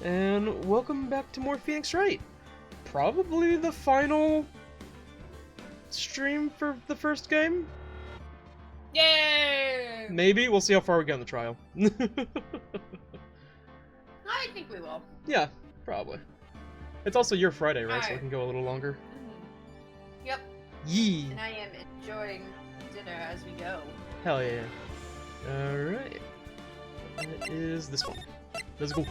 And welcome back to more Phoenix Wright. Probably the final stream for the first game? Yay! Maybe. We'll see how far we get in the trial. I think we will. Yeah, probably. It's also your Friday, right? So we Alright. can go a little longer. Yep. Yee! And I am enjoying dinner as we go. Hell yeah. Alright. It is this one. Let's go.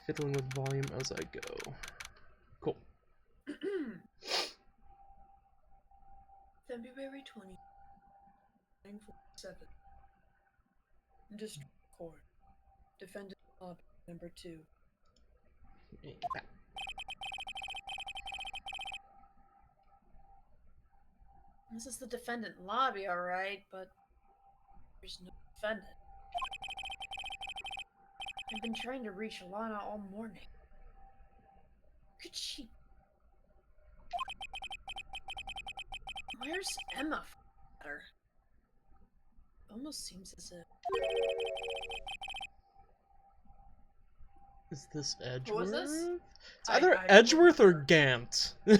Fiddling with volume as I go. Cool. February 20, 947. District Court. Defendant Lobby number 2. This is the defendant lobby, alright, but there's no defendant. I've been trying to reach Alana all morning. Could she... Where's Emma, for that matter? Almost seems as if... Is this Edgeworth? Who was this? It's either I Edgeworth or Gant. I'm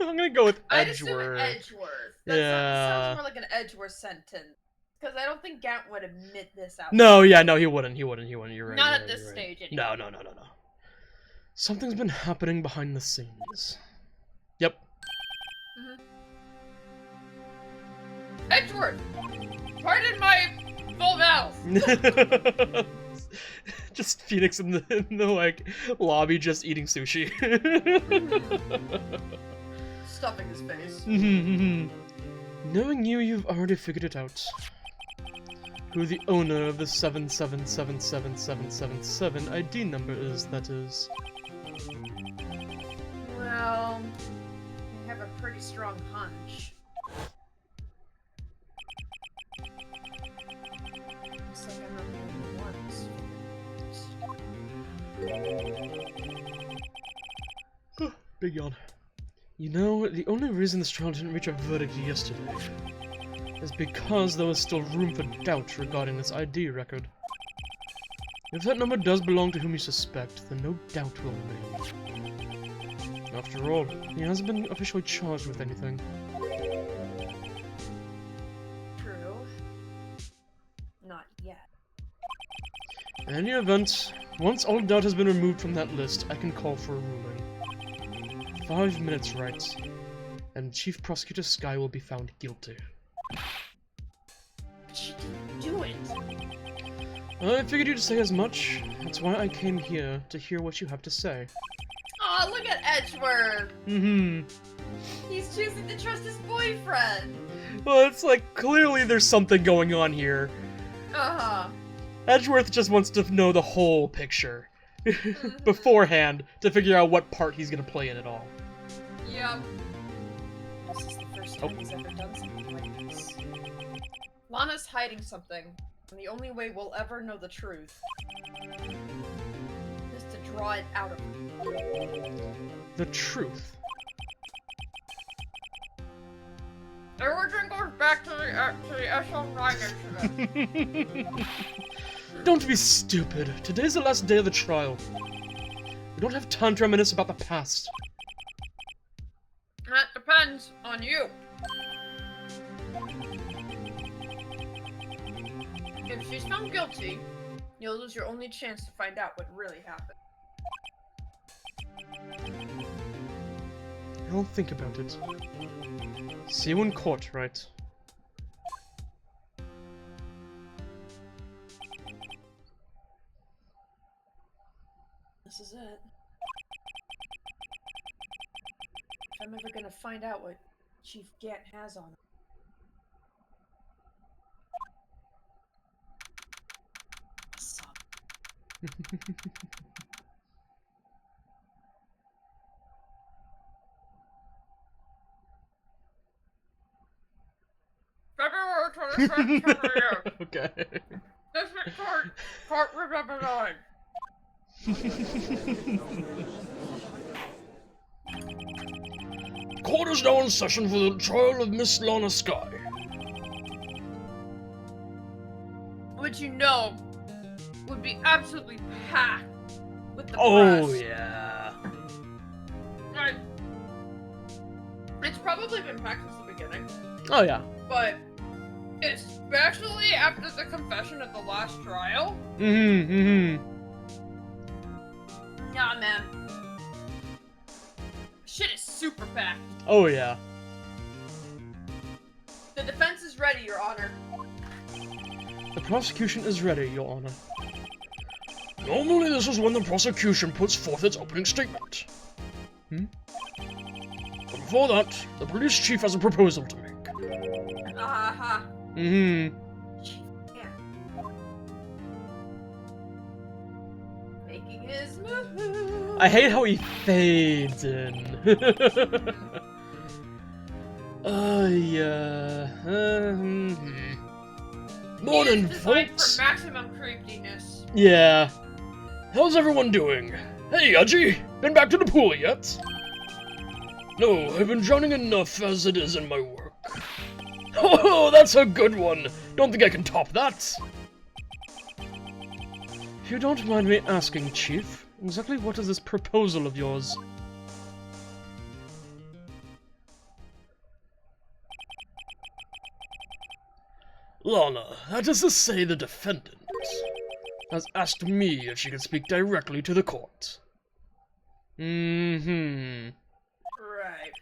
gonna go with I'd assume Edgeworth. Edgeworth. Yeah. Sounds more like an Edgeworth sentence. Because I don't think Gant would admit this out. No, yeah, no, he wouldn't. You're right. Not you're at right, this you're right. stage, anyway. No. Something's been happening behind the scenes. Yep. Edgeworth! Pardon my full mouth! Just Phoenix in the like lobby, just eating sushi. Stuffing his face. Knowing you, you've already figured it out. Who the owner of the 7777777 ID number is, that is. Well, I have a pretty strong hunch. Looks like I'm not the only ones. Big yawn. You know, the only reason this trial didn't reach a verdict yesterday is because there was still room for doubt regarding this ID record. If that number does belong to whom you suspect, then no doubt will remain. After all, he hasn't been officially charged with anything. True. Not yet. In any event, once all doubt has been removed from that list, I can call for a ruling. 5 minutes, right? And Chief Prosecutor Sky will be found guilty. She didn't do it! I figured you'd say as much. That's why I came here, to hear what you have to say. Aw, look at Edgeworth! He's choosing to trust his boyfriend! Well, it's like, clearly there's something going on here. Uh-huh. Edgeworth just wants to know the whole picture beforehand to figure out what part he's gonna play in it all. Yep. This is the first time he's ever done something like this. Lana's hiding something, and the only way we'll ever know the truth is to draw it out of her. The truth. Everything goes back to the SL9 incident. Don't be stupid. Today's the last day of the trial. We don't have time to reminisce about the past. That depends on you. If she's found guilty, you'll lose your only chance to find out what really happened. I'll think about it. See you in court, right? This is it. If I'm ever gonna find out what Chief Gant has on him. Stop. February 21st, Okay. District Court remember 9. Court is now in session for the trial of Miss Lana Sky. which you know would be absolutely packed with the Oh, press. yeah. Like, it's probably been packed since the beginning, Oh, yeah. but especially after the confession at the last trial. Mm-hmm. Nah, man. Shit is super packed. Oh, yeah. The defense is ready, Your Honor. The prosecution is ready, Your Honor. Normally, this is when the prosecution puts forth its opening statement. But before that, the police chief has a proposal to make. Aha. Mm-hmm. Yeah. Making his move. I hate how he fades in. Yeah. Morning, It is designed folks. for maximum creepiness. Yeah. How's everyone doing? Hey, Aji, been back to the pool yet? No, I've been drowning enough as it is in my work. Oh, that's a good one. Don't think I can top that. If you don't mind me asking, Chief, exactly what is this proposal of yours? Lana, that is to say the defendant, has asked me if she can speak directly to the court. Mm-hmm. Right.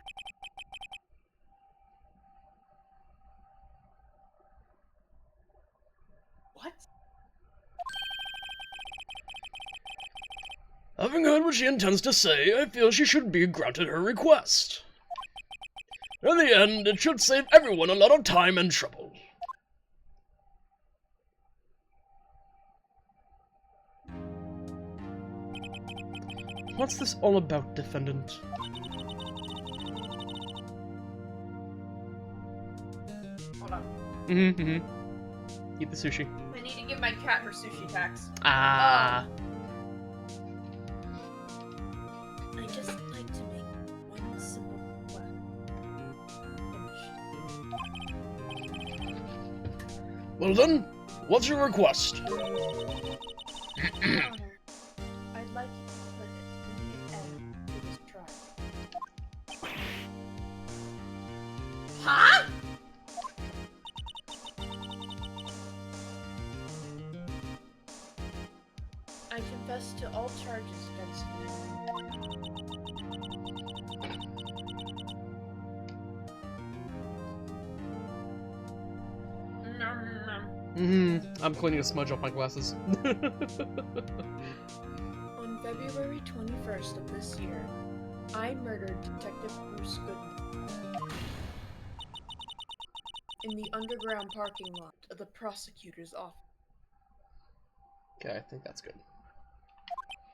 What? Having heard what she intends to say, I feel she should be granted her request. In the end, it should save everyone a lot of time and trouble. What's this all about, defendant? Hold on. Mm-hmm. Eat the sushi. I need to give my cat her sushi tax. Ah. I just like to make one simple finish. Well then, what's your request? Honor, I'd like you to put an immediate end to this trial. Huh? I confess to all charges against you. I'm cleaning a smudge off my glasses. On February 21st of this year, I murdered Detective Bruce Goodman in the underground parking lot of the prosecutor's office. Okay, I think that's good.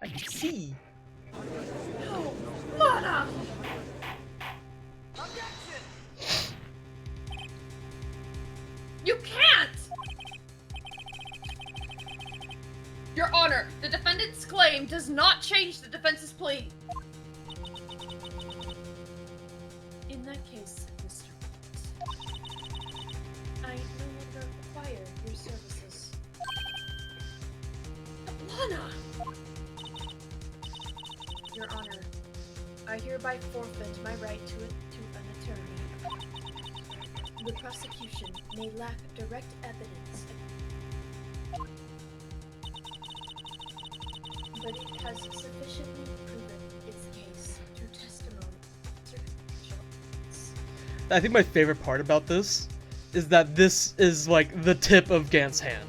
I can see. No! Lana! You can't! Your Honor, the defendant's claim does not change the defense's plea. In that case, Mr. Wright, I no longer require your services. Lana! Your Honor, I hereby forfeit my right to an attorney. The prosecution may lack direct evidence, but it has sufficiently proven its case through testimony. I think my favorite part about this is that this is like the tip of Gant's hand.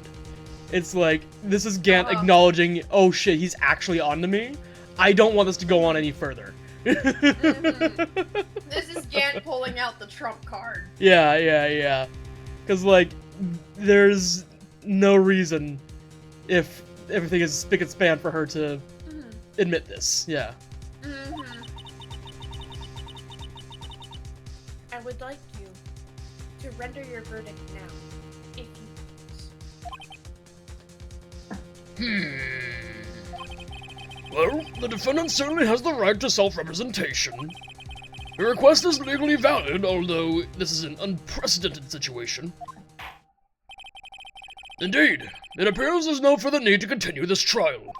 It's like, this is Gant acknowledging, oh shit, he's actually onto me. I don't want this to go on any further. This is Gant pulling out the trump card. Yeah. Because, like, there's no reason, if everything is spick and span, for her to admit this. Yeah. I would like you to render your verdict now, if you please. Well, the defendant certainly has the right to self-representation. The request is legally valid, although this is an unprecedented situation. Indeed, it appears there's no further need to continue this trial,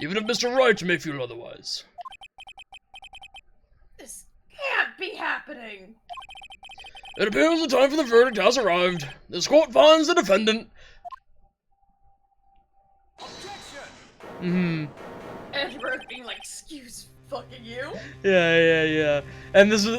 even if Mr. Wright may feel otherwise. This can't be happening! It appears the time for the verdict has arrived. This court finds the defendant... Edward being like, excuse fucking you? Yeah. And this is,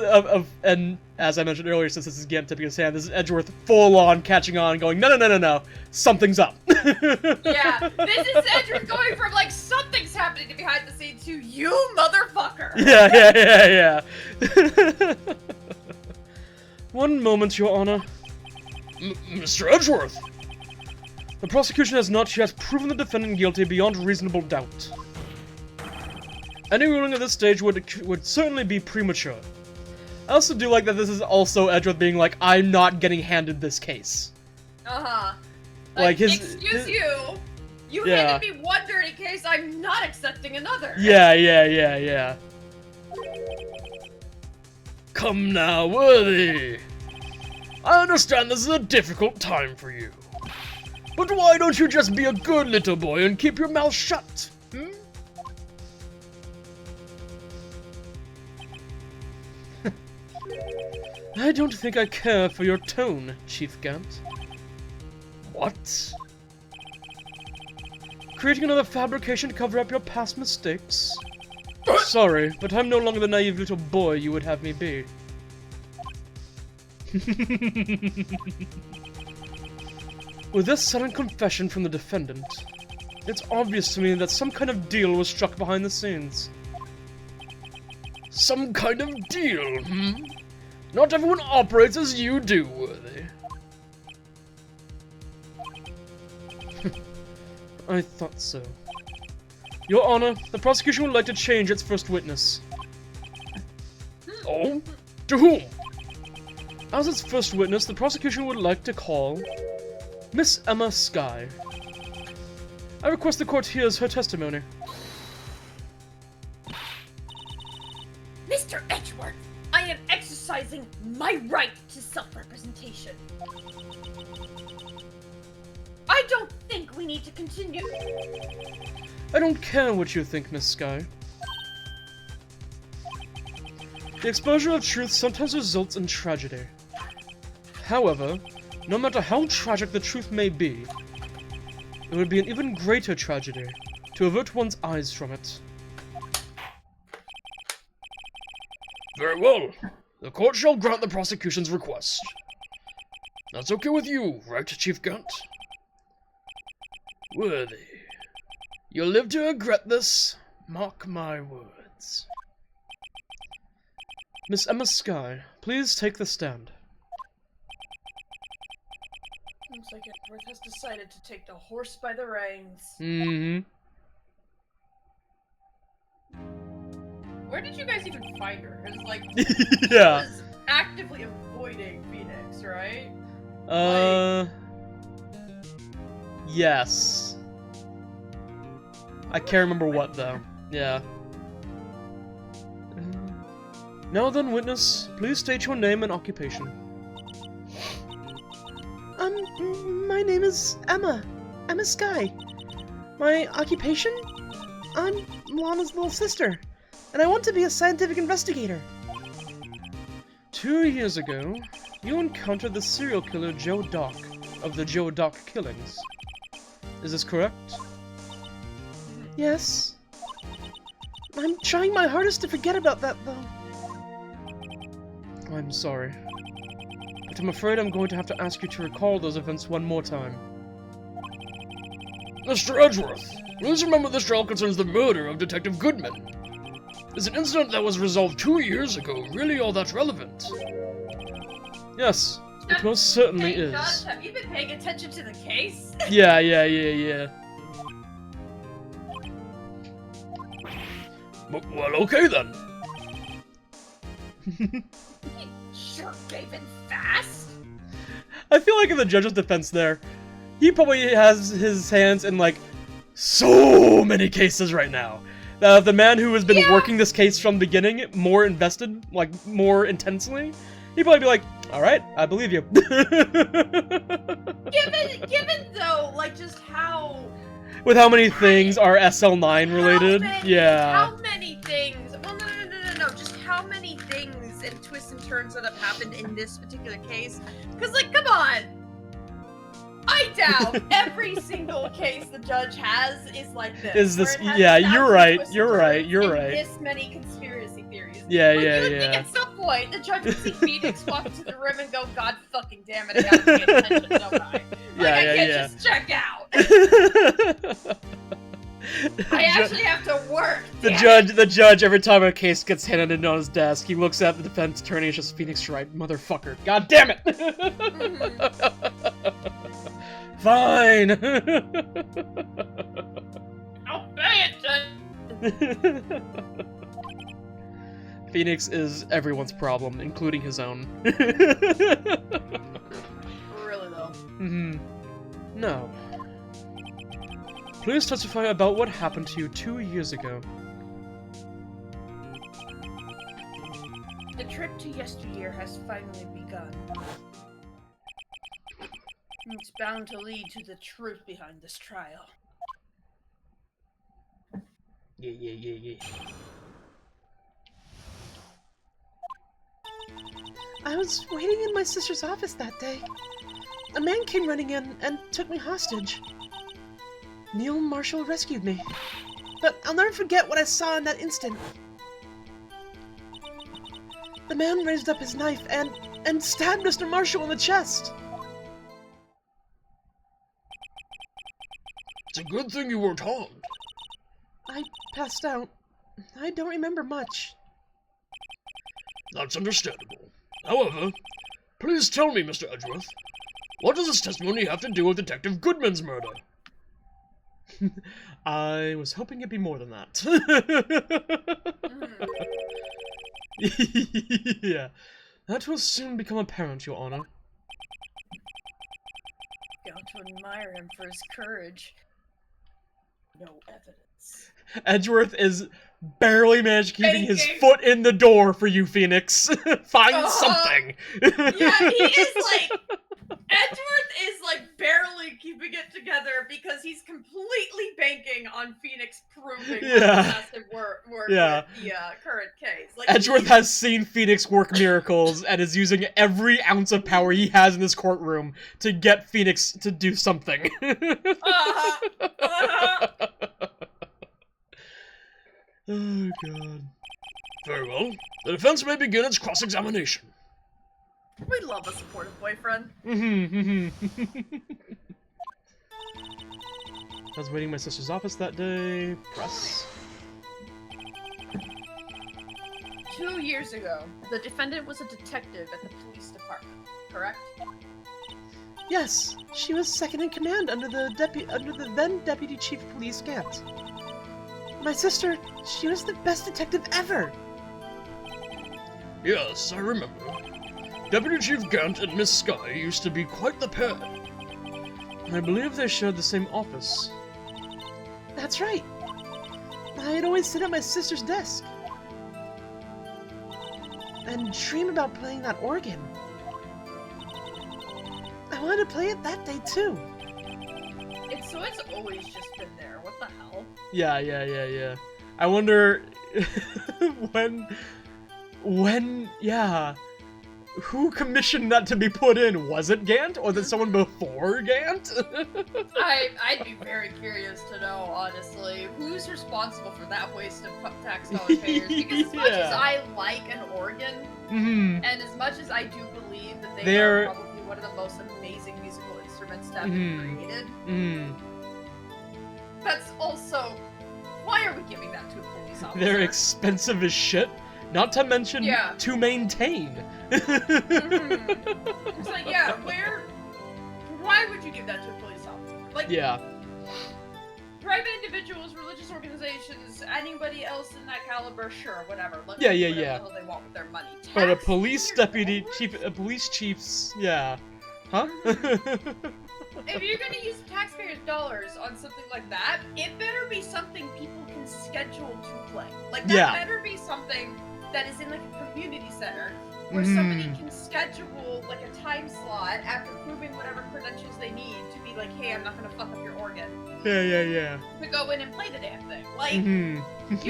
and as I mentioned earlier, since this is Gant tipping his hand, this is Edgeworth full-on catching on, going, no, something's up. Yeah, this is Edward going from, like, something's happening to behind the scenes to, you motherfucker! Yeah. One moment, Your Honor. Mr. Edgeworth! The prosecution has not yet proven the defendant guilty beyond reasonable doubt. Any ruling at this stage would certainly be premature. I also do like that this is also Edgeworth being like, I'm not getting handed this case. Uh-huh. Like excuse you! You handed me one dirty case, I'm not accepting another! Yeah. Come now, Worthy. I understand this is a difficult time for you. But why don't you just be a good little boy and keep your mouth shut, I don't think I care for your tone, Chief Gant. What? Creating another fabrication to cover up your past mistakes? Sorry, but I'm no longer the naive little boy you would have me be. With this sudden confession from the defendant, it's obvious to me that some kind of deal was struck behind the scenes. Some kind of deal, Not everyone operates as you do, Worthy. I thought so. Your Honor, the prosecution would like to change its first witness. Oh? To whom? As its first witness, the prosecution would like to call Miss Emma Skye. I request the court hears her testimony. Mr. Edgeworth, I am exercising my right to self-representation. I don't think we need to continue. I don't care what you think, Miss Skye. The exposure of truth sometimes results in tragedy. However, no matter how tragic the truth may be, it would be an even greater tragedy to avert one's eyes from it. Very well. The court shall grant the prosecution's request. That's okay with you, right, Chief Gant? Worthy. You'll live to regret this. Mark my words. Miss Emma Skye, please take the stand. Looks like Edgeworth has decided to take the horse by the reins. Where did you guys even find her? It was like, she was actively avoiding Phoenix, right? Yes. I can't remember what, though. Yeah. Now then, witness, please state your name and occupation. My name is Emma Skye. My occupation? I'm Lana's little sister, and I want to be a scientific investigator. 2 years ago, you encountered the serial killer Joe Dock of the Joe Dock killings. Is this correct? Yes. I'm trying my hardest to forget about that, though. I'm sorry, but I'm afraid I'm going to have to ask you to recall those events one more time. Mr. Edgeworth, please remember this trial concerns the murder of Detective Goodman. Is an incident that was resolved 2 years ago really all that relevant? Yes, it most certainly Hey, is. Josh, have you been paying attention to the case? Yeah. Well, okay then. Sure gave in fast. I feel like in the judge's defense there, he probably has his hands in, like, so many cases right now. The man who has been working this case from the beginning, more invested, like, more intensely, he'd probably be like, alright, I believe you. Given just how... With how many things are SL9 related? How many things? Well, no. Just how many things and twists and turns that have happened in this particular case? Because, like, come on! I doubt every single case the judge has is like this. Is this? where it has Yeah, 1,000 you're right. twists and You're turns right. You're and right. This many conspiracy theories. Yeah, Like, yeah, you would yeah. think at some point the judge would see Phoenix walk into the room and go, "God fucking damn it, I gotta pay attention, don't I? Like, I can't just check out. I actually have to work." The judge, every time a case gets handed in on his desk, he looks at the defense attorney and it's just Phoenix Wright, motherfucker. God damn it! Fine! I'll pay attention. Phoenix is everyone's problem, including his own. Really though. No. Please testify about what happened to you 2 years ago. The trip to yesteryear has finally begun. It's bound to lead to the truth behind this trial. Yeah. I was waiting in my sister's office that day. A man came running in and took me hostage. Neil Marshall rescued me. But I'll never forget what I saw in that instant. The man raised up his knife and stabbed Mr. Marshall in the chest. It's a good thing you weren't harmed. I passed out. I don't remember much. That's understandable. However, please tell me, Mr. Edgeworth, what does this testimony have to do with Detective Goodman's murder? I was hoping it'd be more than that. Yeah, that will soon become apparent, Your Honor. Got to admire him for his courage. No evidence. Edgeworth is barely managed keeping his foot in the door for you, Phoenix. Find something. Yeah, he is like... Edgeworth is like barely keeping it together because he's completely banking on Phoenix proving massive work with the current case. Like, Edgeworth has seen Phoenix work miracles and is using every ounce of power he has in this courtroom to get Phoenix to do something. Oh, God. Very well. The defense may begin its cross-examination. We love a supportive boyfriend. I was waiting in my sister's office that day. Press. 2 years ago, the defendant was a detective at the police department, correct? Yes, she was second in command under the then Deputy Chief of Police Gant. My sister, she was the best detective ever. Yes, I remember. Deputy Chief Gant and Miss Skye used to be quite the pair. I believe they shared the same office. That's right. I'd always sit at my sister's desk and dream about playing that organ. I wanted to play it that day too. It's always just been there. What the hell? Yeah. I wonder who commissioned that to be put in? Was it Gant, or did someone before Gant? I'd be very curious to know, honestly, who's responsible for that waste of tax dollar payers. Because as much as I like an organ, and as much as I do believe that they are probably one of the most amazing musical instruments to have been created, that's also, why are we giving that to a police officer? They're expensive as shit. Not to mention to maintain. It's like, why would you give that to a police officer? Like, private individuals, religious organizations, anybody else in that caliber, sure, whatever. Let them do whatever the hell they want with their money. But a police deputy, police chief's, huh? If you're gonna use taxpayers' dollars on something like that, it better be something people can schedule to play. Like, that better be something that is in, like, a community center, where somebody can schedule, like, a time slot after proving whatever credentials they need to be be like, hey, I'm not gonna fuck up your organ. Yeah. To go in and play the damn thing. Like, you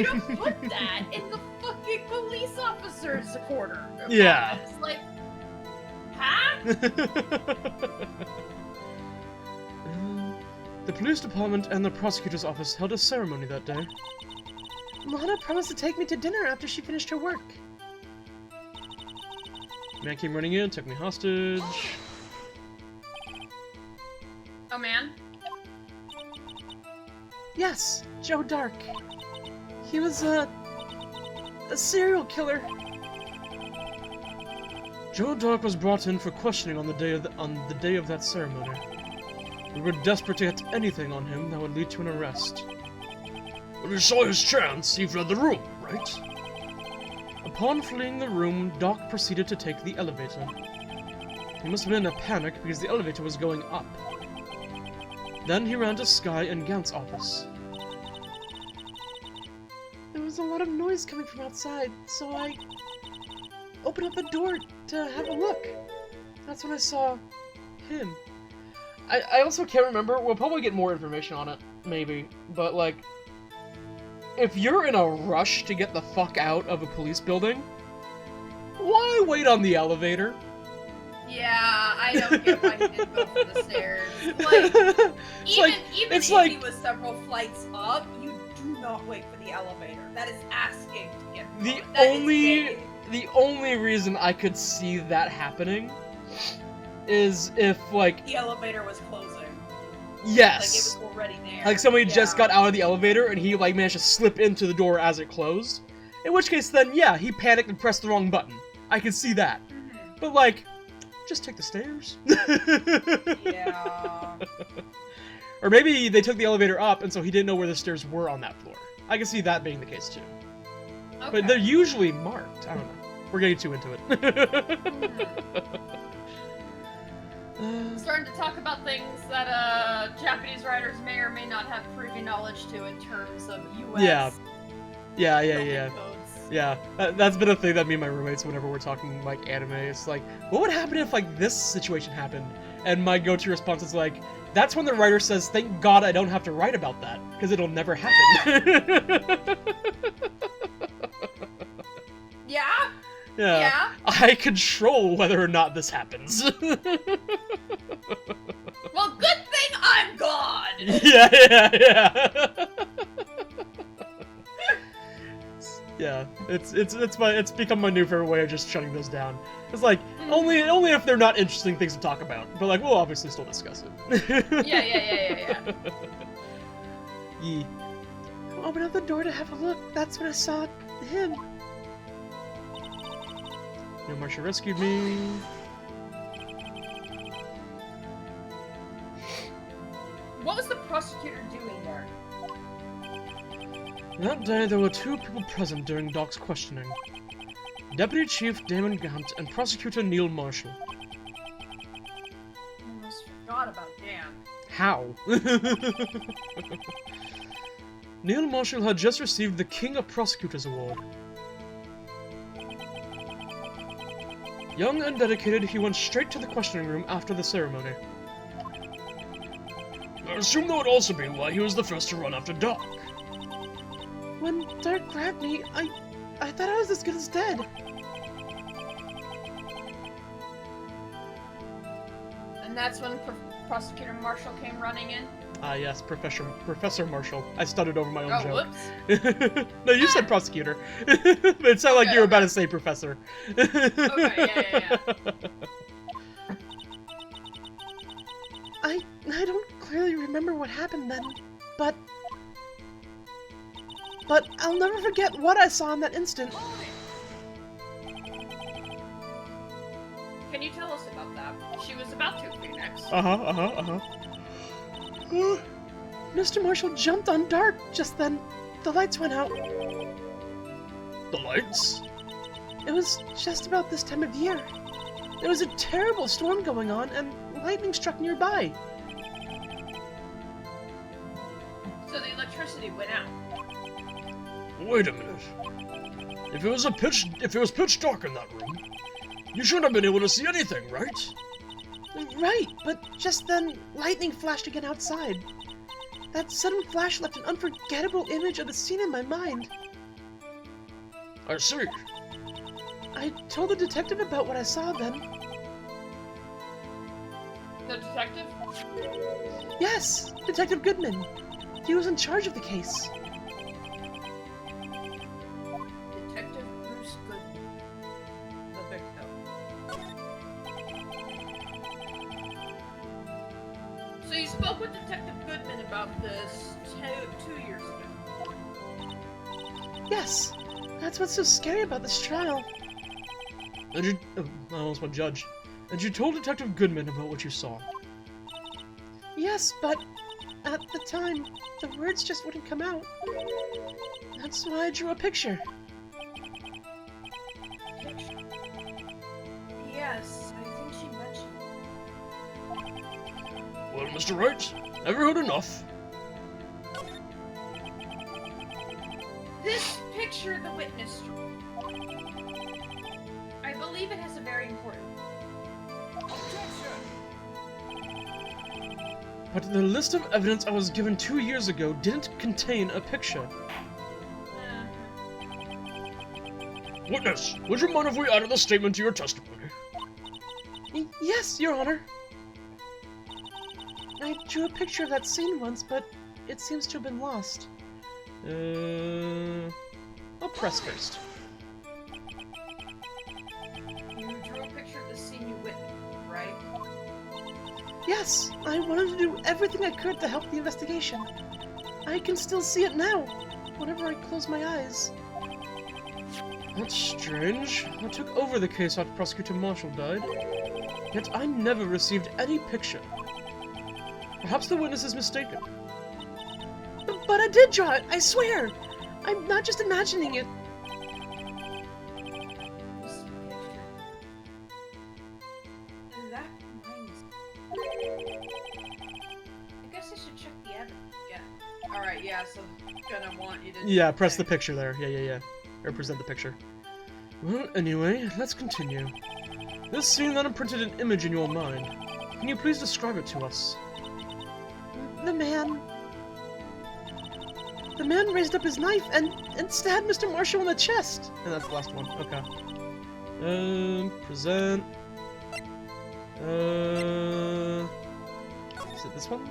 don't put that in the fucking police officer's quarter. Yeah. It's like, huh? The police department and the prosecutor's office held a ceremony that day. Lana promised to take me to dinner after she finished her work. Man came running in, took me hostage. Oh, man? Yes, Joe Dark. He was a serial killer. Joe Dark was brought in for questioning on the day of that ceremony. We were desperate to get anything on him that would lead to an arrest. When he saw his chance, he fled the room, right? Upon fleeing the room, Doc proceeded to take the elevator. He must have been in a panic because the elevator was going up. Then he ran to Sky and Gant's office. There was a lot of noise coming from outside, so I opened up the door to have a look. That's when I saw him. I also can't remember. We'll probably get more information on it, maybe. But, like, if you're in a rush to get the fuck out of a police building, why wait on the elevator? Yeah, I don't get why he didn't go for the stairs. Like, even if he was several flights up, you do not wait for the elevator. That is asking to get The only reason I could see that happening is if, like... the elevator was closing. Yes! Like, it was already there. Like, somebody just got out of the elevator, and he, like, managed to slip into the door as it closed. In which case, then, yeah, he panicked and pressed the wrong button. I can see that. But, like, just take the stairs. Yeah. Or maybe they took the elevator up, and so he didn't know where the stairs were on that floor. I can see that being the case, too. Okay. But they're usually marked. I don't know. We're getting too into it. Starting to talk about things that Japanese writers may or may not have privy knowledge to in terms of U.S. Yeah. codes. Yeah, that's been a thing that me and my roommates, whenever we're talking, like, anime, it's like, what would happen if, like, this situation happened? And my go-to response is like, that's when the writer says, thank God I don't have to write about that, because it'll never happen. Yeah? Yeah. Yeah? I control whether or not this happens. Well, good thing I'm God! Yeah. Yeah, it's become my new favorite way of just shutting those down. It's like, only if they're not interesting things to talk about. But, like, we'll obviously still discuss it. Yeah. Yee. I opened up the door to have a look. That's when I saw him. No, Marcia rescued me. What was the prosecutor doing there? That day, there were two people present during Doc's questioning. Deputy Chief Damon Gant and Prosecutor Neil Marshall. I almost forgot about Dan. How? Neil Marshall had just received the King of Prosecutors Award. Young and dedicated, he went straight to the questioning room after the ceremony. I assume that would also be why he was the first to run after Doc. When Dark grabbed me, I thought I was as good as dead. And that's when Prosecutor Marshall came running in? Ah, yes, Professor Marshall. I stuttered over my own joke. Whoops. No, you said prosecutor. It sounded like you were about to say professor. Okay, yeah. I don't clearly remember what happened then, but I'll never forget what I saw in that instant. Can you tell us about that? She was about to be next. Mr. Marshall jumped on Dark just then. The lights went out. The lights? It was just about this time of year. There was a terrible storm going on, and lightning struck nearby. So the electricity went out. Wait a minute. If it was pitch dark in that room, you shouldn't have been able to see anything, right? Right, but just then, lightning flashed again outside. That sudden flash left an unforgettable image of the scene in my mind. I see. I told the detective about what I saw then. The detective? Yes, Detective Goodman. He was in charge of the case. Detective Bruce Goodman. The victim. So you spoke with Detective Goodman about this 2 years ago. Yes, that's what's so scary about this trial. And you... I almost went judge. And you told Detective Goodman about what you saw. Yes, but at the time, the words just wouldn't come out. That's why I drew a picture. Picture? Yes, I think she mentioned it. Well, Mr. Wright, have you heard enough? This picture the witness drew. I believe it has a very important... But the list of evidence I was given 2 years ago didn't contain a picture. Witness, would you mind if we added the statement to your testimony? Yes, Your Honor. I drew a picture of that scene once, but it seems to have been lost. I'll press first. You drew a picture of the scene you witnessed, right? Yes, I wanted to do everything I could to help the investigation. I can still see it now, whenever I close my eyes. That's strange. I took over the case after Prosecutor Marshall died. Yet I never received any picture. Perhaps the witness is mistaken. But I did draw it, I swear! I'm not just imagining it. This picture. And that reminds me. I guess I should check the evidence again. Alright, yeah, so I'm gonna want you to... Yeah, press the picture there. Yeah. Or present the picture. Well, anyway, let's continue. This scene that imprinted an image in your mind. Can you please describe it to us? The man raised up his knife and stabbed Mr. Marshall in the chest. And that's the last one. Okay. Present. Is it this one?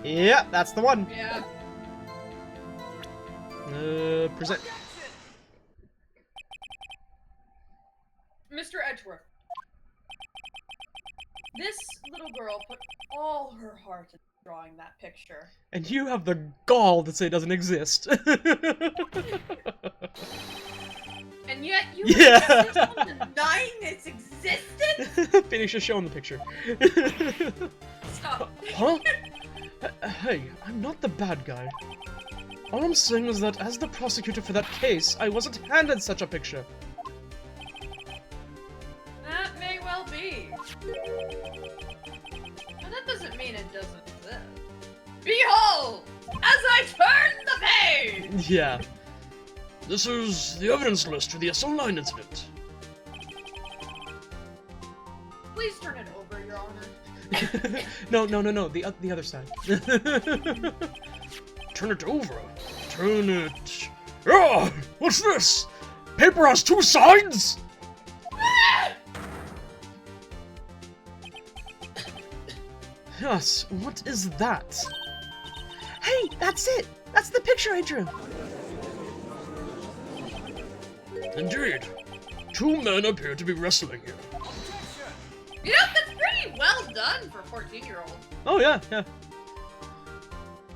Yeah, that's the one. Yeah. Present. Mr. Edgeworth. This little girl put all her heart into drawing that picture. And you have the gall to say it doesn't exist. And yet you Yeah. insist on denying its existence? Finish just showing the picture. Stop. Huh? Hey, I'm not the bad guy. All I'm saying is that as the prosecutor for that case, I wasn't handed such a picture. That may well be. But that doesn't mean it doesn't exist. Behold! As I turn the page! Yeah. This is the evidence list for the SL9 incident. Please turn it over, Your Honor. No, the other side. Turn it over. Turn it... Ah! What's this? Paper has 2 sides? Yes, what is that? Hey, that's it! That's the picture I drew! Indeed. 2 men appear to be wrestling here. You know, that's pretty well done for a 14-year-old. Oh, yeah.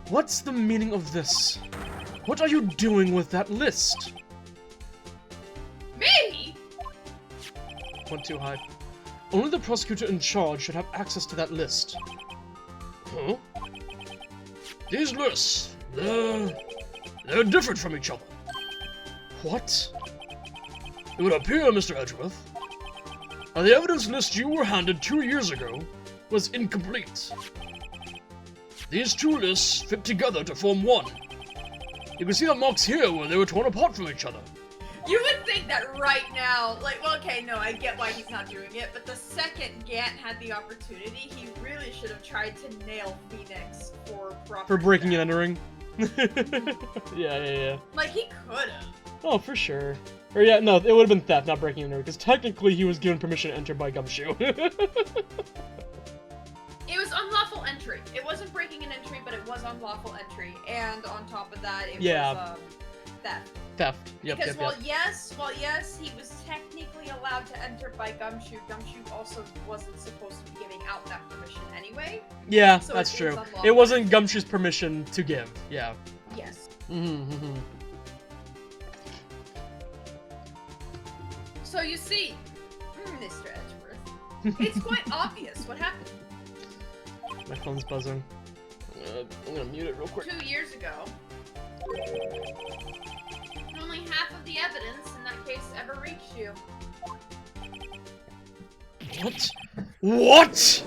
What's the meaning of this? What are you doing with that list? Me? Went too high. Only the prosecutor in charge should have access to that list. Huh? These lists, they're different from each other. What? It would appear, Mr. Edgeworth, that the evidence list you were handed 2 years ago was incomplete. These 2 lists fit together to form one. You can see the marks here where they were torn apart from each other. You would think think that right now, like, well, okay, no, I get why he's not doing it, but the second Gant had the opportunity, he really should have tried to nail Phoenix for property For breaking theft. and entering. Yeah. Like, he could have. Oh, for sure. Or yeah, no, it would have been theft, not breaking and entering, because technically he was given permission to enter by Gumshoe. It was unlawful entry. It wasn't breaking an entry, but it was unlawful entry. And on top of that, it was theft. Theft. Yep, Because yep. while yes, he was technically allowed to enter by Gumshoe, Gumshoe also wasn't supposed to be giving out that permission anyway. Yeah, So that's it is true. unlawful. It wasn't Gumshoe's permission to give. Yeah. Yes. Mm-hmm. So you see, Mr. Edgeworth, it's quite obvious what happened. My phone's buzzing. I'm gonna mute it real quick. 2 years ago. Only half of the evidence in that case ever reached you. What? What?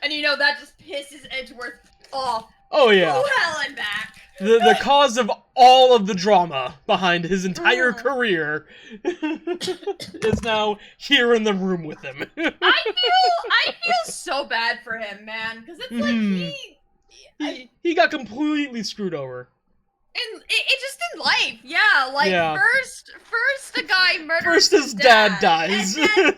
And you know, that just pisses Edgeworth off. Oh yeah. Oh, hell, I'm back. The cause of all of the drama behind his entire career is now here in the room with him. I feel so bad for him, man, because it's like he got completely screwed over. and it just in life, yeah, like first a guy murders First his dad dies. and then the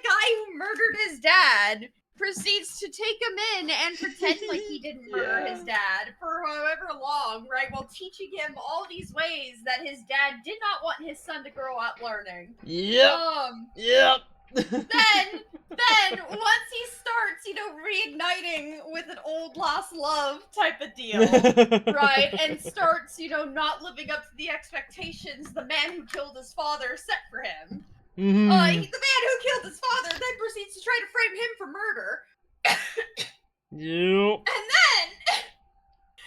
guy who murdered his dad proceeds to take him in and pretend like he didn't murder his dad for however long, right? While teaching him all these ways that his dad did not want his son to grow up learning. Yep. Yep. Then once he starts, you know, reigniting with an old lost love type of deal, right? And starts, you know, not living up to the expectations the man who killed his father set for him. Mm-hmm. The man who killed his father then proceeds to try to frame him for murder. Yep.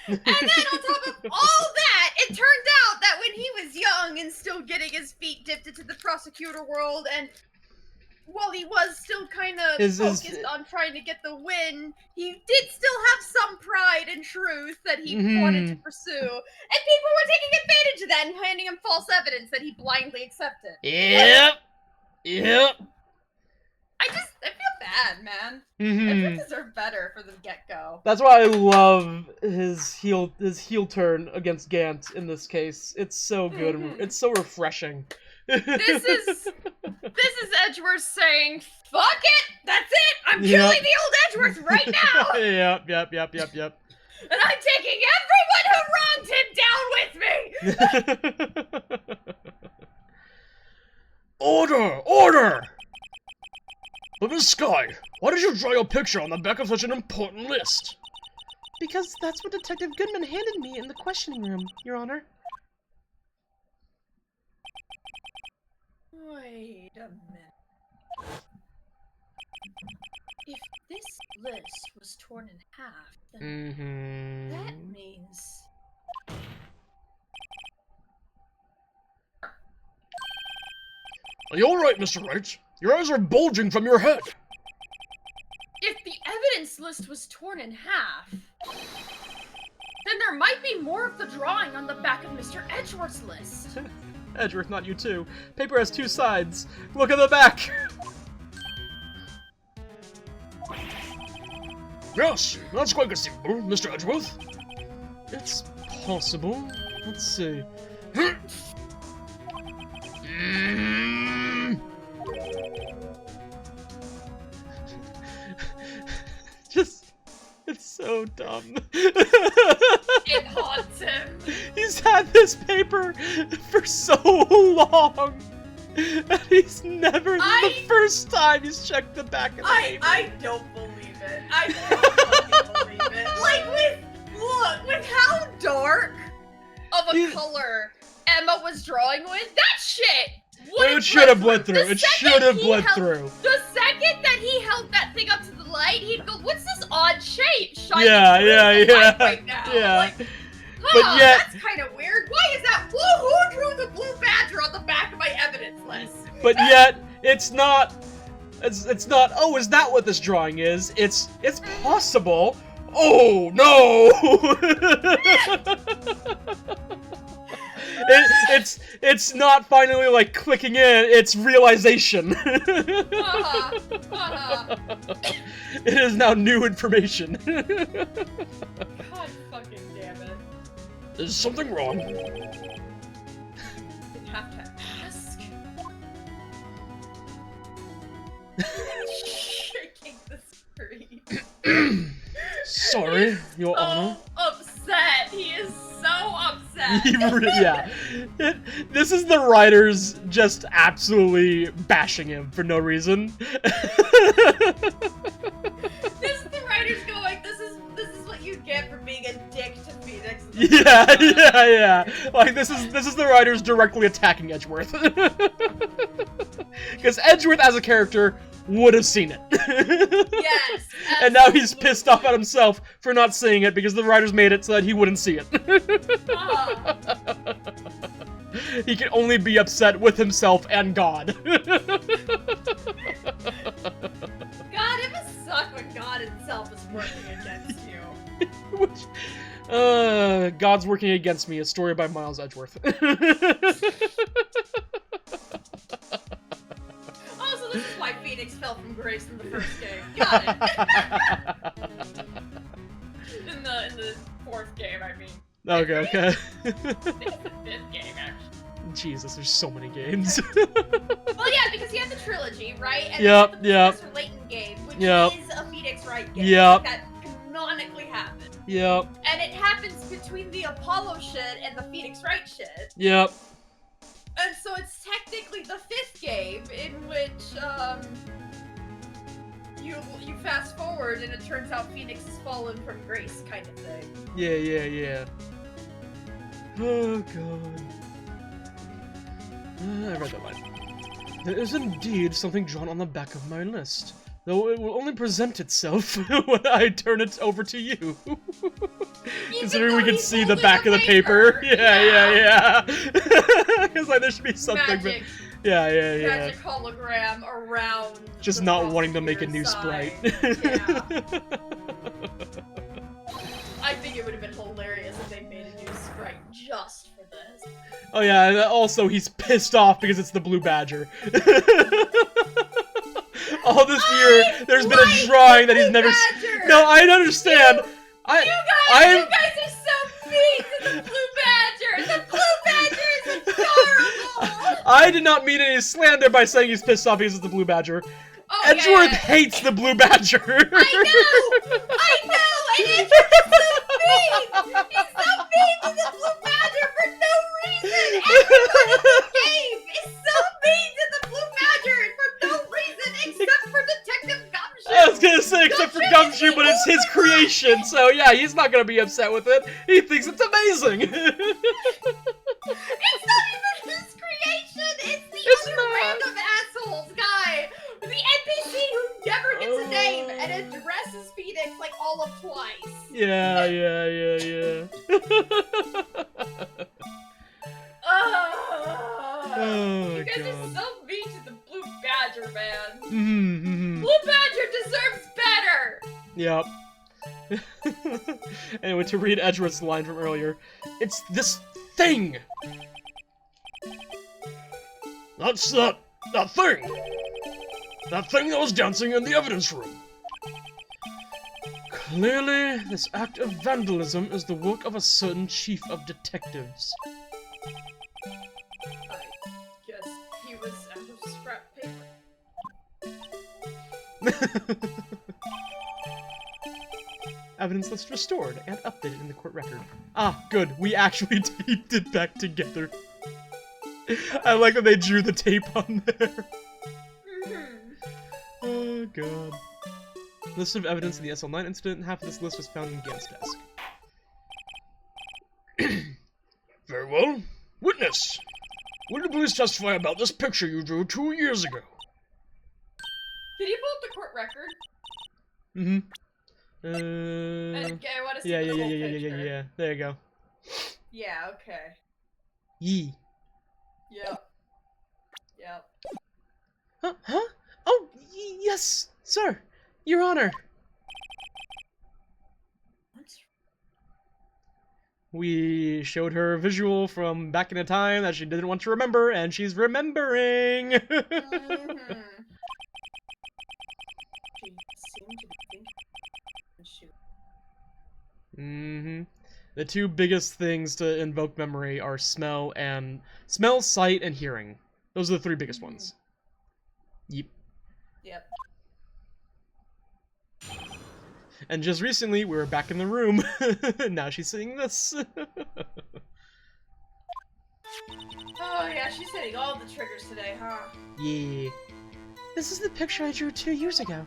And then on top of all that, it turned out that when he was young and still getting his feet dipped into the prosecutor world, and while he was still kind of focused on trying to get the win, he did still have some pride and truth that he wanted to pursue. And people were taking advantage of that and handing him false evidence that he blindly accepted. Yep. Yep. I feel bad, man. I deserve better for the get-go. That's why I love his heel turn against Gant in this case. It's so good. It's so refreshing. This is Edgeworth saying, "Fuck it, that's it. I'm killing the old Edgeworth right now." Yep. And I'm taking everyone who wronged him down with me. Order! But Miss Sky, why did you draw your picture on the back of such an important list? Because that's what Detective Goodman handed me in the questioning room, Your Honor. Wait a minute. If this list was torn in half, then that means... Are you alright, Mr. Wright? Your eyes are bulging from your head. If the evidence list was torn in half, then there might be more of the drawing on the back of Mr. Edgeworth's list. Edgeworth, not you too. Paper has two sides. Look at the back. Yes, that's quite conceivable, Mr. Edgeworth. It's possible. Let's see. It's so dumb. It haunts him. He's had this paper for so long, and he's never, the first time he's checked the back of the paper. I don't believe it. I don't fucking believe it. Like, with how dark of a color Emma was drawing with, that shit it should have bled through. It should have bled through. The second that he held that thing up to the light, he'd go, "What's this odd shape shining right now?" Yeah. Like, but yet, that's kind of weird. Why is that? Who drew the blue badger on the back of my evidence list? But yet, it's not. It's not. Oh, is that what this drawing is? It's possible. Oh no! It's not finally like clicking in, it's realization. It is now new information. God fucking damn it. Is something wrong? You have to ask. Shaking the screen. Sorry, Your Honor. Upset. He is so upset. Yeah. This is the writers just absolutely bashing him for no reason. This is the writers going, this is what you get for being a dick to Phoenix. Yeah. Like this is the writers directly attacking Edgeworth. Because Edgeworth as a character would have seen it. Yes. And now he's pissed off at himself for not seeing it because the writers made it so that he wouldn't see it. He can only be upset with himself and God. God, it must suck when God himself is working against you. God's working against me, a story by Miles Edgeworth. Oh, so this is why Phoenix fell from grace in the first game. Got it. in the fourth game, I mean. Okay. It's the fifth game, actually. Jesus, there's so many games. Well, yeah, because you have the trilogy, right? And Yep, then the yep. Professor Layton game, which Yep. is a Phoenix Wright game. Yep. That canonically happened. Yep. And it happens between the Apollo shit and the Phoenix Wright shit. Yep. And so it's technically the fifth game in which, you fast forward and it turns out Phoenix has fallen from grace kind of thing. Yeah. Oh, God. I read that line. There is indeed something drawn on the back of my list, though it will only present itself when I turn it over to you. Considering we can see the back of the paper. Yeah. Because like there should be something. Magic. Yeah. Magic hologram around. Just the not wanting to make a new side. sprite. Yeah. I think it would have been hilarious if they made a new sprite just for this. Oh yeah, and also he's pissed off because it's the Blue Badger. All this year, there's been a drawing that he's never seen. No, I understand. You guys are so mean to the Blue Badger! The Blue Badger is adorable! I did not mean any slander by saying he's pissed off because it's the Blue Badger. Oh, Edgeworth yeah. hates the Blue Badger. I know! And Edgeworth is so mean! He's so mean to the Blue Badger for no reason! Everyone in the game is so mean to the Blue Badger for no reason except for Detective Gumshoe! I was gonna say except for Gumshoe, but it's his creation, so yeah, he's not gonna be upset with it. He thinks it's amazing. It's not even his creation! It's the other random assholes guy! The NPC who never gets a name and addresses Phoenix like all of twice! Yeah. Oh, you guys God. are so mean to the Blue Badger, man. Mm-hmm. Blue Badger deserves better! Yep. Anyway, to read Edgeworth's line from earlier, it's this thing! That's that thing! That thing that was dancing in the evidence room! Clearly, this act of vandalism is the work of a certain chief of detectives. I guess he was out of scrap paper. Evidence list restored and updated in the court record. Ah, good. We actually taped it back together. I like that they drew the tape on there. Oh, God. List of evidence in the SL9 incident. Half of this list was found in Gant's desk. Very well. Witness! Will you please testify about this picture you drew 2 years ago? Can you pull up the court record? Mm-hmm. I want to see Yeah. the whole picture. There you go. Yeah, okay. Yee. Yep. Huh? Oh, yes, sir. Your Honor. We showed her a visual from back in a time that she didn't want to remember, and she's remembering! Mm-hmm. She seemed to be thinking. Shoot. Mm-hmm. The two biggest things to invoke memory are smell, sight, and hearing. Those are the three biggest ones. Yep. Yep. And just recently, we were back in the room. Now she's singing this. Oh yeah, she's hitting all the triggers today, huh? Yeah. This is the picture I drew 2 years ago.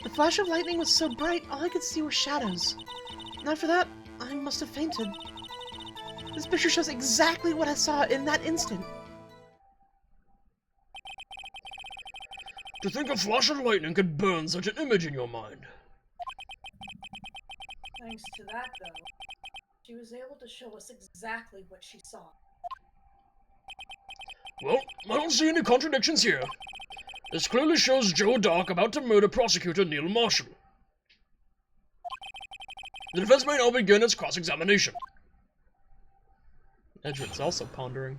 The flash of lightning was so bright, all I could see were shadows. And after that, I must have fainted. This picture shows exactly what I saw in that instant. To think a flash of lightning could burn such an image in your mind. Thanks to that, though, she was able to show us exactly what she saw. Well, I don't see any contradictions here. This clearly shows Joe Dark about to murder prosecutor Neil Marshall. The defense may now begin its cross-examination. Edgewood's also pondering.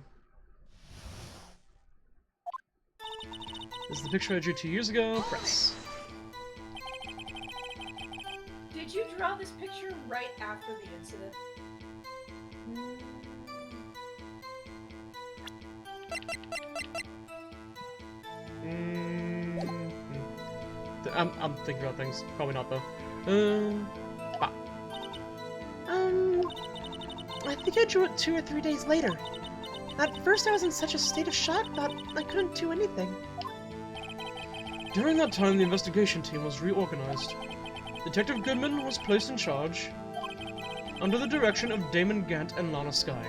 This is the picture I drew 2 years ago. Press. Did you draw this picture right after the incident? I'm thinking about things. Probably not, though. I think I drew it 2 or 3 days later. At first I was in such a state of shock that I couldn't do anything. During that time, the investigation team was reorganized. Detective Goodman was placed in charge, under the direction of Damon Gant and Lana Skye.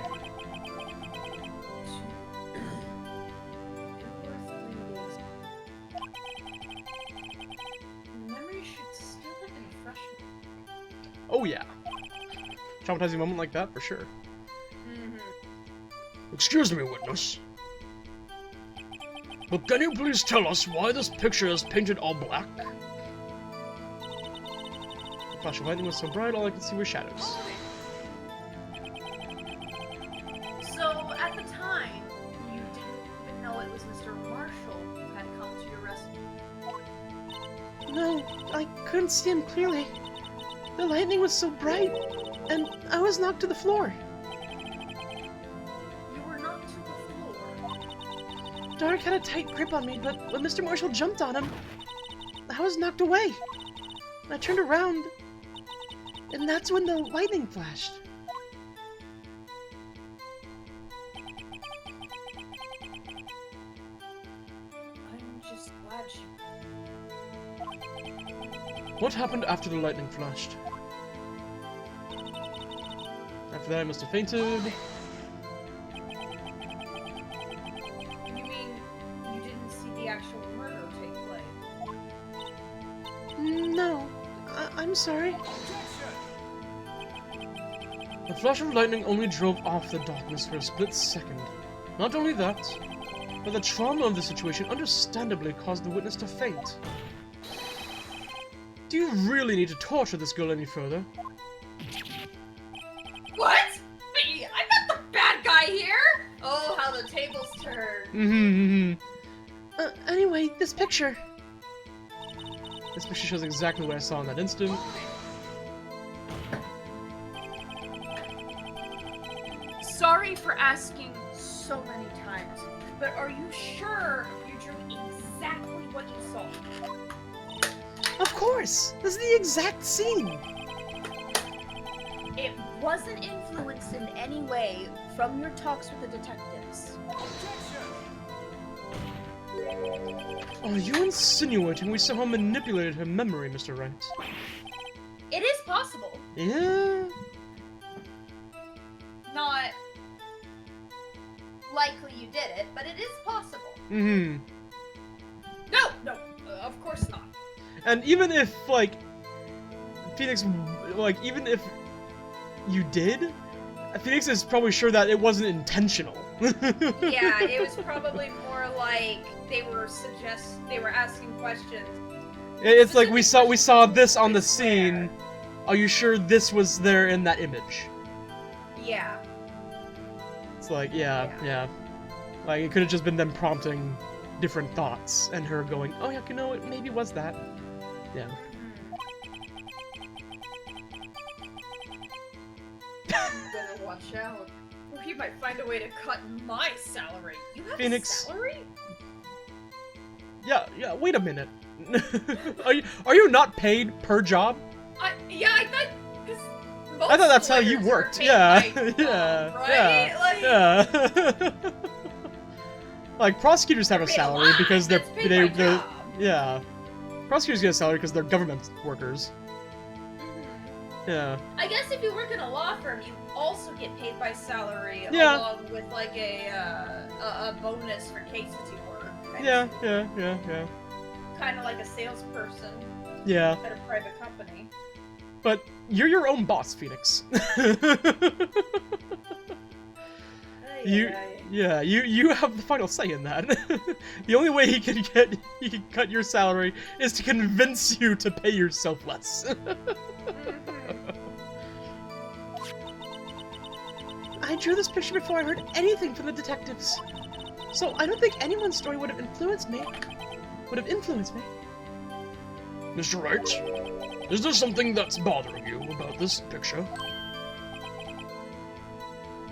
Memory should still have been fresh. Oh yeah. Traumatizing moment like that, for sure. Excuse me, witness. But can you please tell us why this picture is painted all black? The flash of lightning was so bright, all I could see were shadows. So, at the time, you didn't even know it was Mr. Marshall who had come to your rescue? No, I couldn't see him clearly. The lightning was so bright, and I was knocked to the floor. You were knocked to the floor. Dark had a tight grip on me, but when Mr. Marshall jumped on him, I was knocked away. I turned around, and that's when the lightning flashed. I'm just glad she... What happened after the lightning flashed? After that, I must have fainted. You mean you didn't see the actual murder take place? No, I'm sorry. The flash of lightning only drove off the darkness for a split second. Not only that, but the trauma of the situation understandably caused the witness to faint. Do you really need to torture this girl any further? What? Me? I'm not the bad guy here! Oh, how the tables turn. Anyway, this picture. This picture shows exactly what I saw in that instant. Sorry for asking so many times, but are you sure you drew exactly what you saw? Of course! This is the exact scene! It wasn't influenced in any way from your talks with the detectives. Are you insinuating we somehow manipulated her memory, Mr. Wright? It is possible. Yeah? Not likely you did it, but it is possible. Mm-hmm. No, of course not. And even if, like, Phoenix, like, even if you did, Phoenix is probably sure that it wasn't intentional. Yeah, it was probably more like they were asking questions. It's like we saw this on the scene. are you sure this was there in that image? Yeah. It's like, yeah. Like, it could have just been them prompting different thoughts, and her going, oh, yeah, you know, it maybe was that. Yeah. Better watch out. Or he might find a way to cut my salary. You have Phoenix. a salary? Yeah, wait a minute. Are you not paid per job? Yeah, I thought... I thought that's how you worked. Yeah, yeah, right? Like, yeah. Like, prosecutors have a salary because they're yeah. Prosecutors get a salary because they're government workers. Yeah. I guess if you work in a law firm, you also get paid by salary Yeah. along with like a bonus for cases you work. Yeah. Kind of like a salesperson Yeah. at a private company. But you're your own boss, Phoenix. You have the final say in that. The only way he can cut your salary is to convince you to pay yourself less. I drew this picture before I heard anything from the detectives. So I don't think anyone's story would have influenced me. Mr. Wright, is there something that's bothering you about this picture?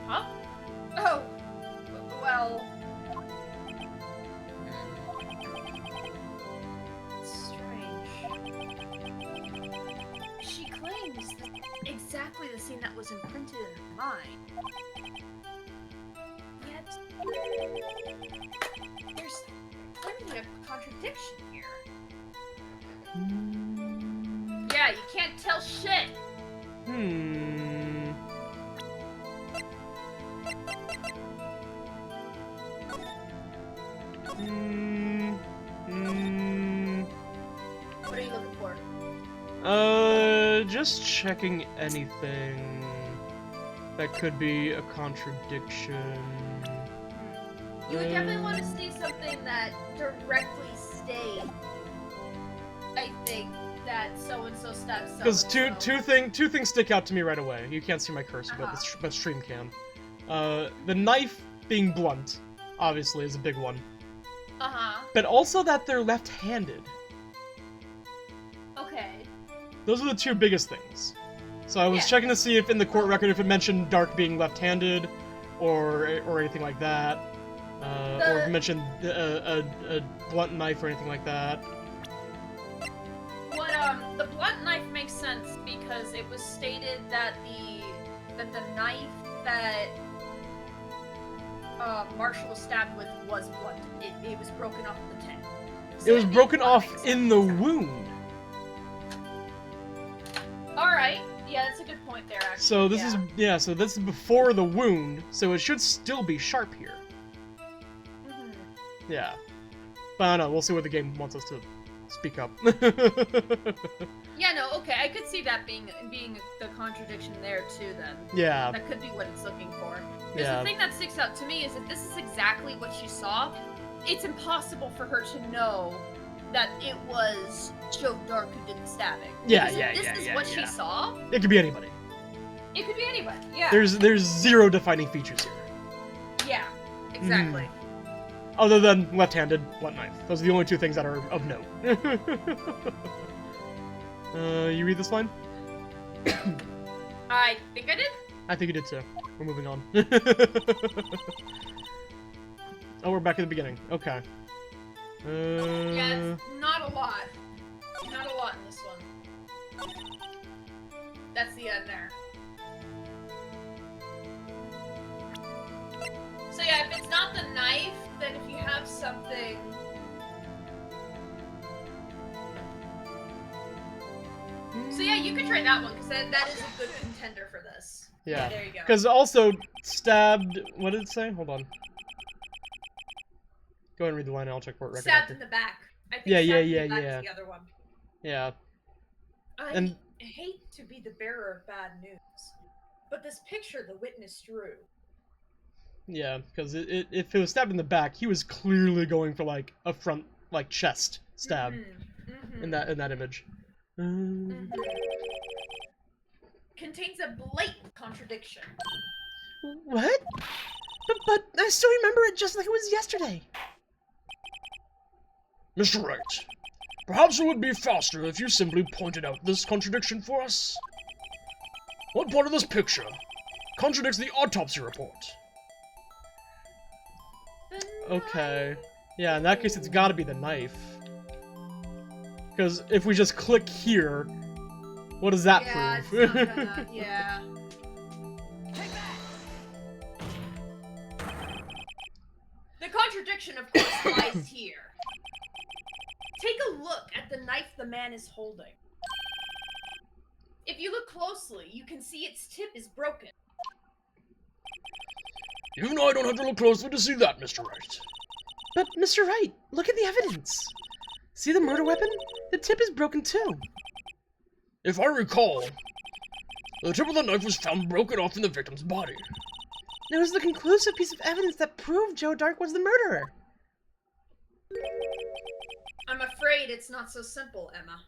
Huh? Oh, well... Strange. She claims that exactly the scene that was imprinted in her mind. Yet... there's plenty of contradiction here. Yeah, you can't tell shit! What are you looking for? Just checking anything that could be a contradiction. You would definitely want to see something that directly states, I think, that so-and-so stabs so-and-so. Because two things stick out to me right away. You can't see my cursor, but stream can. The knife being blunt, obviously, is a big one. But also that they're left-handed. Okay. Those are the two biggest things. So I was checking to see if in the court record if it mentioned Dark being left-handed, or anything like that, or if it mentioned a blunt knife or anything like that. The blunt knife makes sense because it was stated that the knife that Marshall was stabbed with was blunt. It was broken off the tip. So it was broken off in the wound. Alright. Yeah, that's a good point there, actually. So this is before the wound, so it should still be sharp here. Yeah. But I don't know, we'll see what the game wants us to speak up. Yeah, no, okay, I could see that being the contradiction there too then. Yeah. That could be what it's looking for. Because the thing that sticks out to me is if this is exactly what she saw, it's impossible for her to know that it was Joe Dark who did the stabbing. Yeah, because if this is what she saw, it could be anybody. It could be anybody, yeah. There's zero defining features here. Yeah, exactly. Other than left-handed, blunt knife. Those are the only two things that are of note. You read this line? I think I did. I think you did too. We're moving on. Oh, we're back at the beginning. Okay. Yeah, it's not a lot. Not a lot in this one. That's the end there. So yeah, if it's not the knife, then if you have something... So yeah, you could try that one, because that is a good contender for this. Yeah. There you go. Because also, stabbed... What did it say? Hold on. Go ahead and read the line and I'll check for it. Stabbed in the back. I think yeah. is the other one. Yeah. I hate to be the bearer of bad news, but this picture the witness drew. Yeah, because if it was stabbed in the back, he was clearly going for like a front, like chest stab in that image. contains a blatant contradiction. What? But I still remember it just like it was yesterday. Mr. Wright, perhaps it would be faster if you simply pointed out this contradiction for us. What part of this picture contradicts the autopsy report? Okay. Yeah, in that case, it's gotta be the knife. Because if we just click here, what does that prove? It's not gonna, yeah. The contradiction, of course, lies here. Take a look at the knife the man is holding. If you look closely, you can see its tip is broken. Even I don't have to look closely to see that, Mr. Wright. But, Mr. Wright, look at the evidence. See the murder weapon? The tip is broken too. If I recall, the tip of the knife was found broken off in the victim's body. It was the conclusive piece of evidence that proved Joe Dark was the murderer. I'm afraid it's not so simple, Emma.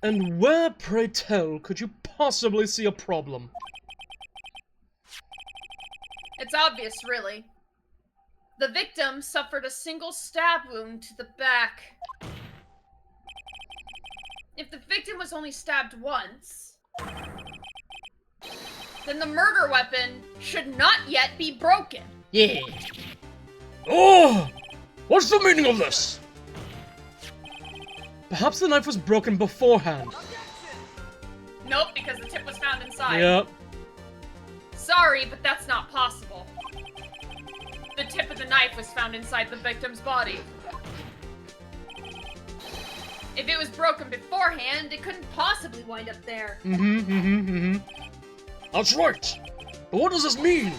And where, pray tell, could you possibly see a problem? It's obvious, really. The victim suffered a single stab wound to the back. If the victim was only stabbed once, then the murder weapon should not yet be broken. Yeah. Oh! What's the meaning of this? Perhaps the knife was broken beforehand. Nope, because the tip was found inside. Yep. Sorry, but that's not possible. The tip of the knife was found inside the victim's body. If it was broken beforehand, it couldn't possibly wind up there. That's right. But what does this mean?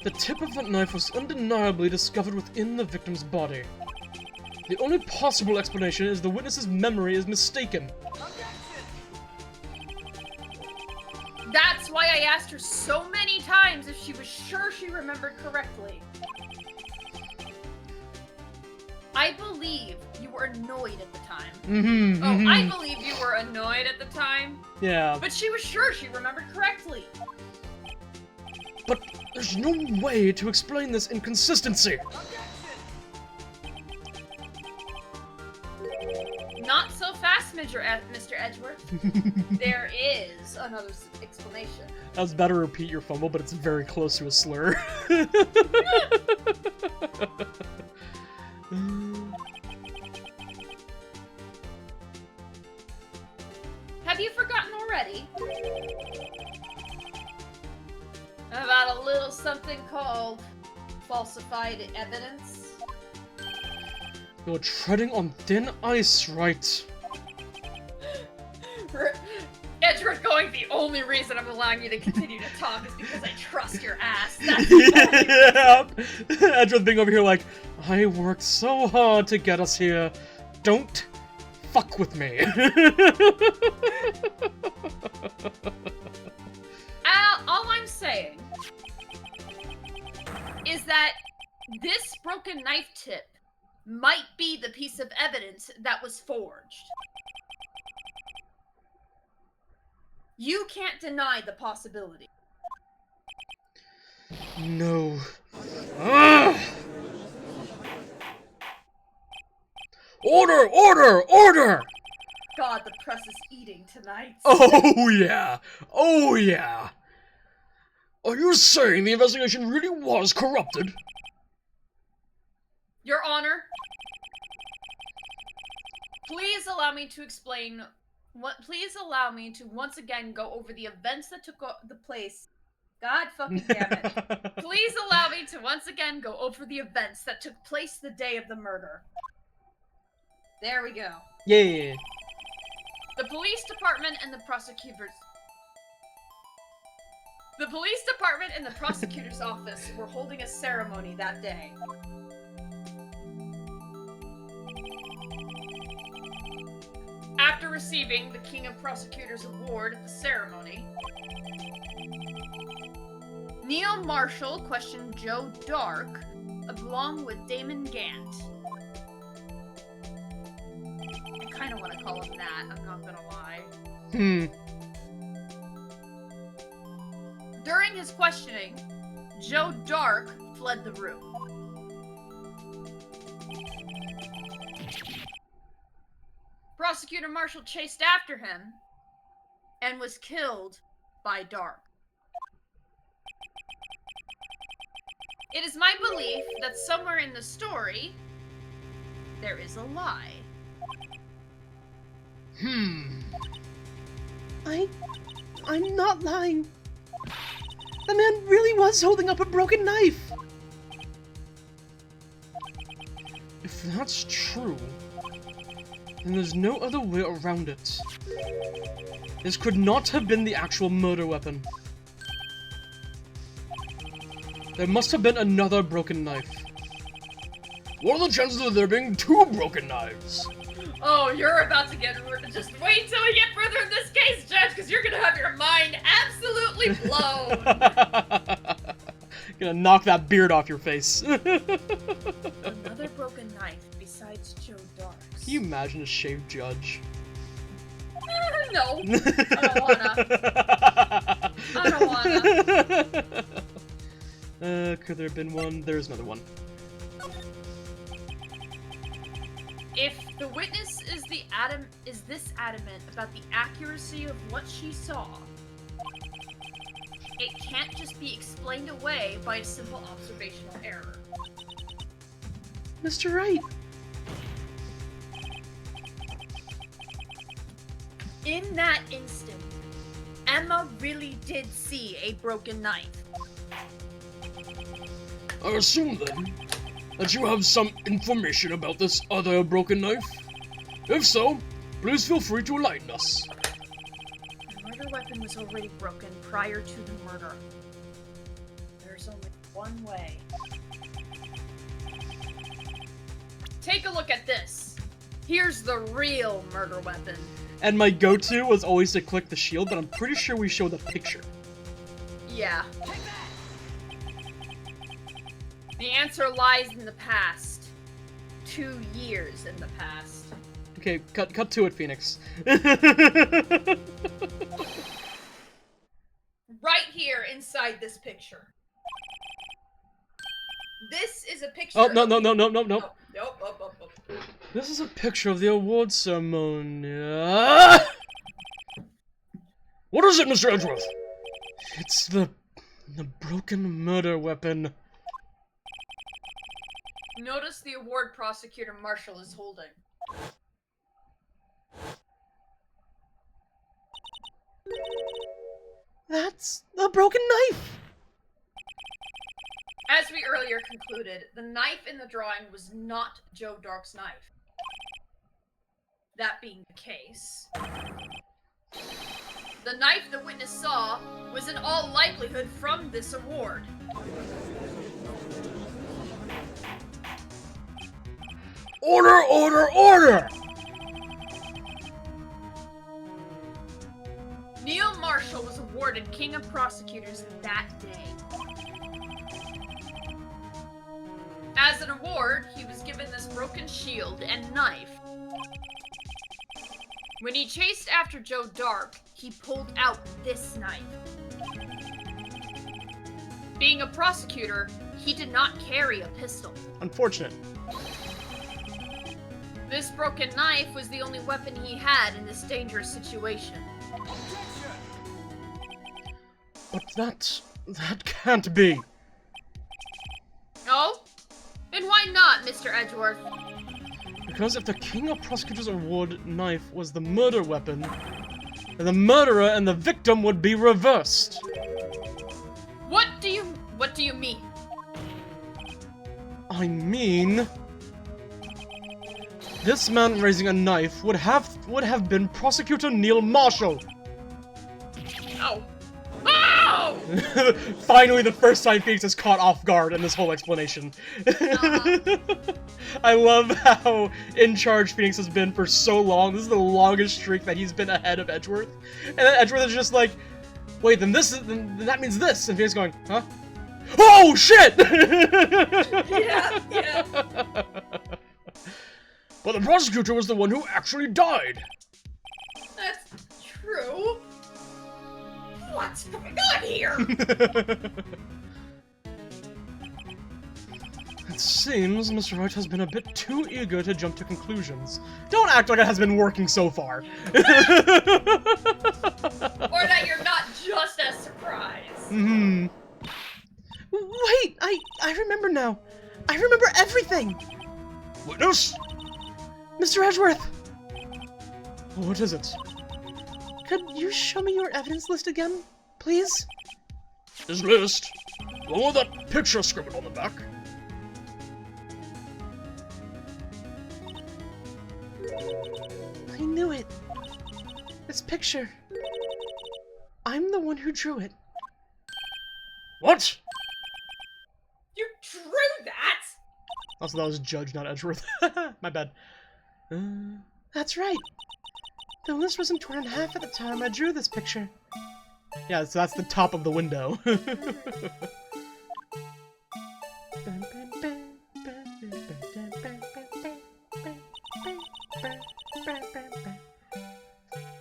The tip of that knife was undeniably discovered within the victim's body. The only possible explanation is the witness's memory is mistaken. That's why I asked her so many times if she was sure she remembered correctly. I believe you were annoyed at the time. I believe you were annoyed at the time. Yeah. But she was sure she remembered correctly. But there's no way to explain this inconsistency. Not so fast, Mr. Edgeworth. There is another explanation. I was about to repeat your fumble, but it's very close to a slur. Have you forgotten already about a little something called falsified evidence? You're treading on thin ice, Wright? Edgeworth going, the only reason I'm allowing you to continue to talk is because I trust your ass. Yeah. Edgeworth being over here like, I worked so hard to get us here. Don't fuck with me. All I'm saying is that this broken knife tip might be the piece of evidence that was forged. You can't deny the possibility. No. Ugh! Order! Order! Order! God, the press is eating tonight. Oh yeah! Oh yeah! Are you saying the investigation really was corrupted? Your Honor, please allow me to explain. Please allow me to once again go over the events that took the place. God fucking damn it. Please allow me to once again go over the events that took place the day of the murder. There we go. Yeah. The police department and the prosecutors. The police department and the prosecutor's office were holding a ceremony that day. After receiving the King of Prosecutors Award at the ceremony, Neil Marshall questioned Joe Dark along with Damon Gant. I kind of want to call him Nat, I'm not gonna lie. During his questioning, Joe Dark fled the room. Prosecutor Marshall chased after him and was killed by Dark. It is my belief that somewhere in the story, there is a lie. I'm not lying. The man really was holding up a broken knife. If that's true, then there's no other way around it. This could not have been the actual murder weapon. There must have been another broken knife. What are the chances of there being 2 broken knives? Oh, you're about to get... Just wait till we get further in this case, Judge, because you're gonna have your mind absolutely blown. Gonna knock that beard off your face. Another broken knife besides Joe Dark's. Can you imagine a shaved judge? No. I don't wanna. I don't wanna. Could there have been one? There's another one. If the witness is this adamant about the accuracy of what she saw, it can't just be explained away by a simple observational error. Mr. Wright. In that instant, Emma really did see a broken knife. I assume, then, that you have some information about this other broken knife? If so, please feel free to enlighten us. The murder weapon was already broken prior to the murder. There's only one way. Take a look at this. Here's the real murder weapon. And my go-to was always to click the shield, but I'm pretty sure we showed the picture. Yeah. The answer lies in the past. 2 years in the past. Okay, cut to it, Phoenix. Right here inside this picture. This is a picture. Oh, no. Nope. This is a picture of the award ceremony. What is it, Mr. Edgeworth? It's the broken murder weapon. Notice the award Prosecutor Marshall is holding. That's a broken knife. As we earlier concluded, the knife in the drawing was not Joe Dark's knife. That being the case, the knife the witness saw was in all likelihood from this award. Order, order, order! Neil Marshall was awarded King of Prosecutors that day. As an award, he was given this broken shield and knife. When he chased after Joe Dark, he pulled out this knife. Being a prosecutor, he did not carry a pistol. Unfortunate. This broken knife was the only weapon he had in this dangerous situation. But that can't be. Oh? Then why not, Mr. Edgeworth? Because if the King of Prosecutors Award knife was the murder weapon, then the murderer and the victim would be reversed. What do you mean? I mean, this man raising a knife would have been Prosecutor Neil Marshall. Oh. Oh! Finally, the first time Phoenix is caught off guard in this whole explanation. I love how in charge Phoenix has been for so long. This is the longest streak that he's been ahead of Edgeworth. And then Edgeworth is just like, wait, then that means this. And Phoenix is going, huh? Oh, shit! Yeah. But the prosecutor was the one who actually died. That's true. What's going on here? It seems Mr. Wright has been a bit too eager to jump to conclusions. Don't act like it has been working so far. Or that you're not just as surprised. Hmm. Wait, I remember now. I remember everything! Witness? Mr. Edgeworth! What is it? Could you show me your evidence list again, please? His list? The one with that picture scribbled on the back? I knew it. This picture. I'm the one who drew it. What? You drew that? Also, that was Judge, not Edgeworth. My bad. That's right. The list wasn't torn in half at the time I drew this picture. Yeah, so that's the top of the window.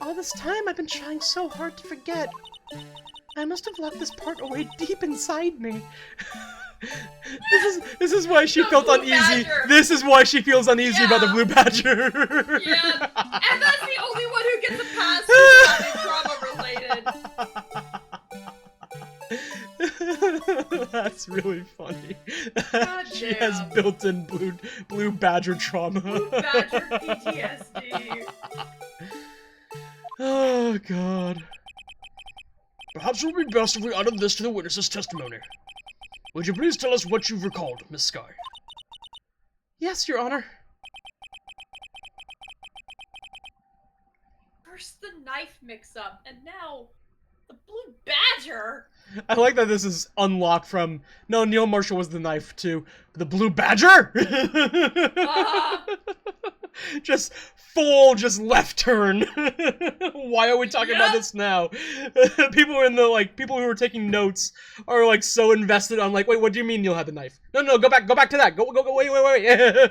All this time I've been trying so hard to forget. I must have locked this part away deep inside me. This is why she felt uneasy. Badger. This is why she feels uneasy about the blue badger. Yeah, and that's the only one who gets a pass for something trauma-related. That's really funny. God She has damn. built-in blue badger trauma. Blue Badger PTSD. Oh god. Perhaps it would be best if we added this to the witness's testimony. Would you please tell us what you've recalled, Miss Sky? Yes, Your Honor. First the knife mix-up, and now the Blue Badger. I like that this is unlocked from, no, Neil Marshall was the knife too, the blue badger? Just full, just left turn. Why are we talking about this now? People who were taking notes are like so invested on like, wait, what do you mean Neil had the knife? No, go back to that. Go, wait. Yeah,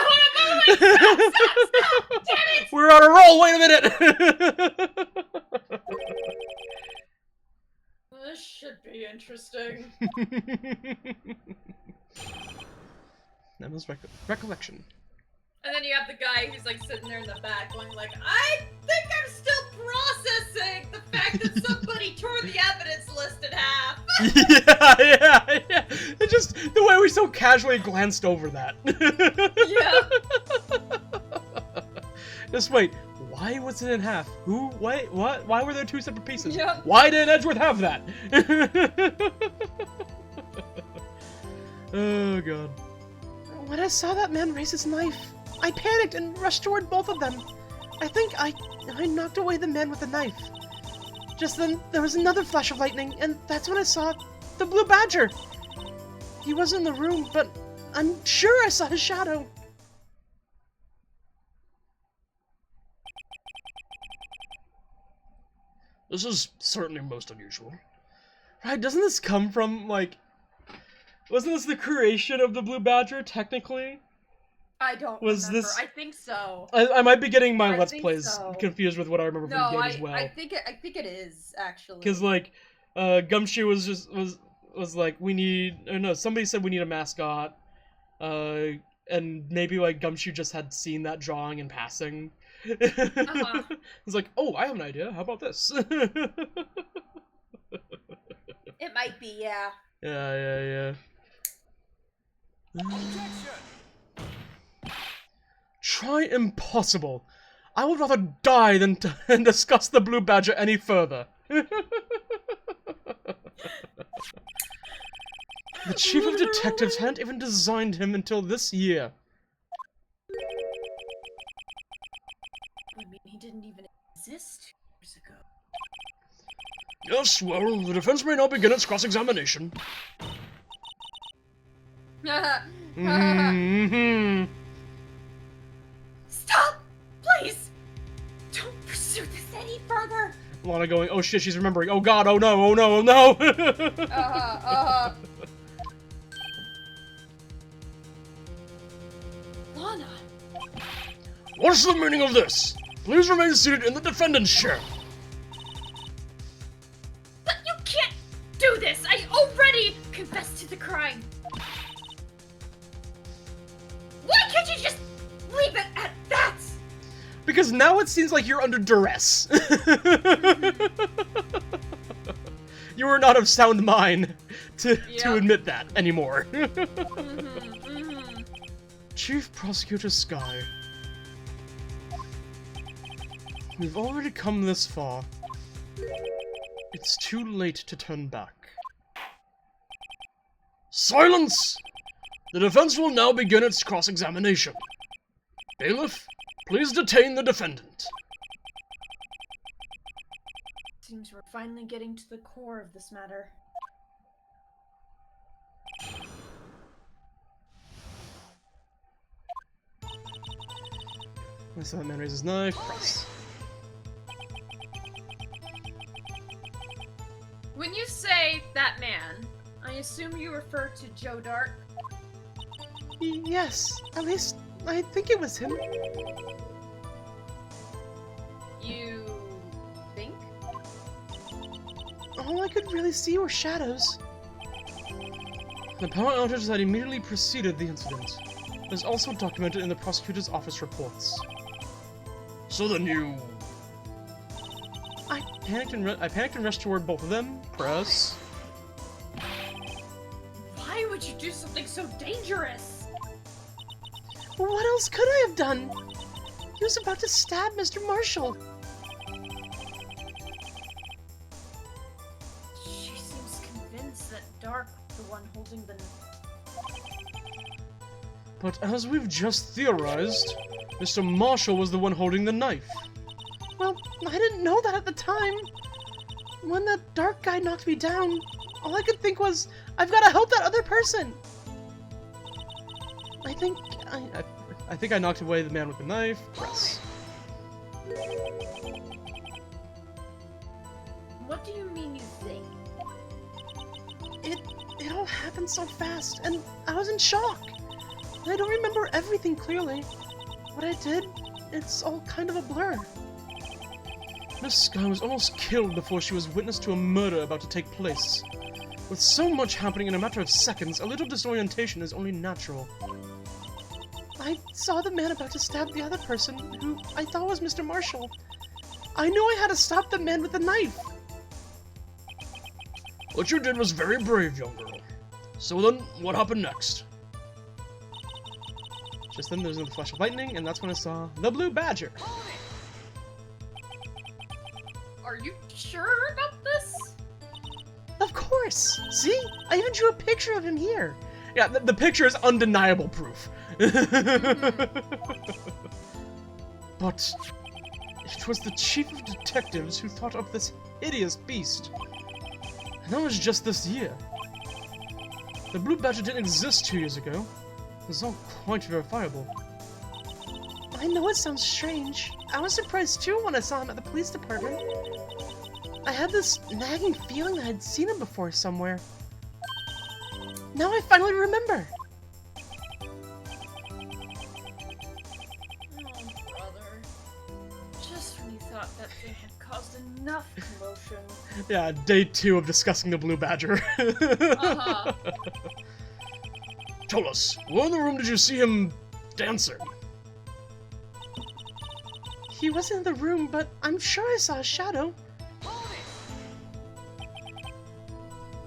hold on, wait, stop, damn it! We're on a roll, wait a minute! This should be interesting. That was recollection. And then you have the guy who's like sitting there in the back going like, I think I'm still processing the fact that somebody tore the evidence list in half. Yeah. It's just the way we so casually glanced over that. Yeah. Just wait, why was it in half? Who? Wait, what? Why were there two separate pieces? Yeah. Why didn't Edgeworth have that? Oh god. When I saw that man raise his knife, I panicked and rushed toward both of them. I think I knocked away the man with the knife. Just then, there was another flash of lightning, and that's when I saw the Blue Badger. He wasn't in the room, but I'm sure I saw his shadow. This is certainly most unusual. Right, doesn't this come from, like... Wasn't this the creation of the Blue Badger, technically? I don't Was remember. this- I think so. I might be getting my I Let's think Plays so. confused with what I remember from No, the game as well. I think it is actually. Because, like, Gumshoe was like, we need... Or no, somebody said we need a mascot. And maybe, like, Gumshoe just had seen that drawing in passing. It's like, oh, I have an idea. How about this? It might be, yeah. Yeah. Try impossible. I would rather die than discuss the Blue Badger any further. The Chief of Detectives hadn't even designed him until this year. I mean, he didn't even exist 2 years ago. Yes, well, the defense may now begin its cross-examination. Mm-hmm. Stop! Please! Don't pursue this any further! Lana going, oh shit, she's remembering. Oh god, oh no, oh no, oh no! Lana, What's the meaning of this? Please remain seated in the defendant's chair. But you can't do this! I already confessed to the crime! Why can't you just leave it at that? Because now it seems like you're under duress. You are not of sound mind to admit that anymore. Chief Prosecutor Sky. We've already come this far. It's too late to turn back. Silence! The defense will now begin its cross-examination. Bailiff, please detain the defendant. Seems we're finally getting to the core of this matter. I saw that man raise his knife. Press. When you say that man, I assume you refer to Joe Dark? Yes, at least I think it was him. You think? All I could really see were shadows. The power outage that immediately preceded the incident is also documented in the prosecutor's office reports. So then you... I panicked and rushed toward both of them. Press. Why would you do something so dangerous? What else could I have done? He was about to stab Mr. Marshall. She seems convinced that Dark was the one holding the... But as we've just theorized, Mr. Marshall was the one holding the knife. Well, I didn't know that at the time. When that dark guy knocked me down, all I could think was, I've got to help that other person. I think I knocked away the man with the knife. Press. What do you mean you think? It all happened so fast, and I was in shock. I don't remember everything clearly. What I did, it's all kind of a blur. Miss Sky was almost killed before she was witness to a murder about to take place. With so much happening in a matter of seconds, a little disorientation is only natural. I saw the man about to stab the other person, who I thought was Mr. Marshall. I knew I had to stop the man with the knife. What you did was very brave, young girl. So then, what happened next? Just then, there was another flash of lightning, and that's when I saw the Blue Badger. Are you sure about this? Of course! See? I even drew a picture of him here. Yeah, the picture is undeniable proof. But it was the chief of detectives who thought up this hideous beast. And that was just this year. The Blue Badger didn't exist 2 years ago. It's all quite verifiable. I know it sounds strange. I was surprised too when I saw him at the police department. I had this nagging feeling that I'd seen him before somewhere. Now I finally remember! Oh, brother. Just when you thought that thing had caused enough commotion. Yeah, day 2 of discussing the Blue Badger. Uh-huh. Tell us, where in the room did you see him dancing? He wasn't in the room, but I'm sure I saw a shadow.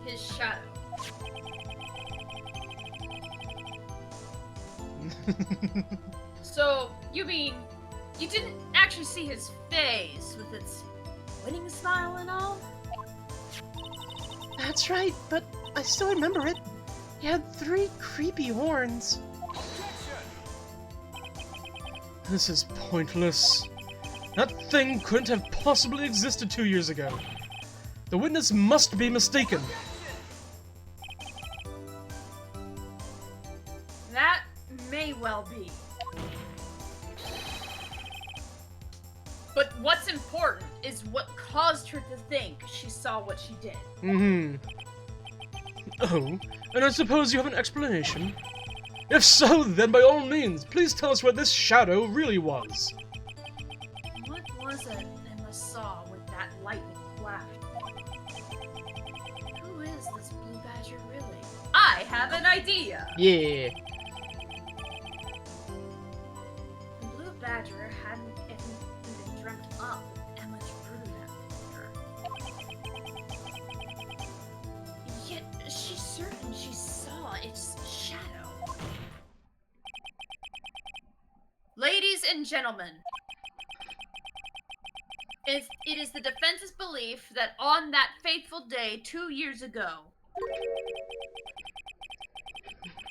His shadow. So, you mean you didn't actually see his face with its winning smile and all? That's right, but I still remember it. He had 3 creepy horns. This is pointless. That thing couldn't have possibly existed 2 years ago. The witness must be mistaken. That may well be. But what's important is what caused her to think she saw what she did. Oh, and I suppose you have an explanation? If so, then by all means, please tell us what this shadow really was. What was it Emma saw with that lightning flash? Who is this blue badger really? I have an idea! Yeah. The blue badger hadn't even been dreamt up with Emma's brood after. Yet she's certain she saw its shadow. Ladies and gentlemen, it is the defense's belief that on that fateful day 2 years ago,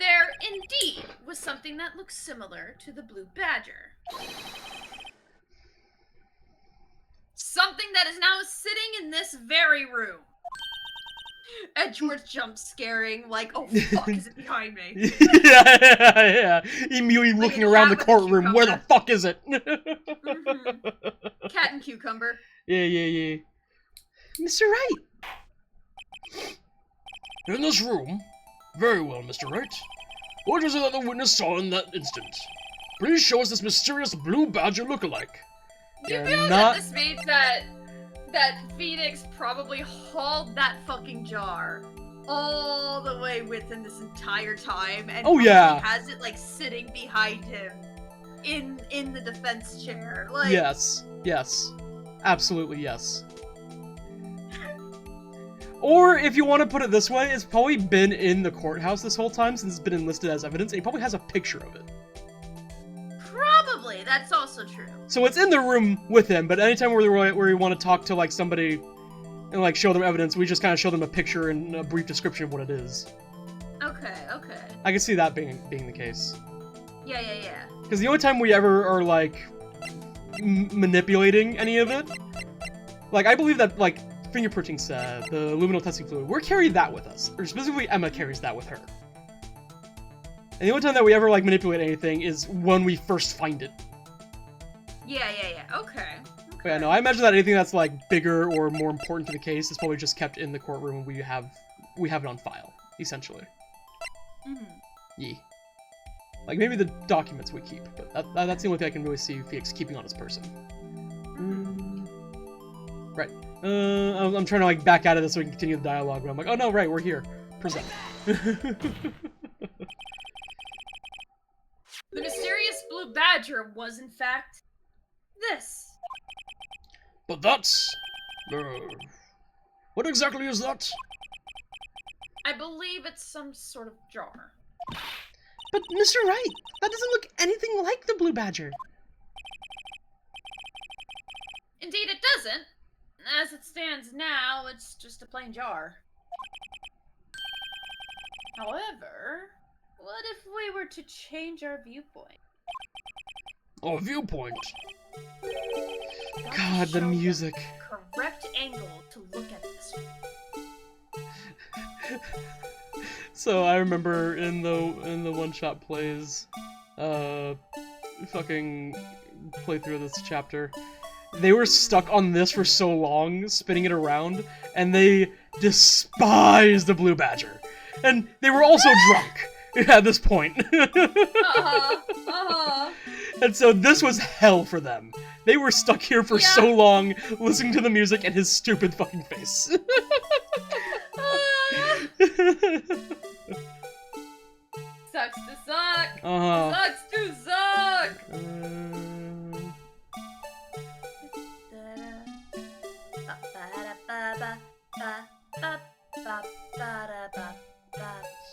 there indeed was something that looks similar to the blue badger. Something that is now sitting in this very room. Edgeworth jump scaring, like, oh fuck, is it behind me? Yeah. Immediately Like looking a around cat the with a courtroom. Where the cucumber. fuck is it? Cat and cucumber. Yeah. Mr. Wright! In this room? Very well, Mr. Wright. What is it that the witness saw in that instant? Please show us this mysterious blue badger lookalike. You You're know not- that this means that Phoenix probably hauled that fucking jar all the way with him this entire time, and Oh, probably yeah. has it like sitting behind him in the defense chair. Like, Yes. Absolutely yes. Or, if you want to put it this way, it's probably been in the courthouse this whole time since it's been enlisted as evidence, and he probably has a picture of it. probably that's also true. So it's in the room with him, but anytime where we want to talk to, like, somebody and, like, show them evidence, we just kind of show them a picture and a brief description of what it is. Okay. I can see that being the case. Yeah. Because the only time we ever are, like, manipulating any of it, like, I believe that, like, fingerprinting set, the luminal testing fluid, we're carrying that with us. Or specifically, Emma carries that with her. And the only time that we ever, like, manipulate anything is when we first find it. Yeah. Okay. But yeah, no, I imagine that anything that's, like, bigger or more important to the case is probably just kept in the courtroom and we have it on file, essentially. Mm-hmm. Yee. Like, maybe the documents we keep, but that's the only thing I can really see Felix keeping on his person. Right. I'm trying to, like, back out of this so we can continue the dialogue, but I'm like, oh no, right, we're here. Present. The mysterious blue badger was, in fact, this. But that's... what exactly is that? I believe it's some sort of jar. But Mr. Wright, that doesn't look anything like the blue badger. Indeed, it doesn't. As it stands now, it's just a plain jar. However, what if we were to change our viewpoint? Oh, viewpoint. That God, would the show music. the correct angle to look at this. So I remember in the one-shot plays, fucking playthrough of this chapter, they were stuck on this for so long, spinning it around, and they despised the blue badger. And they were also drunk at this point. And so this was hell for them. They were stuck here for so long, listening to the music and his stupid fucking face. Sucks to suck! Uh-huh. Sucks to suck!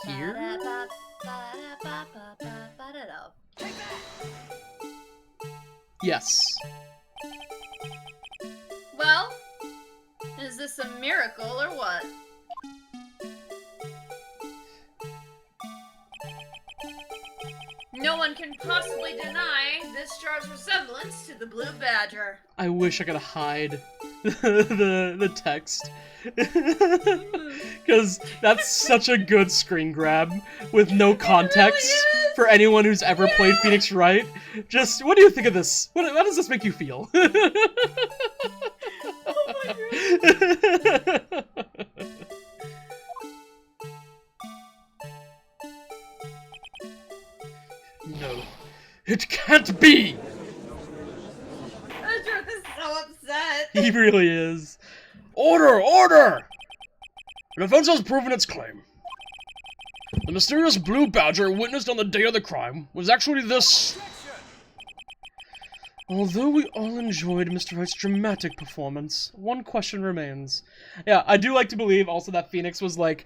Here? Yes. Well, is this a miracle or what? No one can possibly deny this jar's resemblance to the blue badger. I wish I could hide the text. Because that's such a good screen grab with no context really for anyone who's ever played Phoenix Wright. Just, what do you think of this? How does this make you feel? Oh my god. No. It can't be! Edgeworth is so upset. He really is. Order! Order! The defense has proven its claim. The mysterious blue badger witnessed on the day of the crime was actually this... Although we all enjoyed Mr. Wright's dramatic performance, one question remains. Yeah, I do like to believe also that Phoenix was, like,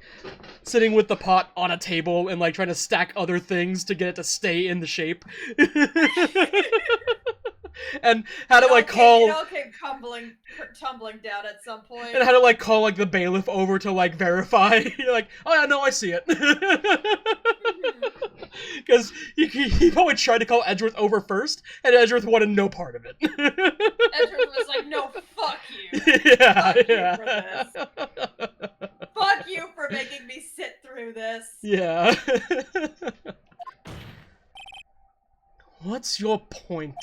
sitting with the pot on a table and, like, trying to stack other things to get it to stay in the shape. And had to, like, call... It all came tumbling down at some point. And had to, like, call, like, the bailiff over to, like, verify. You're like, oh yeah, no, I see it. Because he probably tried to call Edgeworth over first, and Edgeworth wanted no part of it. Edgeworth was like, no, fuck you. Yeah, Fuck yeah. you for this. Fuck you for making me sit through this. Yeah. What's your point?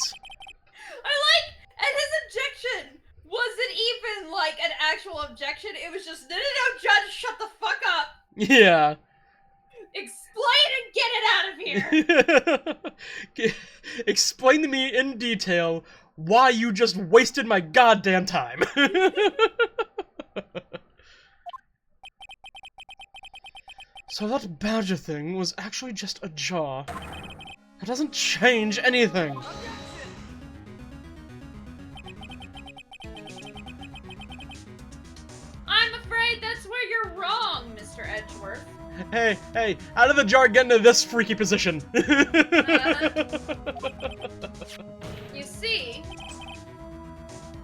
And his objection wasn't even, like, an actual objection. It was just, no, Judge, shut the fuck up. Yeah. Explain and get it out of here. Explain to me in detail why you just wasted my goddamn time. So that badger thing was actually just a jar. It doesn't change anything. I'm afraid that's where you're wrong, Mr. Edgeworth. Hey, out of the jar, get into this freaky position. You see,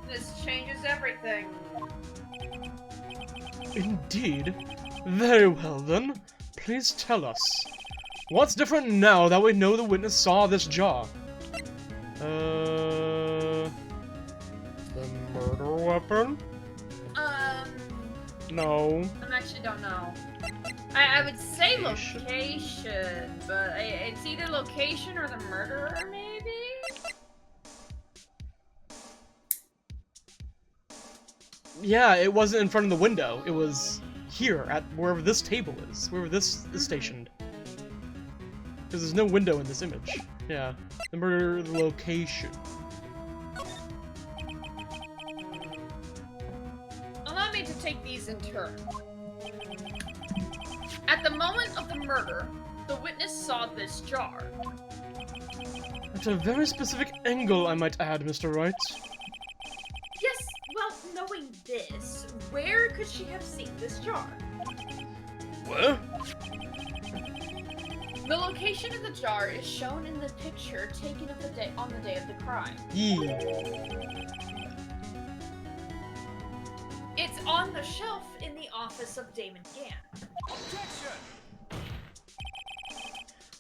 this changes everything. Indeed. Very well then. Please tell us. What's different now that we know the witness saw this jar? The murder weapon? No. I actually don't know. I would say location, but it's either location or the murderer, maybe? Yeah, it wasn't in front of the window. It was here, at wherever this table is. Wherever this is stationed. Because there's no window in this image. Yeah. The murder location. Allow me to take these in turn. At the moment of the murder, the witness saw this jar. At a very specific angle, I might add, Mr. Wright. Yes, well, knowing this, where could she have seen this jar? Where? The location of the jar is shown in the picture taken of on the day of the crime. Yeah. It's on the shelf in the office of Damon Gann.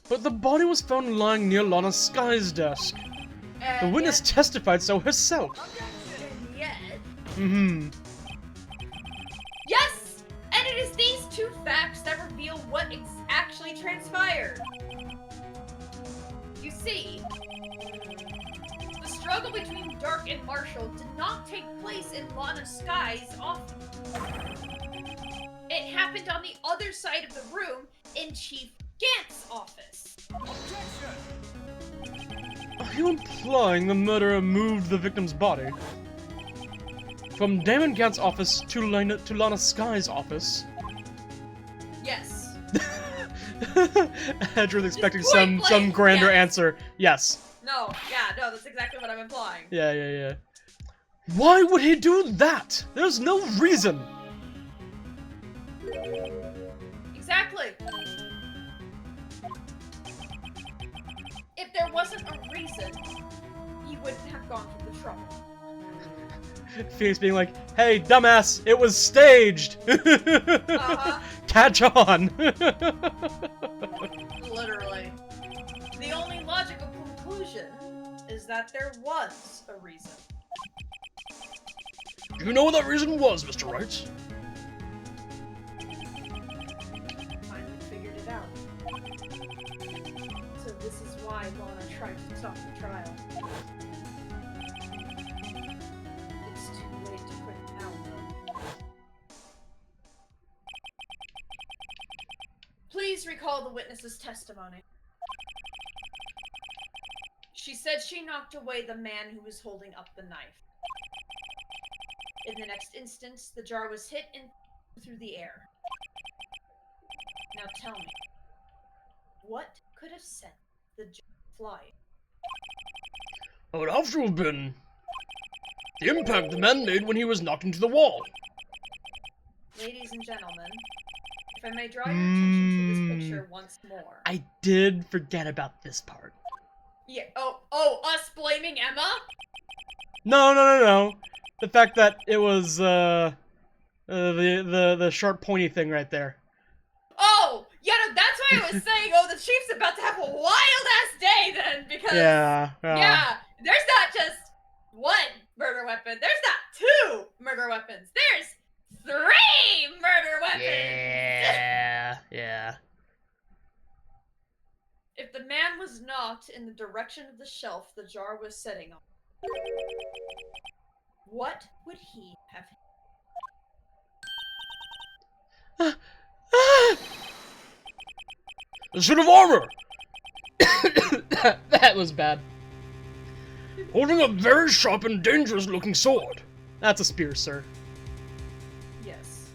But the body was found lying near Lana Sky's desk. The witness testified so herself. And yet... Yes! And it is these two facts that reveal what actually transpired. You see, the struggle between Dark and Marshall did not take place in Lana Sky's office. It happened on the other side of the room in Chief Gant's office. Are you implying the murderer moved the victim's body? From Damon Gant's office to Lana Sky's office? Yes. Edgeworth expecting Point some blank, grander yes. answer. Yes. No, that's exactly what I'm implying. Yeah. Why would he do that? There's no reason. Exactly. If there wasn't a reason, he wouldn't have gone through the trouble. Phoenix being like, hey, dumbass, it was staged! Catch on! Literally. The only logical conclusion is that there was a reason. Do you know what that reason was, Mr. Wright? Finally figured it out. So this is why Lana tried to stop the trial. It's too late to put it out, though. Please recall the witness's testimony. She said she knocked away the man who was holding up the knife. In the next instance, the jar was hit and through the air. Now tell me, what could have sent the jar flying? It would have to have been the impact the man made when he was knocked into the wall. Ladies and gentlemen, if I may draw your attention to this picture once more. I did forget about this part. Yeah. Oh, us blaming Emma? No. The fact that it was the sharp pointy thing right there. Oh, yeah, no, that's why I was saying, oh, the chief's about to have a wild-ass day then, because... Yeah, there's not just one murder weapon, there's not two murder weapons, there's 3 murder weapons! Yeah. If the man was knocked in the direction of the shelf the jar was sitting on, what would he have hit? A suit of armor! That was bad. Holding a very sharp and dangerous looking sword. That's a spear, sir. Yes.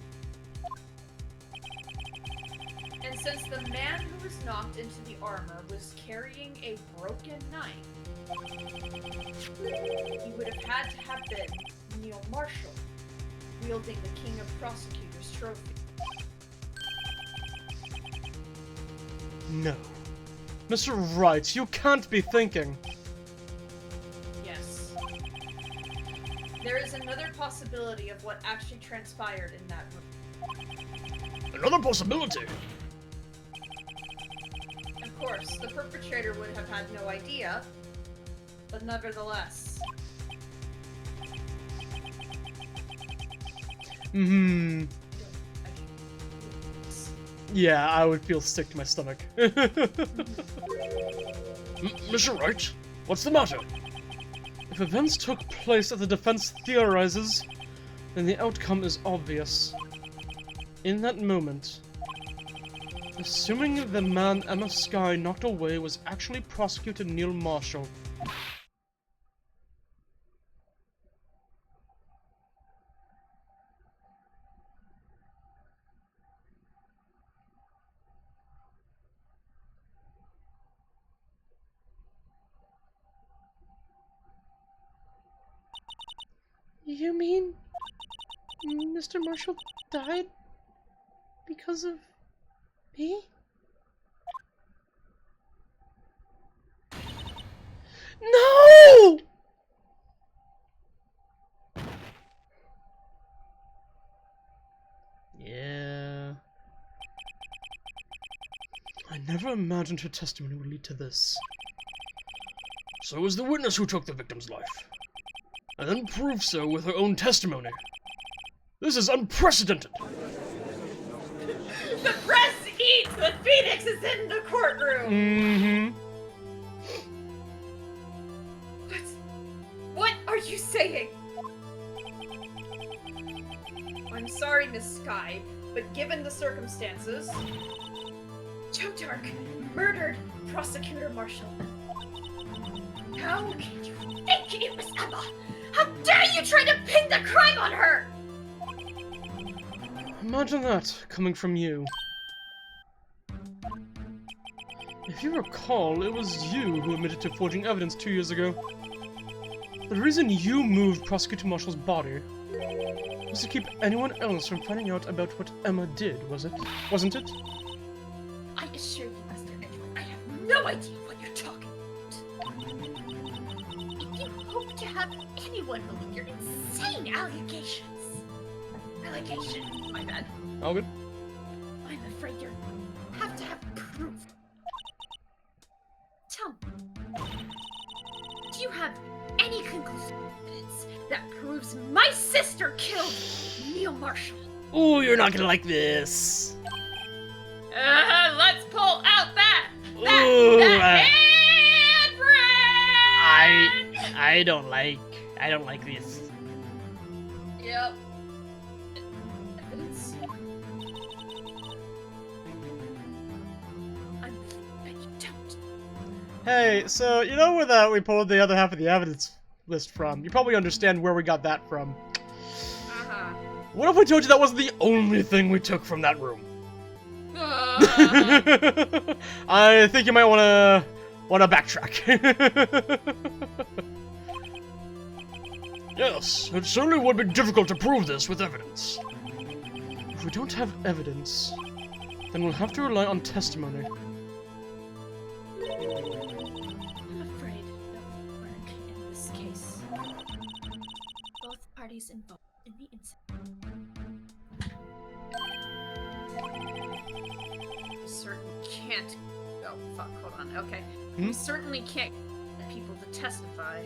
And since the man who was knocked into the armor was carrying a broken knife, he would have had to have been Neil Marshall, wielding the King of Prosecutors trophy. No. Mr. Wright, you can't be thinking. Yes. There is another possibility of what actually transpired in that room. Another possibility? Of course, the perpetrator would have had no idea, but nevertheless. Yeah, I would feel sick to my stomach. Mr. Wright, what's the matter? If events took place as the defense theorizes, then the outcome is obvious. In that moment, assuming the man Emma Skye knocked away was actually Prosecutor Neil Marshall. You mean Mr. Marshall died because of me? No! Yeah. I never imagined her testimony would lead to this. So was the witness who took the victim's life, and then proved so with her own testimony. This is unprecedented! The press eats! The Phoenix is in the courtroom! What are you saying? I'm sorry, Miss Skye, but given the circumstances, Joe Dark murdered Prosecutor Marshall. How can you think it was Emma? How dare you try to pin the crime on her? Imagine that, coming from you. If you recall, it was you who admitted to forging evidence 2 years ago. The reason you moved Prosecutor Marshall's body was to keep anyone else from finding out about what Emma did, wasn't it? I assure you, Mr. Edward, I have no idea what you're talking about. If you hope to have anyone believe your insane allegations, my bad. All good? I'm afraid you have to have proof. Tell me, do you have any conclusive evidence that proves my sister killed Neil Marshall? Ooh, you're not gonna like this. Let's pull out that handprint! I don't like this. Yep. Evidence. I bet you don't. Hey, so you know where we pulled the other half of the evidence list from? You probably understand where we got that from. Uh-huh. What if we told you that wasn't the only thing we took from that room? I think you might wanna backtrack. Yes, it certainly would be difficult to prove this with evidence. If we don't have evidence, then we'll have to rely on testimony. I'm afraid that we weren't in this case. Both parties involved in the incident. We certainly can't. Oh, fuck, hold on. Okay. Hmm? We certainly can't get people to testify.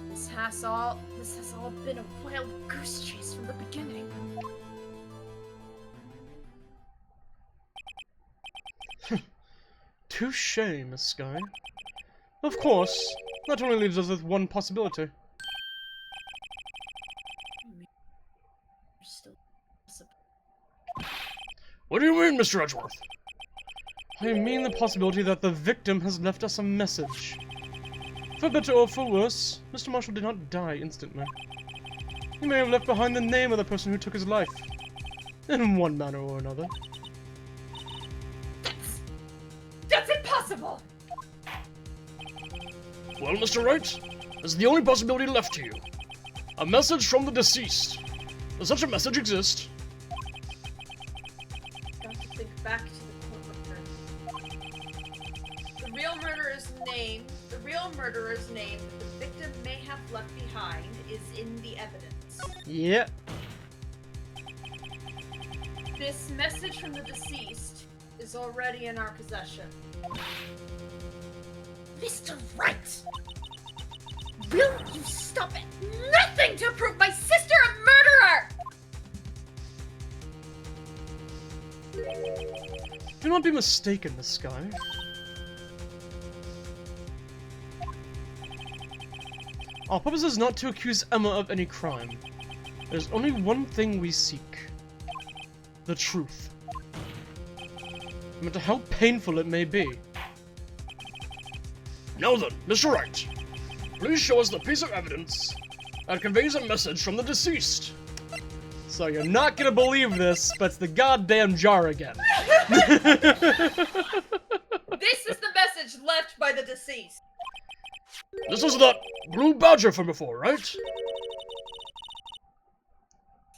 This has all been a wild goose chase from the beginning. Touche, Miss Sky. Of course, that only leaves us with one possibility. There's still What do you mean, Mr. Edgeworth? I mean the possibility that the victim has left us a message. For better or for worse, Mr. Marshall did not die instantly. He may have left behind the name of the person who took his life, in one manner or another. That's impossible! Well, Mr. Wright, that's the only possibility left to you. A message from the deceased. Does such a message exist? Got to think back to the court record. The real murderer's name that the victim may have left behind is in the evidence. Yep. This message from the deceased is already in our possession. Mr. Wright! Will you stop it? Nothing to prove my sister a murderer! Do not be mistaken, Miss Sky. Our purpose is not to accuse Emma of any crime. There's only one thing we seek. The truth. No matter how painful it may be. Now then, Mr. Wright, please show us the piece of evidence that conveys a message from the deceased. So you're not gonna believe this, but it's the goddamn jar again. This is the message left by the deceased. This is that blue badger from before, right? Is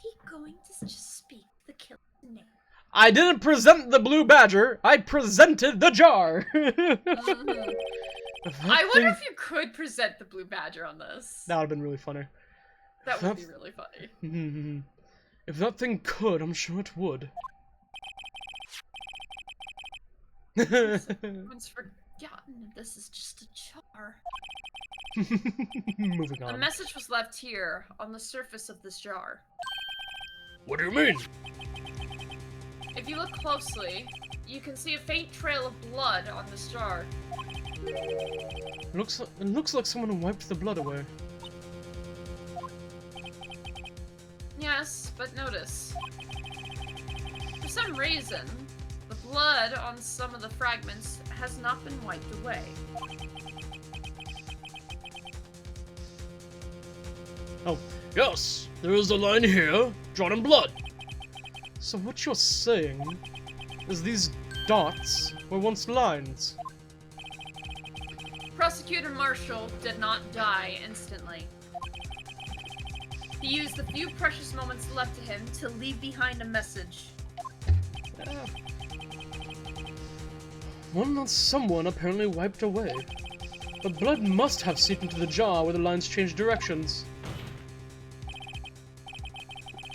he going to just speak the killer's name? I didn't present the blue badger, I presented the jar! I wonder if you could present the blue badger on this. That would've been really funny. That would be really funny. If that thing could, I'm sure it would. Everyone's forgotten this is just a jar. Moving A on. message was left here, on the surface of this jar. What do you mean? If you look closely, you can see a faint trail of blood on this jar. It looks like someone wiped the blood away. Yes, but notice. For some reason, the blood on some of the fragments has not been wiped away. Oh, yes, there is a line here, drawn in blood. So what you're saying is these dots were once lines. Prosecutor Marshall did not die instantly. He used the few precious moments left to him to leave behind a message. One that someone apparently wiped away. The blood must have seeped into the jar where the lines changed directions.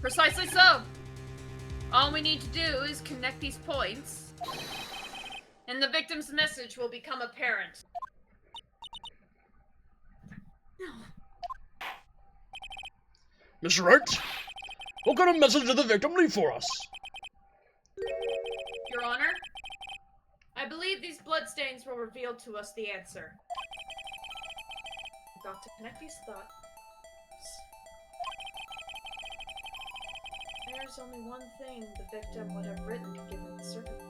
Precisely so. All we need to do is connect these points, and the victim's message will become apparent. Mr. Wright, what kind of message did the victim leave for us? Your Honor, I believe these bloodstains will reveal to us the answer. I've got to connect these thoughts. There's only one thing the victim would have written given the circumstances.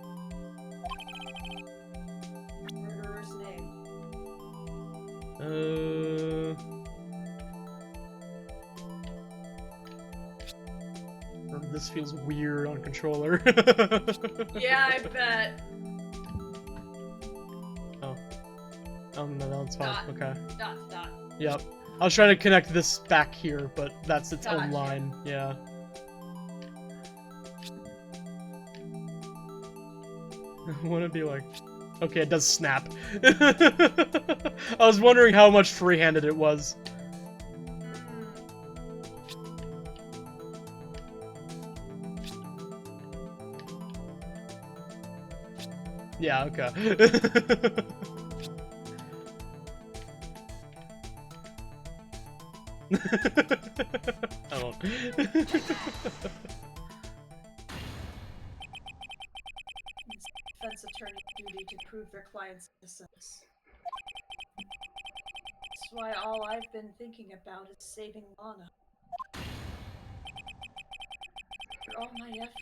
this feels weird on controller. Yeah, I bet. Oh. Oh, no, that's fine. Dot. Okay. Dot. Yep. I was trying to connect this back here, but that's its own Gotcha. line. Yeah. Wouldn't it be like... Okay, it does snap. I was wondering how much free-handed it was. Yeah, okay. I won't. Defense attorney's duty to prove their client's innocence. That's why all I've been thinking about is saving Lana. For all my effort,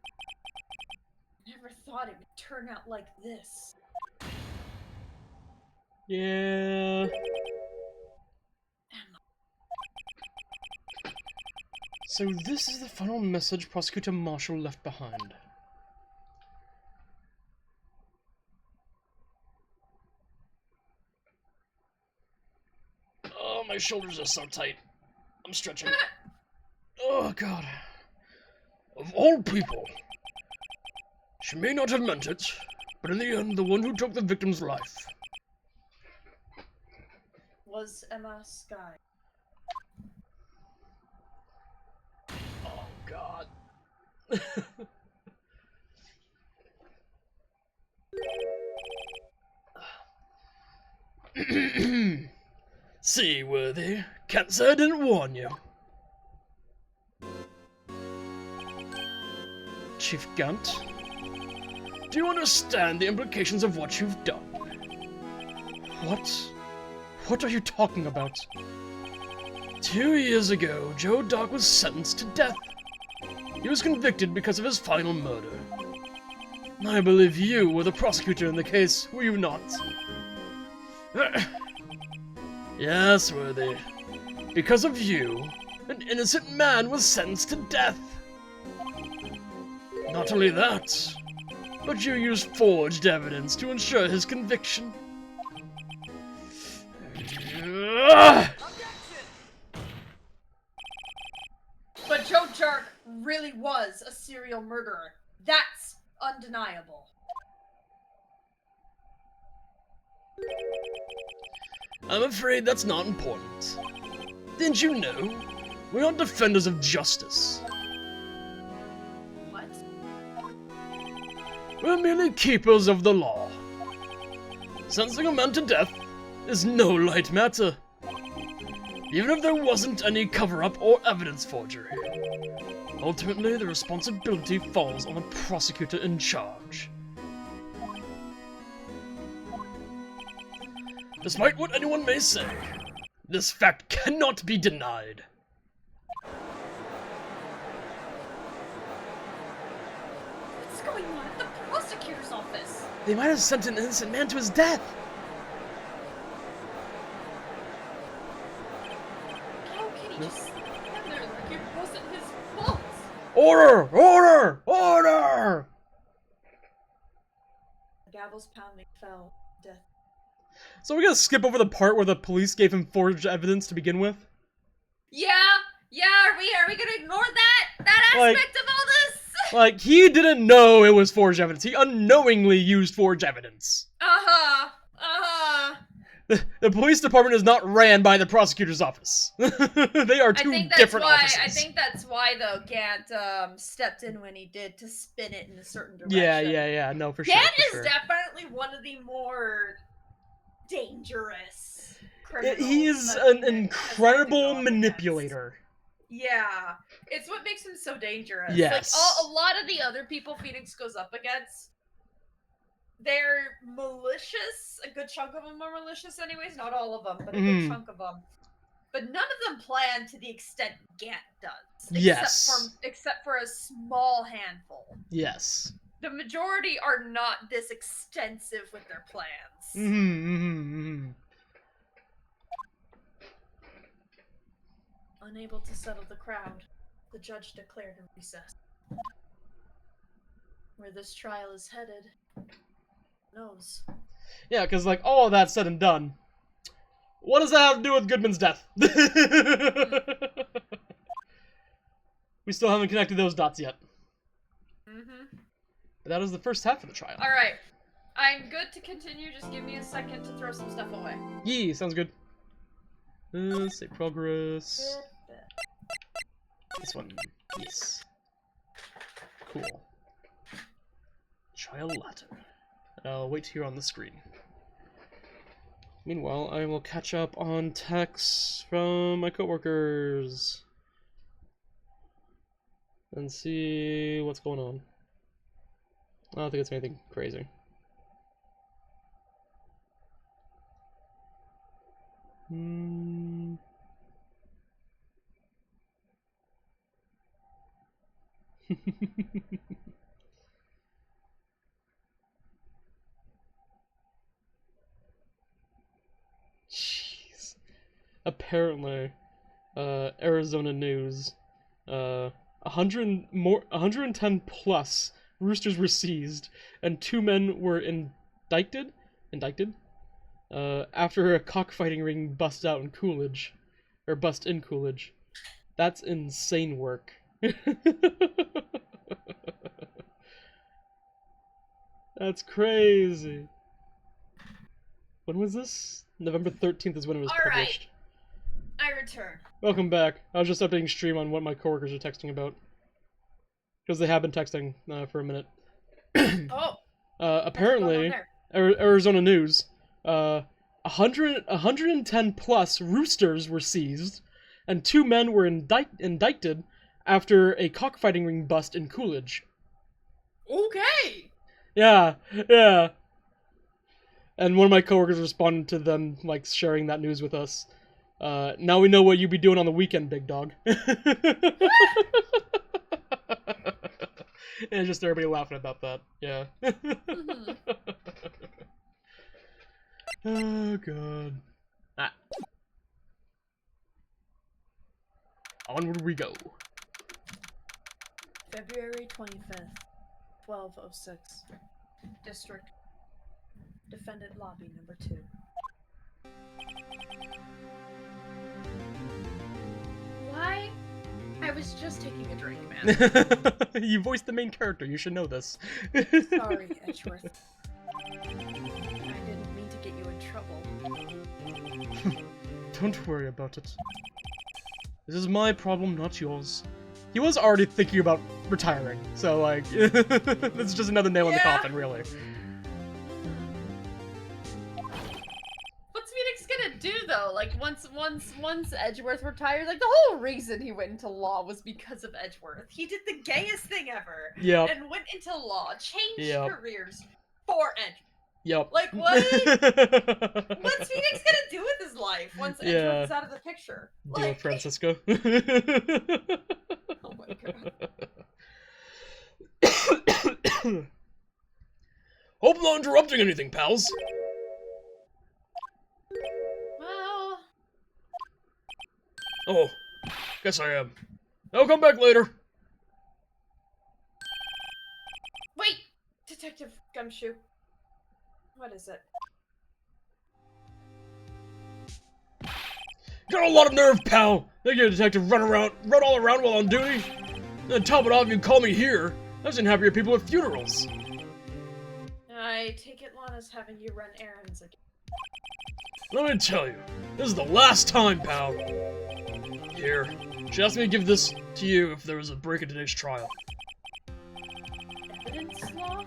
I never thought it would turn out like this. Yeah. So this is the final message Prosecutor Marshall left behind. Oh, my shoulders are so tight. I'm stretching. Oh, God. Of all people. She may not have meant it, but in the end, the one who took the victim's life. Was Emma Sky. Oh, God. Seaworthy, can't say I didn't warn you. Chief Gant, do you understand the implications of what you've done? What? What are you talking about? 2 years ago, Joe Dark was sentenced to death. He was convicted because of his final murder. I believe you were the prosecutor in the case, were you not? Yes, Worthy. Because of you, an innocent man was sentenced to death. Not only that, but you used forged evidence to ensure his conviction. But Joe Dark really was a serial murderer. That's undeniable. I'm afraid that's not important. Didn't you know? We aren't defenders of justice. What? We're merely keepers of the law. Sentencing a man to death is no light matter. Even if there wasn't any cover-up or evidence forgery. Ultimately, the responsibility falls on the prosecutor in charge. Despite what anyone may say, this fact cannot be denied. What's going on at the prosecutor's office? They might have sent an innocent man to his death. How can he just stand there like it wasn't his fault? Order! Order! Order! The gavel's pounding fell. Death. So we're gonna skip over the part where the police gave him forged evidence to begin with? Yeah, are we gonna ignore that aspect of all this? Like, he didn't know it was forged evidence. He unknowingly used forged evidence. The police department is not ran by the prosecutor's office. They are two different offices. I think that's why, though, Gant stepped in when he did to spin it in a certain direction. Yeah, no, for sure. Gant for is sure. definitely one of the more dangerous criminals. He's that an has incredible gone manipulator. against. Yeah, it's what makes him so dangerous. Yes. Like, a lot of the other people Phoenix goes up against, they're malicious. A good chunk of them are malicious anyways. Not all of them, but a good chunk of them. But none of them plan to the extent Gant does. Yes. Except for a small handful. Yes. The majority are not this extensive with their plans. Unable to settle the crowd, the judge declared a recess. Where this trial is headed, who knows? Yeah, because, like, all of that said and done, what does that have to do with Goodman's death? We still haven't connected those dots yet. But that was the first half of the trial. Alright. I'm good to continue, just give me a second to throw some stuff away. Yee, sounds good. Save progress. This one. Yes. Cool. Trial ladder. I'll wait here on the screen. Meanwhile, I will catch up on texts from my coworkers. And see what's going on. I don't think it's anything crazy. Jeez. Apparently, Arizona news, 110 plus roosters were seized, and 2 men were indicted after a cockfighting ring bust in Coolidge. That's insane work. That's crazy. When was this? November 13th is when it was published. I return. Welcome back. I was just updating stream on what my coworkers are texting about. Because they have been texting for a minute. Apparently, Arizona news, 110 plus roosters were seized, and 2 men were indicted after a cockfighting ring bust in Coolidge. Okay! Yeah, yeah. And one of my coworkers responded to them, like, sharing that news with us. Now we know what you be doing on the weekend, big dog. And just everybody laughing about that. Yeah. Oh, God. Ah. Onward we go. February 25th, 12:06. District. Defendant lobby number 2. Why? I was just taking a drink, man. You voiced the main character, you should know this. Sorry, Edgeworth. I didn't mean to get you in trouble. Don't worry about it. This is my problem, not yours. He was already thinking about retiring, so, like, it's just another nail in the coffin, really. What's Phoenix gonna do, though? Like, once Edgeworth retired, like, the whole reason he went into law was because of Edgeworth. He did the gayest thing ever. Yep. And went into law, changed Yep. careers for Edgeworth. Yep. Like, what? What's Phoenix gonna do with his life once Edgeworth is out of the picture? Deal Like, with Francisco. oh my god. Hope I'm not interrupting anything, pals. Well... Oh, guess I am. I'll come back later. Wait! Detective Gumshoe. What is it? Got a lot of nerve, pal. They get a detective run all around while on duty. And top it off, you call me here. I've seen happier people at funerals. I take it Lana's having you run errands again. Let me tell you, this is the last time, pal. Here, she asked me to give this to you if there was a break in today's trial. Evidence law?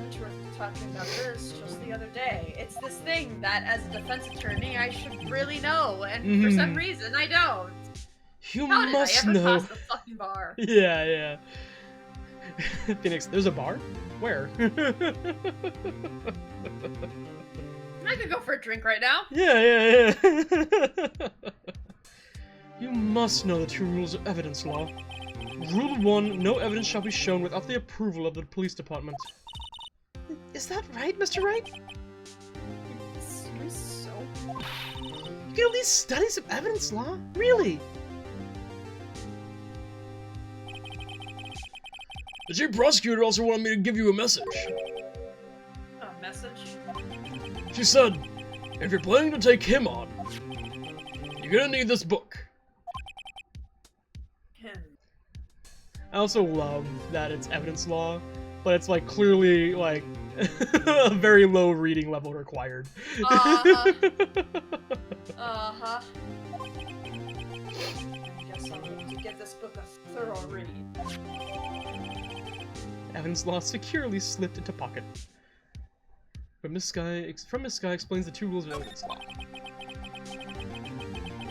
Edgeworth was talking about this just the other day. It's this thing that, as a defense attorney, I should really know, and for some reason, I don't. You How did I must ever know. pass the fucking bar? Yeah, yeah. Phoenix, there's a bar? Where? I could go for a drink right now. Yeah. You must know the 2 rules of evidence law. Rule 1, no evidence shall be shown without the approval of the police department. Is that right, Mr. Wright? Seems so. You get all these studies of evidence law? Really? chief prosecutor also wanted me to give you a message. A message? She said, if you're planning to take him on, you're gonna need this book. Him. I also love that it's evidence law, but it's like clearly like a very low reading level required. Uh-huh. Uh-huh. I guess I'll need to give this book a thorough read. Evidence law securely slipped into pocket. But Miss Sky explains the 2 rules of evidence law.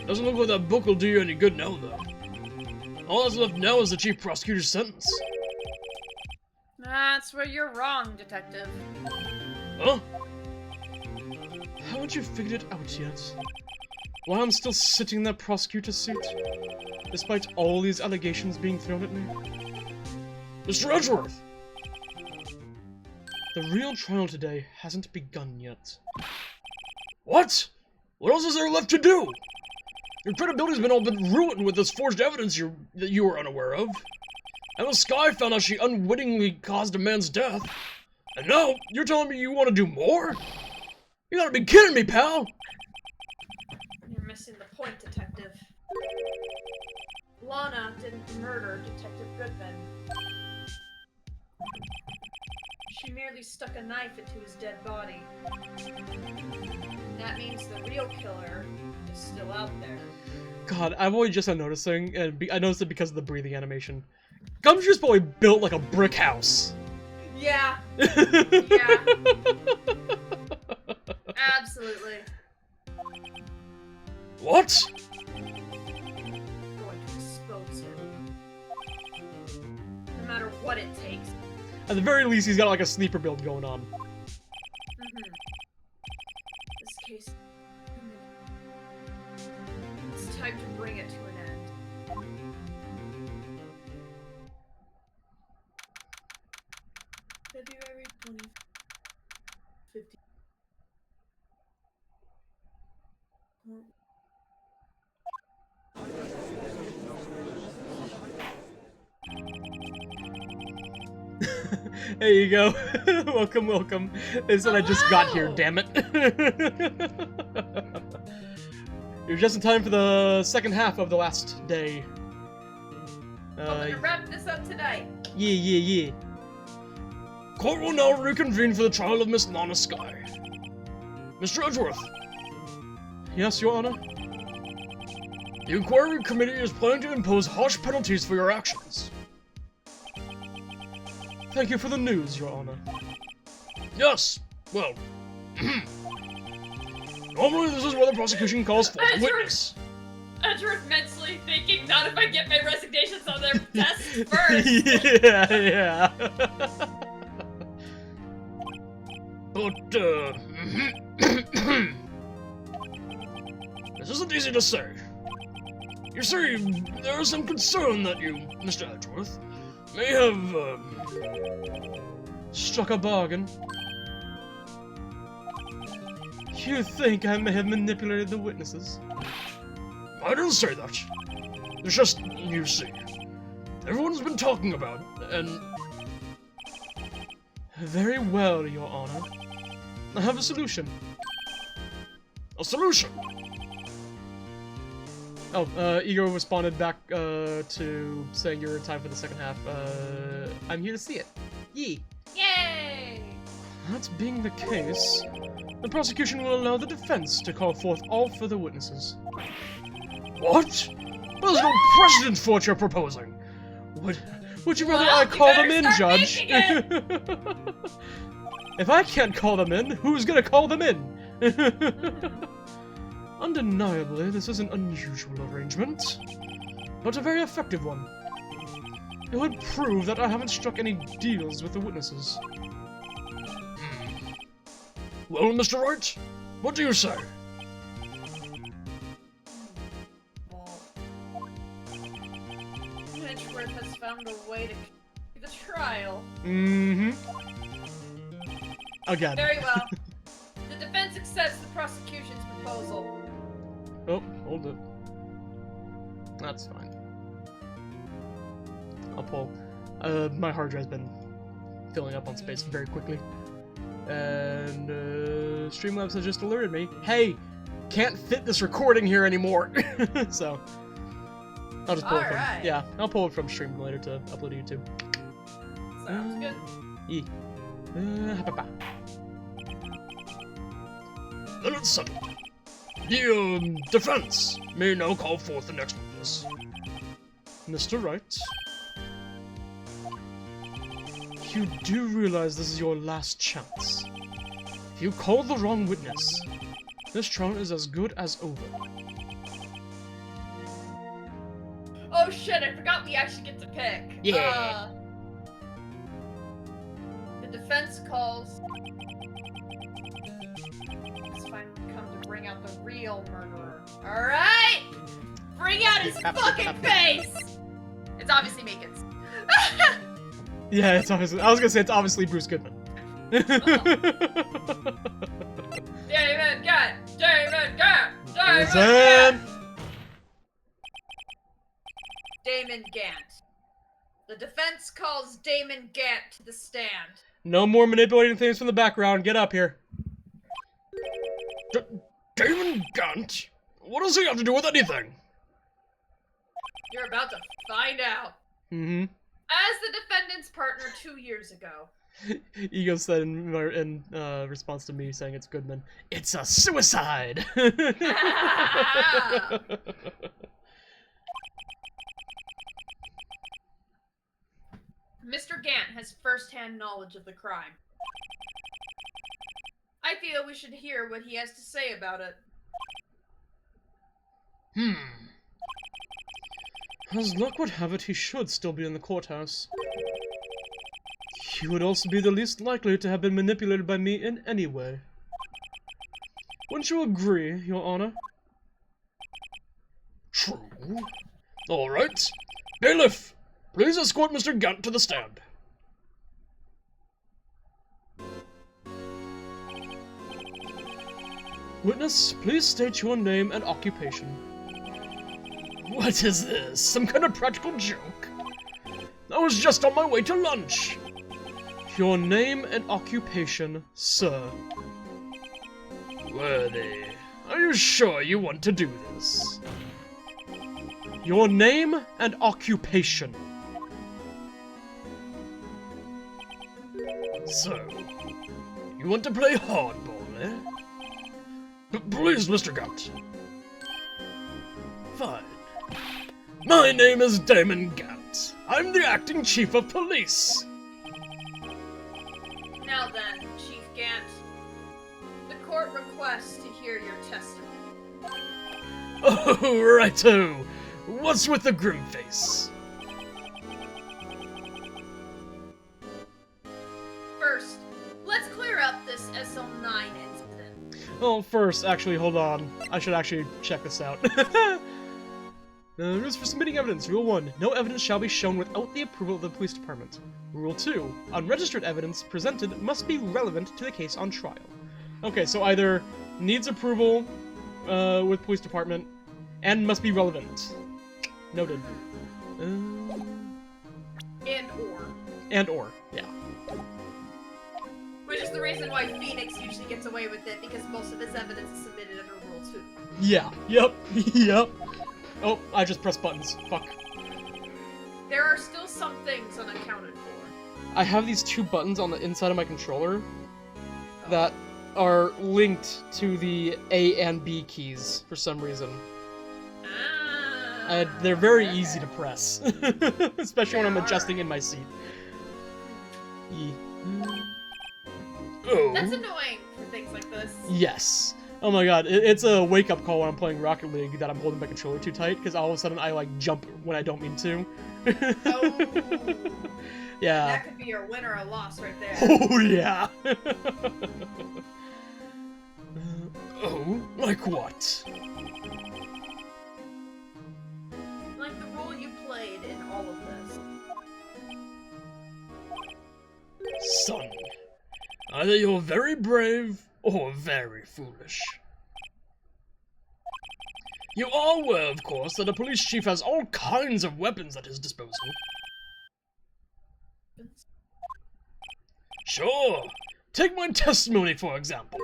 Doesn't look like that book will do you any good now, though. All that's left now is the chief prosecutor's sentence. That's where you're wrong, Detective. Huh? Haven't you figured it out yet? Why I'm still sitting in that prosecutor's seat? Despite all these allegations being thrown at me? Mr. Edgeworth! The real trial today hasn't begun yet. What? What else is there left to do? Your credibility's been all but ruined with this forged evidence that you were unaware of. And the Sky found out she unwittingly caused a man's death. And now, you're telling me you want to do more? You gotta be kidding me, pal! You're missing the point, Detective. Lana didn't murder Detective Goodman. She merely stuck a knife into his dead body. And that means the real killer is still out there. God, I'm only just noticing, and I noticed it because of the breathing animation. Gumshoe's probably built like a brick house. Yeah. Yeah. Absolutely. What? I'm going to expose him. No matter what it takes. At the very least, he's got like a sleeper build going on. Mm-hmm. This case... It's time to bring it to an end. February 2050. There you go. Welcome, welcome. They said I just got here, damn it. You're just in time for the second half of the last day. Hoping to wrap this up tonight. Yeah. Court will now reconvene for the trial of Miss Lana Sky. Mr. Edgeworth. Yes, Your Honor? The Inquiry Committee is planning to impose harsh penalties for your actions. Thank you for the news, Your Honor. Yes, well... Normally this is what the prosecution calls for a witness. Edgeworth mentally thinking, not if I get my resignations on their tests first. Yeah. But, this isn't easy to say. You see, there is some concern that you, Mr. Edgeworth, may have, struck a bargain. You think I may have manipulated the witnesses? I didn't say that. It's just, you see, everyone's been talking about it, and... Very well, Your Honor. I have a solution. A solution? Oh, Ego responded back, to saying you're in time for the second half. I'm here to see it. Yee! Yay! That being the case, the prosecution will allow the defense to call forth all further witnesses. What? There's no precedent for what you're proposing. Would you rather I call them in, Judge? If I can't call them in, who's gonna call them in? Undeniably, this is an unusual arrangement, but a very effective one. It would prove that I haven't struck any deals with the witnesses. Well, Mr. Wright, what do you say? Edgeworth has found a way to keep the trial. Mm-hmm. Again. Very well. The defense accepts the prosecution's proposal. Oh, hold it. That's fine. I'll pull. My hard drive's been filling up on space very quickly. And Streamlabs has just alerted me, hey, can't fit this recording here anymore. So I'll just pull it from I'll pull it from Stream later to upload to YouTube. Sounds good. Then it's settled. The defense may now call forth the next witness. Mr. Wright, you do realize this is your last chance. If you call the wrong witness, this trial is as good as over. Oh shit, I forgot we actually get to pick. Yeah. The defense calls. It's finally come to bring out the real murderer. Alright! Bring out his fucking face! It's obviously Meekins. Yeah, it's obviously. I was gonna say it's obviously Bruce Goodman. Damon Gant! Damon Gant! Damon Gant! Damon Gant. The defense calls Damon Gant to the stand. No more manipulating things from the background. Get up here. Damon Gant? What does he have to do with anything? You're about to find out. Mm-hmm. As the defendant's partner 2 years ago. Ego said in response to me saying it's Goodman, it's a suicide! Mr. Gant has first-hand knowledge of the crime. I feel we should hear what he has to say about it. As luck would have it, he should still be in the courthouse. He would also be the least likely to have been manipulated by me in any way. Wouldn't you agree, Your Honor? True. All right. Bailiff, please escort Mr. Gant to the stand. Witness, please state your name and occupation. What is this? Some kind of practical joke? I was just on my way to lunch. Your name and occupation, sir. Worthy, are you sure you want to do this? Your name and occupation. So, you want to play hardball, eh? Please, Mr. Gant. Fine. My name is Damon Gant. I'm the acting chief of police. Now then, Chief Gant, the court requests to hear your testimony. Oh, righto. What's with the grim face? First, let's clear up this SL9 incident. Oh, first, actually, hold on. I should actually check this out. Rules for submitting evidence. Rule 1. No evidence shall be shown without the approval of the police department. Rule 2. Unregistered evidence presented must be relevant to the case on trial. Okay, so either needs approval with police department and must be relevant. Noted. And or, yeah. Which is the reason why Phoenix usually gets away with it, because most of his evidence is submitted under Rule 2. Yeah, yep, yep. Oh, I just pressed buttons. Fuck. There are still some things unaccounted for. I have these two buttons on the inside of my controller that are linked to the A and B keys for some reason. They're very easy to press, especially when I'm adjusting in my seat. Oh. That's annoying for things like this. Yes. Oh my god, it's a wake-up call when I'm playing Rocket League that I'm holding my controller too tight, because all of a sudden I, like, jump when I don't mean to. Oh. Yeah. That could be your win or a loss right there. Oh, yeah. Oh, like what? Like the role you played in all of this. Son, either you're very brave or very foolish. You are aware, of course, that a police chief has all kinds of weapons at his disposal. Sure. Take my testimony, for example.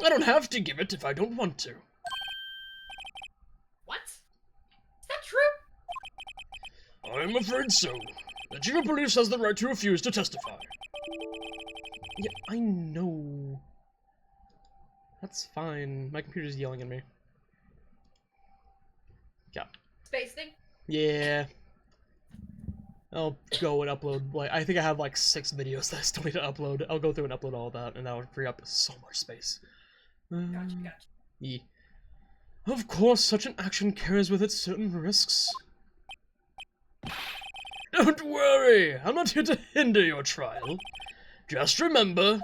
I don't have to give it if I don't want to. What? Is that true? I'm afraid so. The chief of police has the right to refuse to testify. Yeah, I know. That's fine. My computer's yelling at me. Yeah. Space thing? Yeah. I'll go and upload, like, I think I have like 6 videos that I still need to upload. I'll go through and upload all of that, and that would free up so much space. Gotcha. Yeah. Of course, such an action carries with it certain risks. Don't worry, I'm not here to hinder your trial. Just remember,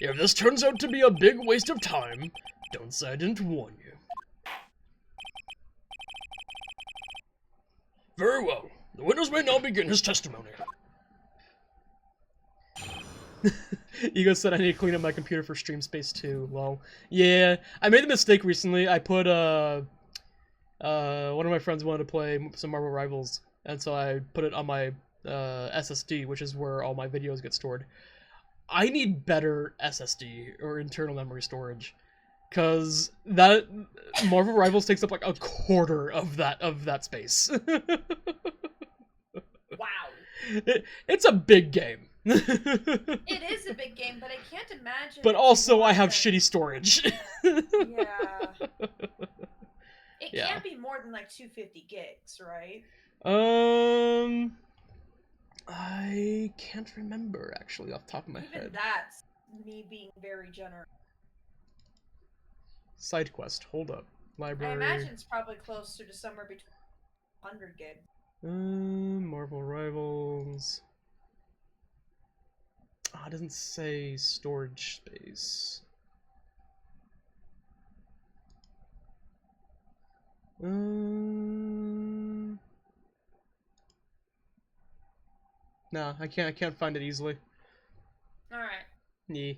if this turns out to be a big waste of time, don't say I didn't warn you. Very well. The witness may now begin his testimony. Ego said I need to clean up my computer for stream space too. Well, yeah, I made the mistake recently. I put, one of my friends wanted to play some Marvel Rivals, and so I put it on my, SSD, which is where all my videos get stored. I need better SSD, or internal memory storage, because that, Marvel Rivals takes up like a quarter of that space. Wow. It's a big game. It is a big game, but I can't imagine. But also, I have shitty storage. Yeah. It Yeah. can't be more than like 250 gigs, right? I can't remember actually off the top of my Even head. that's me being very generous. Side quest. Hold up. Library. I imagine it's probably closer to somewhere between 100 gig. Marvel Rivals. Ah, it doesn't say storage space. Nah, I can't find it easily. All right. Yeah.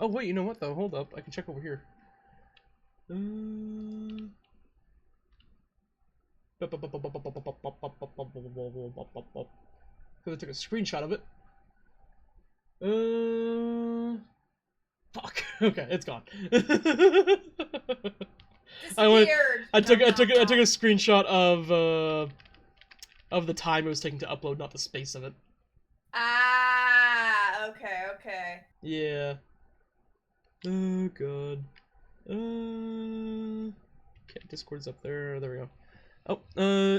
Oh wait, you know what though? Hold up, I can check over here. Because I took a screenshot of it. Fuck. Okay, it's gone. I took a screenshot of the time it was taking to upload, not the space of it. Ah, okay. Yeah. Oh god. Okay, Discord's up there. There we go. Oh,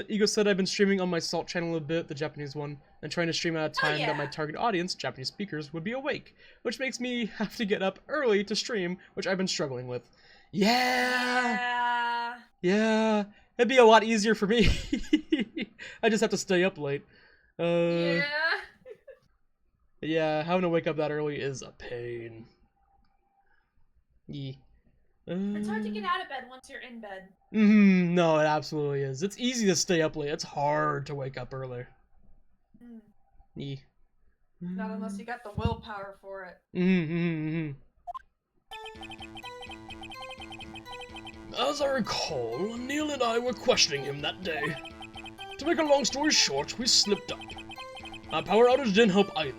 Ego said I've been streaming on my Salt channel a bit, the Japanese one, and trying to stream at a time that my target audience, Japanese speakers, would be awake, which makes me have to get up early to stream, which I've been struggling with. Yeah, it'd be a lot easier for me. I just have to stay up late. Yeah, having to wake up that early is a pain. Yeah. It's hard to get out of bed once you're in bed. No, it absolutely is. It's easy to stay up late. It's hard to wake up early. Not unless you got the willpower for it. As I recall, Neil and I were questioning him that day. To make a long story short, we slipped up. Our power outage didn't help either.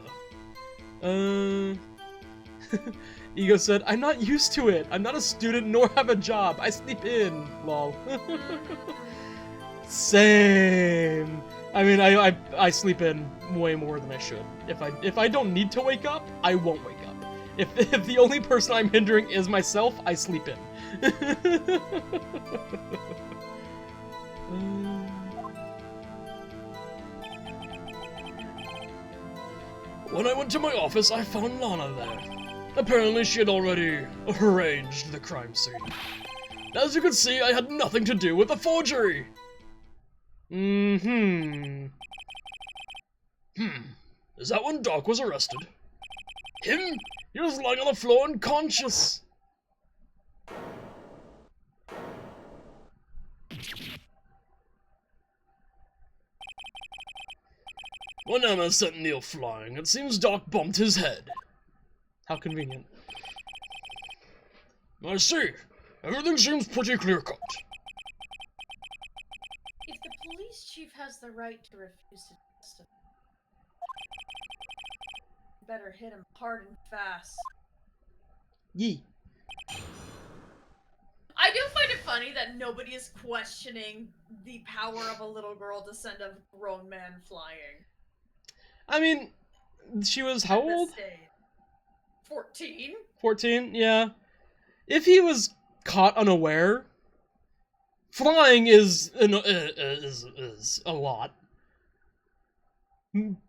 Ego said, I'm not used to it. I'm not a student nor have a job. I sleep in. Lol. Same. I mean, I sleep in way more than I should. If I don't need to wake up, I won't wake up. If the only person I'm hindering is myself, I sleep in. When I went to my office, I found Lana there. Apparently, she had already arranged the crime scene. As you can see, I had nothing to do with the forgery. Is that when Doc was arrested? Him? He was lying on the floor unconscious. When Emma sent Neil flying, it seems Doc bumped his head. How convenient. I see. Everything seems pretty clear-cut. If the police chief has the right to refuse to testify, better hit him hard and fast. Yee. I do find it funny that nobody is questioning the power of a little girl to send a grown man flying. I mean, she was how old? 14? 14? Yeah. If he was caught unaware, flying is a lot.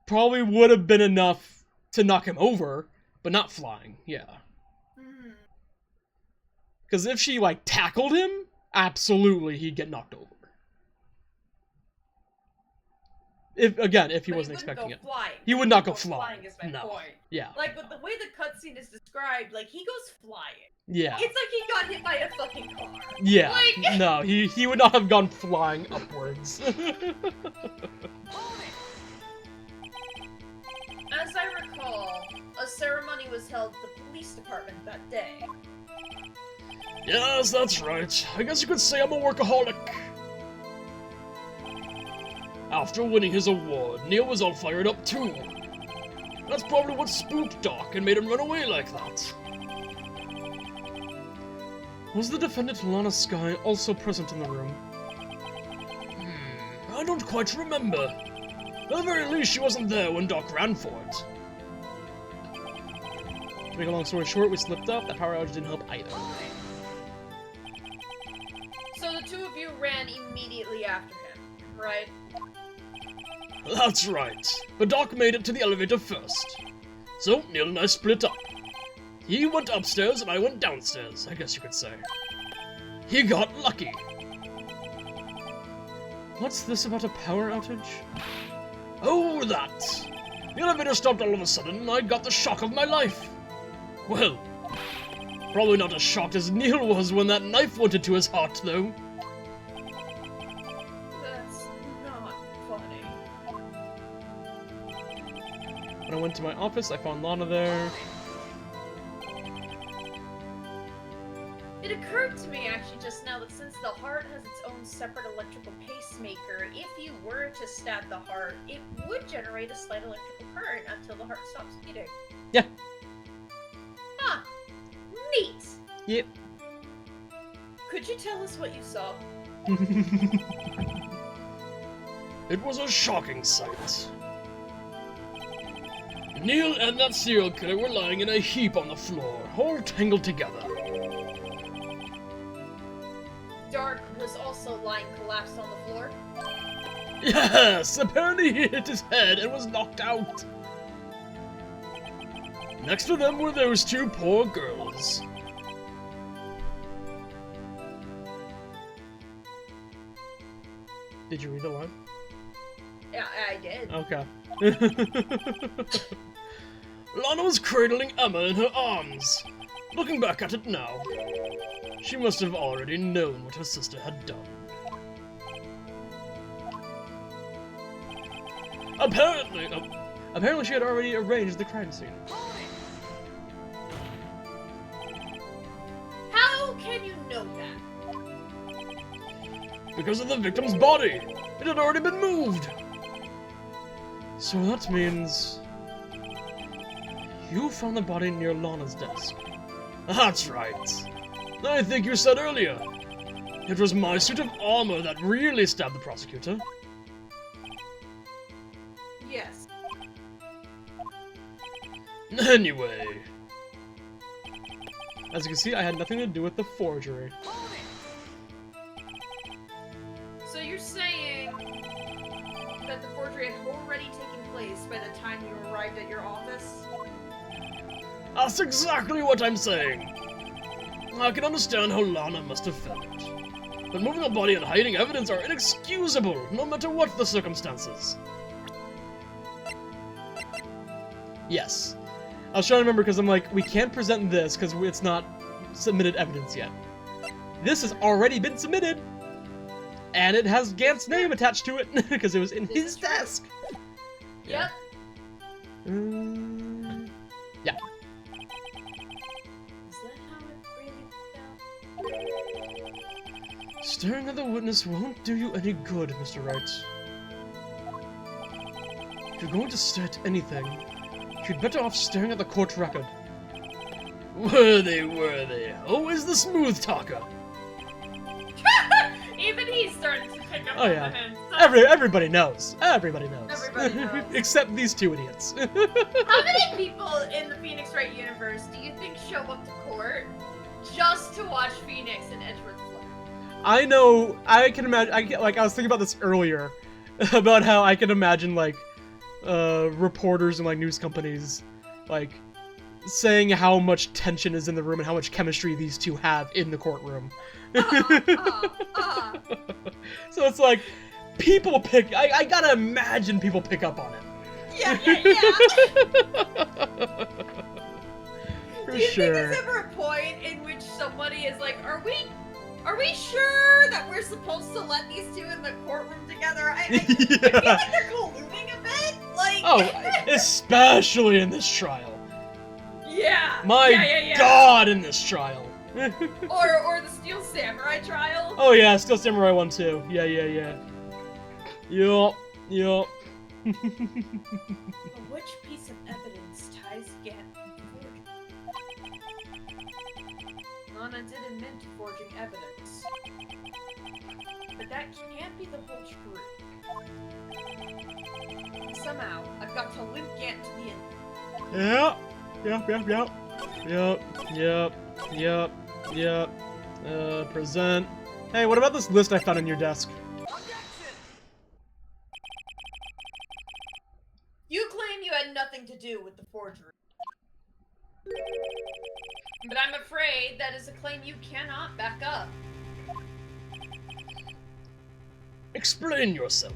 Probably would have been enough to knock him over, but not flying, yeah. Because if she, like, tackled him, absolutely he'd get knocked over. If he wasn't expecting it. Flying. He would not go flying. Is my point. Yeah. Like, but the way the cutscene is described, like, he goes flying. Yeah. It's like he got hit by a fucking car. Yeah. Like... No, he would not have gone flying upwards. As I recall, a ceremony was held at the police department that day. Yes, that's right. I guess you could say I'm a workaholic. After winning his award, Neil was all fired up too. That's probably what spooked Doc and made him run away like that. Was the defendant Lana Skye also present in the room? I don't quite remember. At the very least, she wasn't there when Doc ran for it. To make a long story short, we slipped up. That power outage didn't help either. So the two of you ran immediately after him, right? That's right. But Doc made it to the elevator first. So, Neil and I split up. He went upstairs and I went downstairs, I guess you could say. He got lucky. What's this about a power outage? Oh, that! The elevator stopped all of a sudden and I got the shock of my life. Well, probably not as shocked as Neil was when that knife went into his heart, though. That's not funny. When I went to my office, I found Lana there. It occurred to me actually just now that since the heart has its own separate electrical pacemaker, if you were to stab the heart, it would generate a slight electrical current until the heart stops beating. Yeah. Huh. Neat. Yep. Could you tell us what you saw? It was a shocking sight. Neil and that serial killer were lying in a heap on the floor, all tangled together. Dark was also lying collapsed on the floor. Yes, apparently he hit his head and was knocked out. Next to them were those two poor girls. Did you read the line? Yeah, I did. Okay. Lana was cradling Emma in her arms. Looking back at it now, she must have already known what her sister had done. Apparently she had already arranged the crime scene. How can you know that? Because of the victim's body. It had already been moved. So that means you found the body near Lana's desk. That's right. I think you said earlier, it was my suit of armor that really stabbed the prosecutor. Yes. Anyway. As you can see, I had nothing to do with the forgery. So you're saying that the forgery had already taken place by the time you arrived at your office? That's exactly what I'm saying. I can understand how Lana must have felt. But moving a body and hiding evidence are inexcusable, no matter what the circumstances. Yes. I was trying to remember because I'm like, we can't present this because it's not submitted evidence yet. This has already been submitted! And it has Gant's name attached to it because it was in his desk. Yep. Yeah. Is that how it really felt? Staring at the witness won't do you any good, Mr. Wright. If you're going to state anything, you'd better off staring at the court record. Worthy, worthy. Always the smooth talker. Even he's starting to pick up Oh, on yeah. the hints. Everybody knows. Everybody knows. Everybody knows. Except these two idiots. How many people in the Phoenix Wright universe do you think show up to court just to watch Phoenix and Edgeworth flirt? I know. I can imagine. I was thinking about this earlier, about how I can imagine like reporters and like news companies like saying how much tension is in the room and how much chemistry these two have in the courtroom. So it's like people pick. I gotta imagine people pick up on it. Yeah. For Do you sure. think there's ever a point in which somebody is like, are we sure that we're supposed to let these two in the courtroom together? I feel like they're colluding a bit. Like, Oh, especially in this trial. yeah. My Yeah. God, in this trial. Or the Steel Samurai trial. Oh yeah, Steel Samurai 1 too. Yeah. Yup. Which piece of evidence ties Gant to forgery? Lana did admit to forging evidence. But that can't be the whole truth. Somehow, I've got to link Gant to the end. Yep. Present. Hey, what about this list I found on your desk? You claim you had nothing to do with the forgery. But I'm afraid that is a claim you cannot back up. Explain yourself.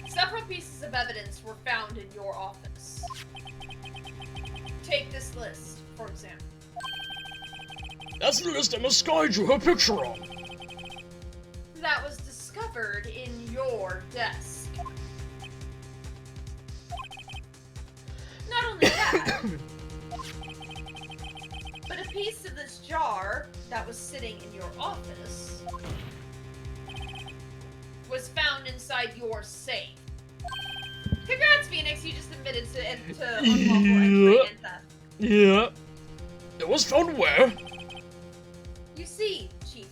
Several pieces of evidence were found in your office. Take this list, for example. That's the list Emma Sky drew her picture on. That was discovered in your desk. Not only that, but a piece of this jar that was sitting in your office was found inside your safe. Congrats, Phoenix, you just admitted to unlawful entry and theft. Yeah. It was found where? You see, Chief,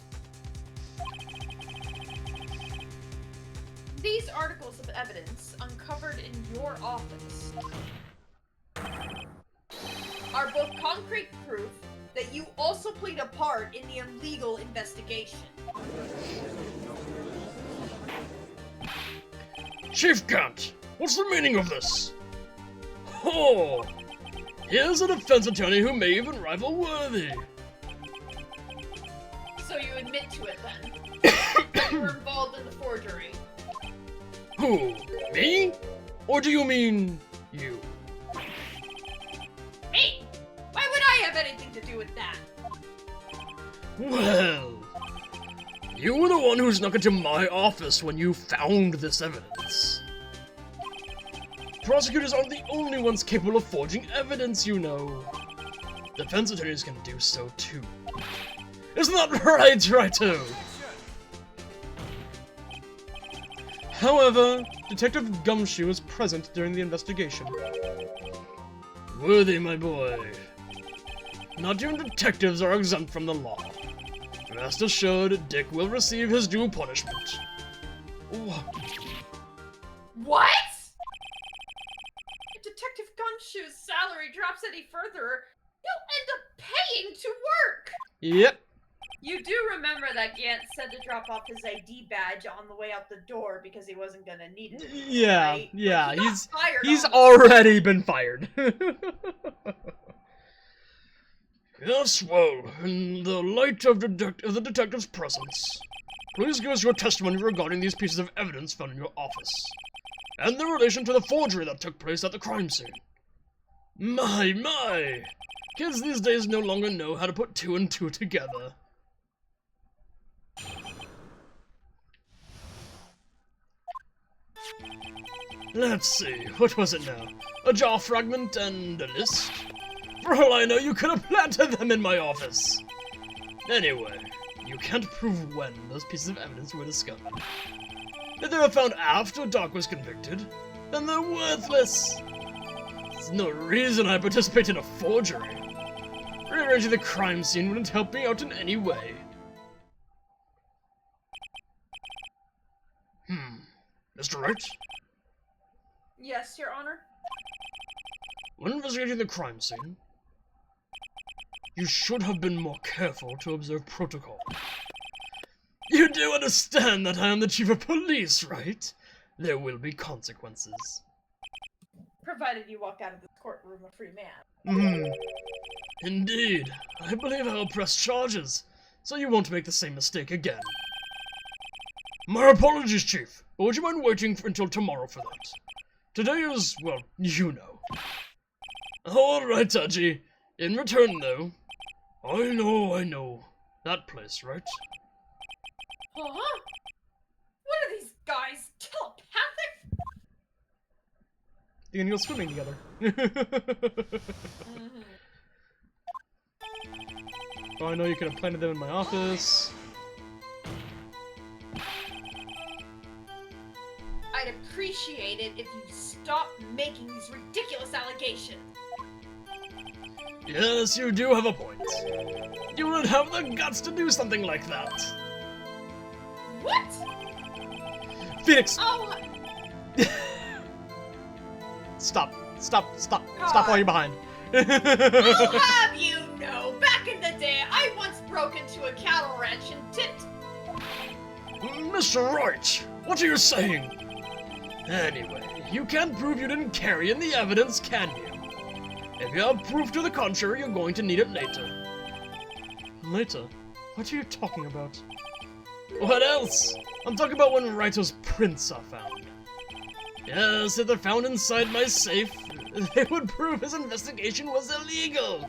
these articles of evidence uncovered in your office are both concrete proof that you also played a part in the illegal investigation. Chief Gant, what's the meaning of this? Oh, here's a defense attorney who may even rival Worthy. So you admit to it then? That you were involved in the forgery? Who? Me? Or do you mean you? Me? Why would I have anything to do with that? Well, you were the one who snuck into my office when you found this evidence. Prosecutors aren't the only ones capable of forging evidence, you know. Defense attorneys can do so too. Isn't that right, Righto? However, Detective Gumshoe was present during the investigation. Worthy, my boy. Not even detectives are exempt from the law. Rest assured, Dick will receive his due punishment. What? If Detective Gunshoe's salary drops any further, he'll end up paying to work! Yep. You do remember that Gant said to drop off his ID badge on the way out the door because he wasn't gonna need it. Yeah, right? yeah, Like, he got he's fired on already been fired. Yes, well, in the light of the detective's presence, please give us your testimony regarding these pieces of evidence found in your office, and their relation to the forgery that took place at the crime scene. My! Kids these days no longer know how to put two and two together. Let's see, what was it now? A jar fragment and a list? For all I know, you could have planted them in my office! Anyway, you can't prove when those pieces of evidence were discovered. If they were found after Doc was convicted, then they're worthless! no reason I participate in a forgery. Rearranging the crime scene wouldn't help me out in any way. Mr. Wright? Yes, Your Honor? When investigating the crime scene, you should have been more careful to observe protocol. You do understand that I am the chief of police, right? There will be consequences. Provided you walk out of this courtroom a free man. Indeed. I believe I'll press charges, so you won't make the same mistake again. My apologies, Chief, but would you mind waiting until tomorrow for that? Today is, well, you know. Alright, Taji. In return, though, I know. That place, right? Huh? What are these guys, telepathic? You're gonna go swimming together. Oh, I know you could have planted them in my office. I'd appreciate it if you stopped making these ridiculous allegations. Yes, you do have a point. You would have the guts to do something like that. What? Phoenix! Oh, Stop while you're behind. I'll have you know, back in the day, I once broke into a cattle ranch and tipped... Mr. Wright, what are you saying? Anyway, you can't prove you didn't carry in the evidence, can you? If you have proof to the contrary, you're going to need it later. Later? What are you talking about? What else? I'm talking about when Raito's prints are found. Yes, if they're found inside my safe, they would prove his investigation was illegal.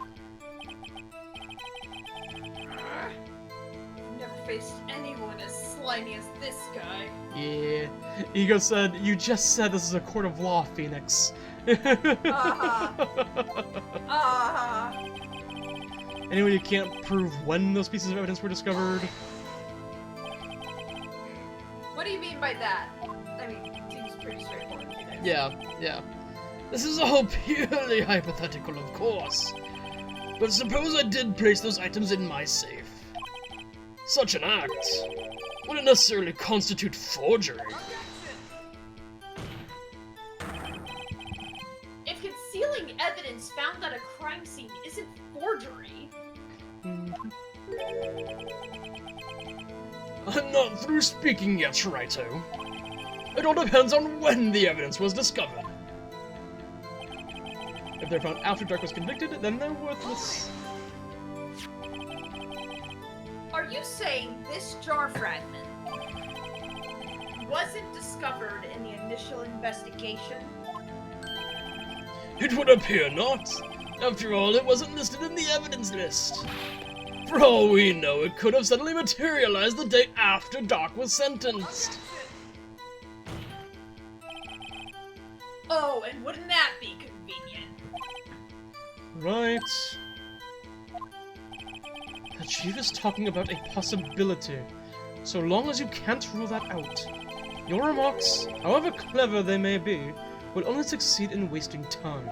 I've never faced anyone as slimy as this guy. Yeah. Ego said, you just said this is a court of law, Phoenix. Anyway, you can't prove when those pieces of evidence were discovered. What do you mean by that? I mean, it seems pretty straightforward to me. Yeah. This is all purely hypothetical, of course. But suppose I did place those items in my safe. Such an act wouldn't necessarily constitute forgery. If concealing evidence found at a crime scene isn't forgery... I'm not through speaking yet, Raito. It all depends on when the evidence was discovered. If they're found after Dark was convicted, then they're worthless. Are you saying this jar fragment wasn't discovered in the initial investigation? It would appear not. After all, it wasn't listed in the evidence list. For all we know, it could have suddenly materialized the day after Doc was sentenced. Oh, and wouldn't that be convenient? Right. The chief is talking about a possibility. So long as you can't rule that out, your remarks, however clever they may be, will only succeed in wasting time.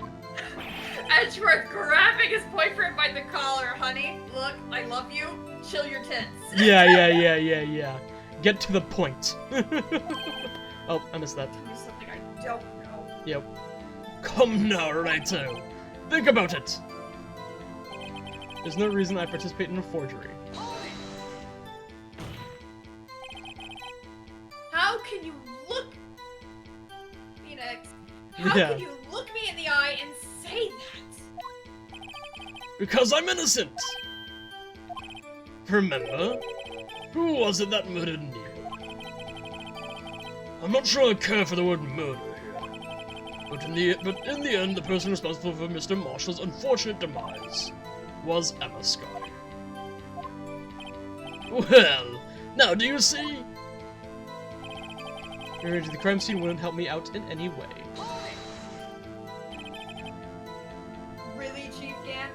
Edgeworth grabbing his boyfriend by the collar. Honey, look, I love you. Chill your tits. Yeah. Get to the point. Oh, I missed that. Tell me something I don't know. Yep. Come now, Raito. Think about it. There's no reason I participate in a forgery. How can you look... Phoenix, how can you look me in the eye and say that? Because I'm innocent! Remember? Who was it that murdered Neil? I'm not sure I care for the word murder here. But in the end, the person responsible for Mr. Marshall's unfortunate demise was Emma Sky. Well, now do you see? Rearranging the crime scene wouldn't help me out in any way. Really, Chief Gant?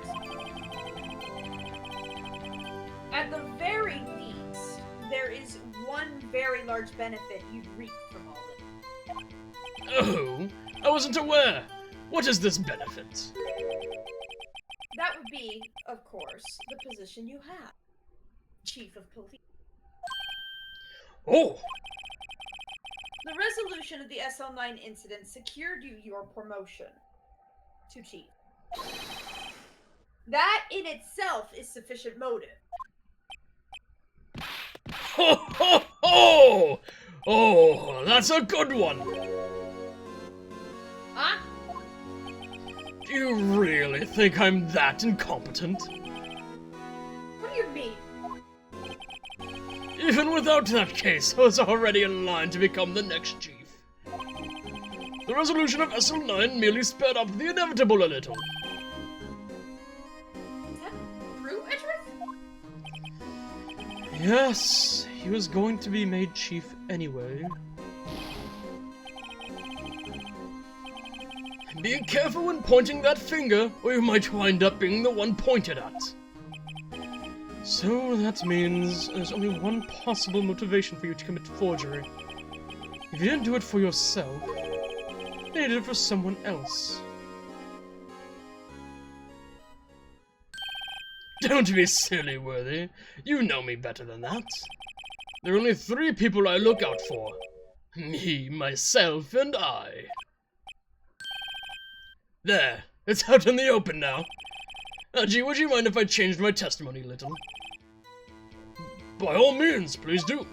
At the very least, there is one very large benefit you'd reap from all this. Oh, I wasn't aware. What is this benefit? That would be, of course, the position you have. Chief of Police. Oh! The resolution of the SL9 incident secured you your promotion to Chief. That in itself is sufficient motive. Ho ho ho! Oh, that's a good one! Huh? Do you really think I'm that incompetent? What do you mean? Even without that case, I was already in line to become the next chief. The resolution of SL9 merely sped up the inevitable a little. Is that true, Edgeworth? Yes, he was going to be made chief anyway. Be careful when pointing that finger, or you might wind up being the one pointed at. So that means there's only one possible motivation for you to commit forgery. If you didn't do it for yourself, then you did it for someone else. Don't be silly, Worthy. You know me better than that. There are only 3 people I look out for. Me, myself, and I. There. It's out in the open now. Gee, would you mind if I changed my testimony a little? By all means, please do.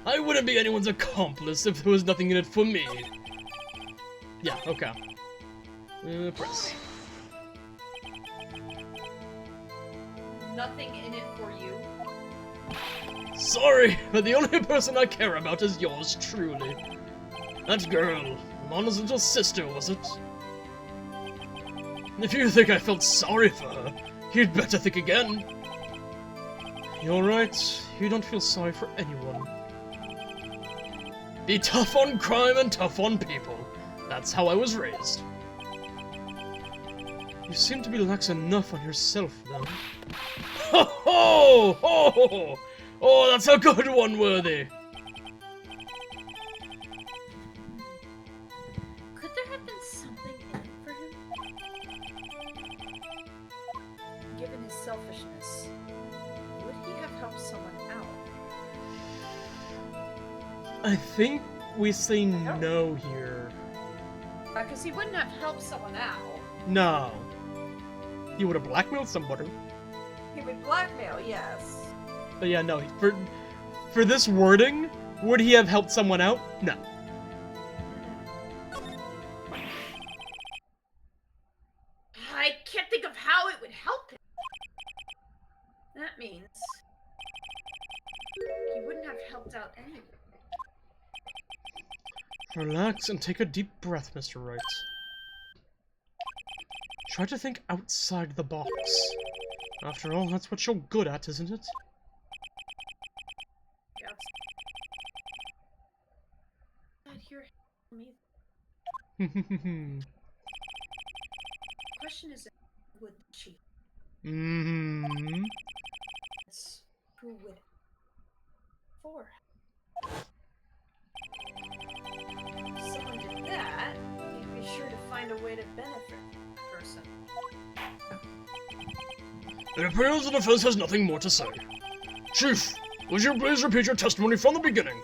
I wouldn't be anyone's accomplice if there was nothing in it for me. Yeah, okay. Press. Nothing in it for you. Sorry, but the only person I care about is yours truly. That girl, Lana's little sister, was it? If you think I felt sorry for her, you'd better think again. You're right, you don't feel sorry for anyone. Be tough on crime and tough on people. That's how I was raised. You seem to be lax enough on yourself, though. Ho ho! Ho ho! Oh, that's a good one, Worthy! Could there have been something in it for him? Given his selfishness, would he have helped someone out? I think we say no here. Because he wouldn't have helped someone out. No. He would have blackmailed somebody. He would blackmail, yes. But yeah, no. For this wording, would he have helped someone out? No. I can't think of how it would help him. That means he wouldn't have helped out anyone. Relax and take a deep breath, Mr. Wright. Try to think outside the box. After all, that's what you're good at, isn't it? Yes. Not here me. Question is, would the chief? Mm-hmm. Yes. Who would? For. If someone did that, you'd be sure to find a way to benefit that person. It appears the defense has nothing more to say. Chief, would you please repeat your testimony from the beginning?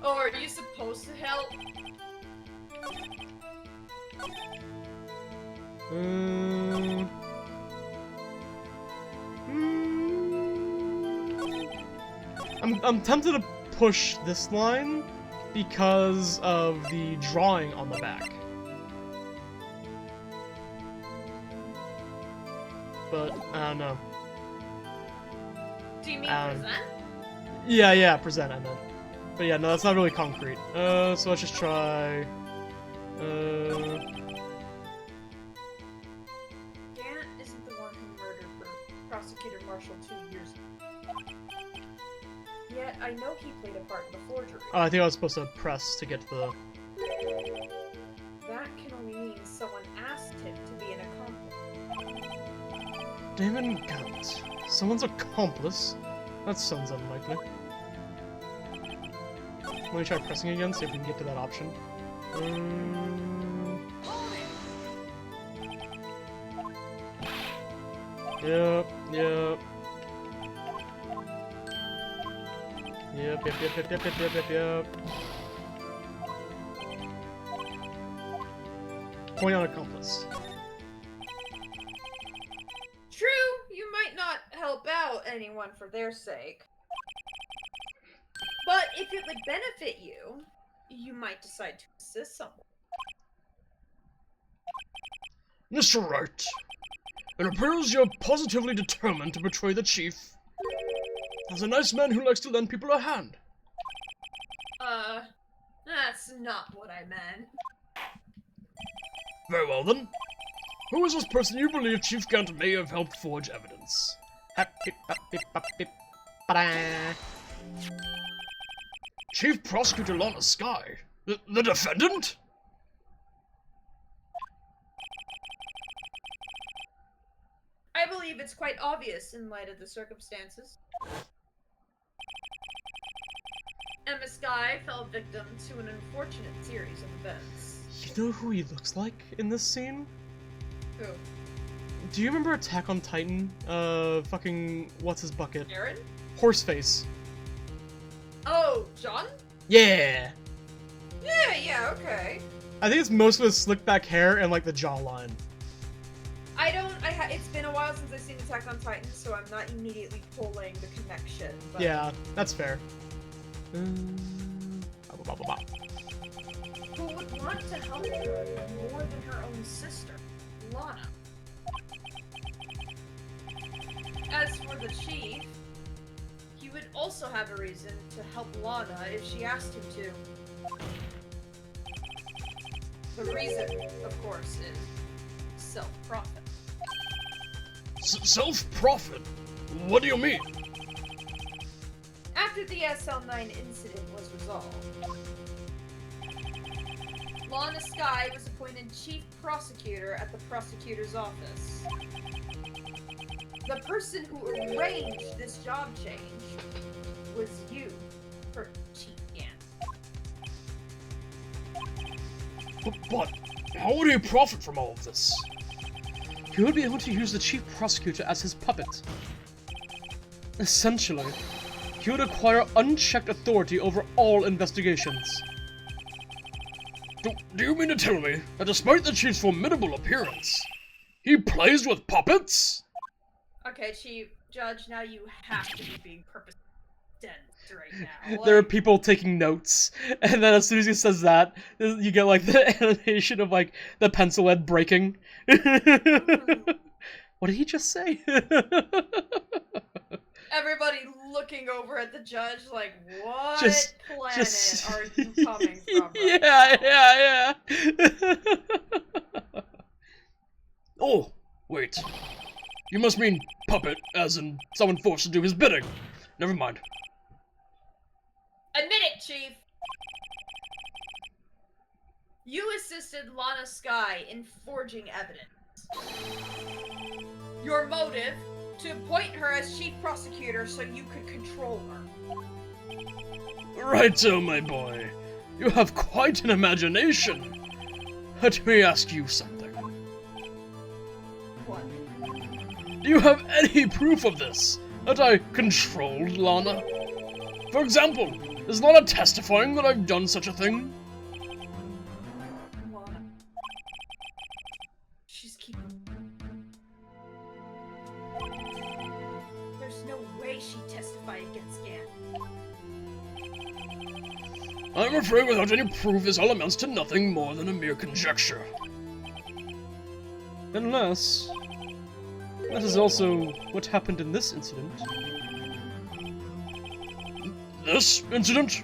Oh, are you supposed to help? I'm tempted to push this line because of the drawing on the back. But, I don't know. Do you mean present? Yeah, present, I meant. But yeah, no, that's not really concrete. So let's just try... Gant isn't the one who murdered Prosecutor Marshall 2 years ago. Yet, I know he played a part in the forgery. Oh, I think I was supposed to press to get to the... That can only mean someone asked him to be an accomplice. Damon Gant. Someone's accomplice? That sounds unlikely. Let me try pressing again, see if we can get to that option. Yep. Point on a compass. True, you might not help out anyone for their sake. But if it would benefit you, you might decide to assist someone. Mr. Wright, it appears you're positively determined to betray the chief. As a nice man who likes to lend people a hand. That's not what I meant. Very well then. Who is this person you believe Chief Gant may have helped forge evidence? Chief Prosecutor Lana Sky? The defendant? I believe it's quite obvious in light of the circumstances. Emma Sky fell victim to an unfortunate series of events. You know who he looks like in this scene? Who? Do you remember Attack on Titan? Fucking... what's his bucket? Aaron? Horseface. Oh, John? Yeah! Yeah, okay. I think it's most of his slick back hair and, like, the jawline. It's been a while since I've seen Attack on Titan, so I'm not immediately pulling the connection. But... Yeah, that's fair. Who would want to help her more than her own sister, Lana? As for the chief, he would also have a reason to help Lana if she asked him to. The reason, of course, is self-profit. Self-profit? What do you mean? After the SL9 incident was resolved, Lana Sky was appointed chief prosecutor at the prosecutor's office. The person who arranged this job change was you, for Chief Gant. But how would he profit from all of this? He would be able to use the chief prosecutor as his puppet. Essentially, he would acquire unchecked authority over all investigations. Do you mean to tell me that despite the chief's formidable appearance, he plays with puppets? Okay, Chief, Judge, now you have to be being purposely dense right now. There are people taking notes, and then as soon as he says that, you get like the animation of like the pencil head breaking. What did he just say? Everybody looking over at the judge like, what planet just... are you coming from right yeah. Oh, wait. You must mean puppet, as in someone forced to do his bidding. Never mind. Admit it, Chief! You assisted Lana Sky in forging evidence. Your motive? To appoint her as chief prosecutor so you could control her. Righto, my boy. You have quite an imagination. Let me ask you something. What? Do you have any proof of this? That I controlled Lana? For example, is Lana testifying that I've done such a thing? Lana. She's keeping... There's no way she'd testify against Gant. I'm afraid without any proof this all amounts to nothing more than a mere conjecture. Unless... that is also what happened in this incident. This incident?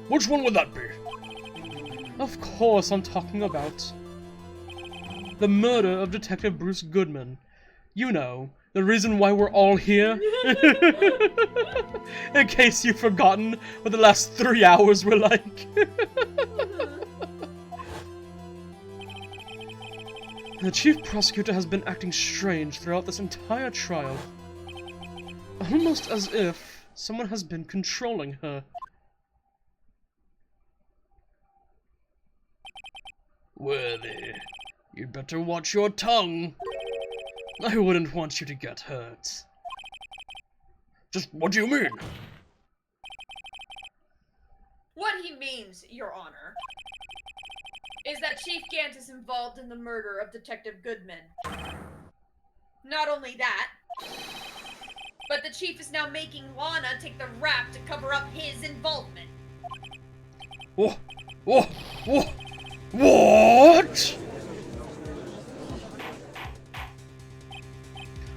Which one would that be? Of course I'm talking about the murder of Detective Bruce Goodman. You know, the reason why we're all here. In case you've forgotten what the last 3 hours were like. The chief prosecutor has been acting strange throughout this entire trial. Almost as if someone has been controlling her. Worthy, you'd better watch your tongue. I wouldn't want you to get hurt. Just what do you mean? What he means, Your Honor, is that Chief Gant is involved in the murder of Detective Goodman. Not only that, but the Chief is now making Lana take the rap to cover up his involvement. What?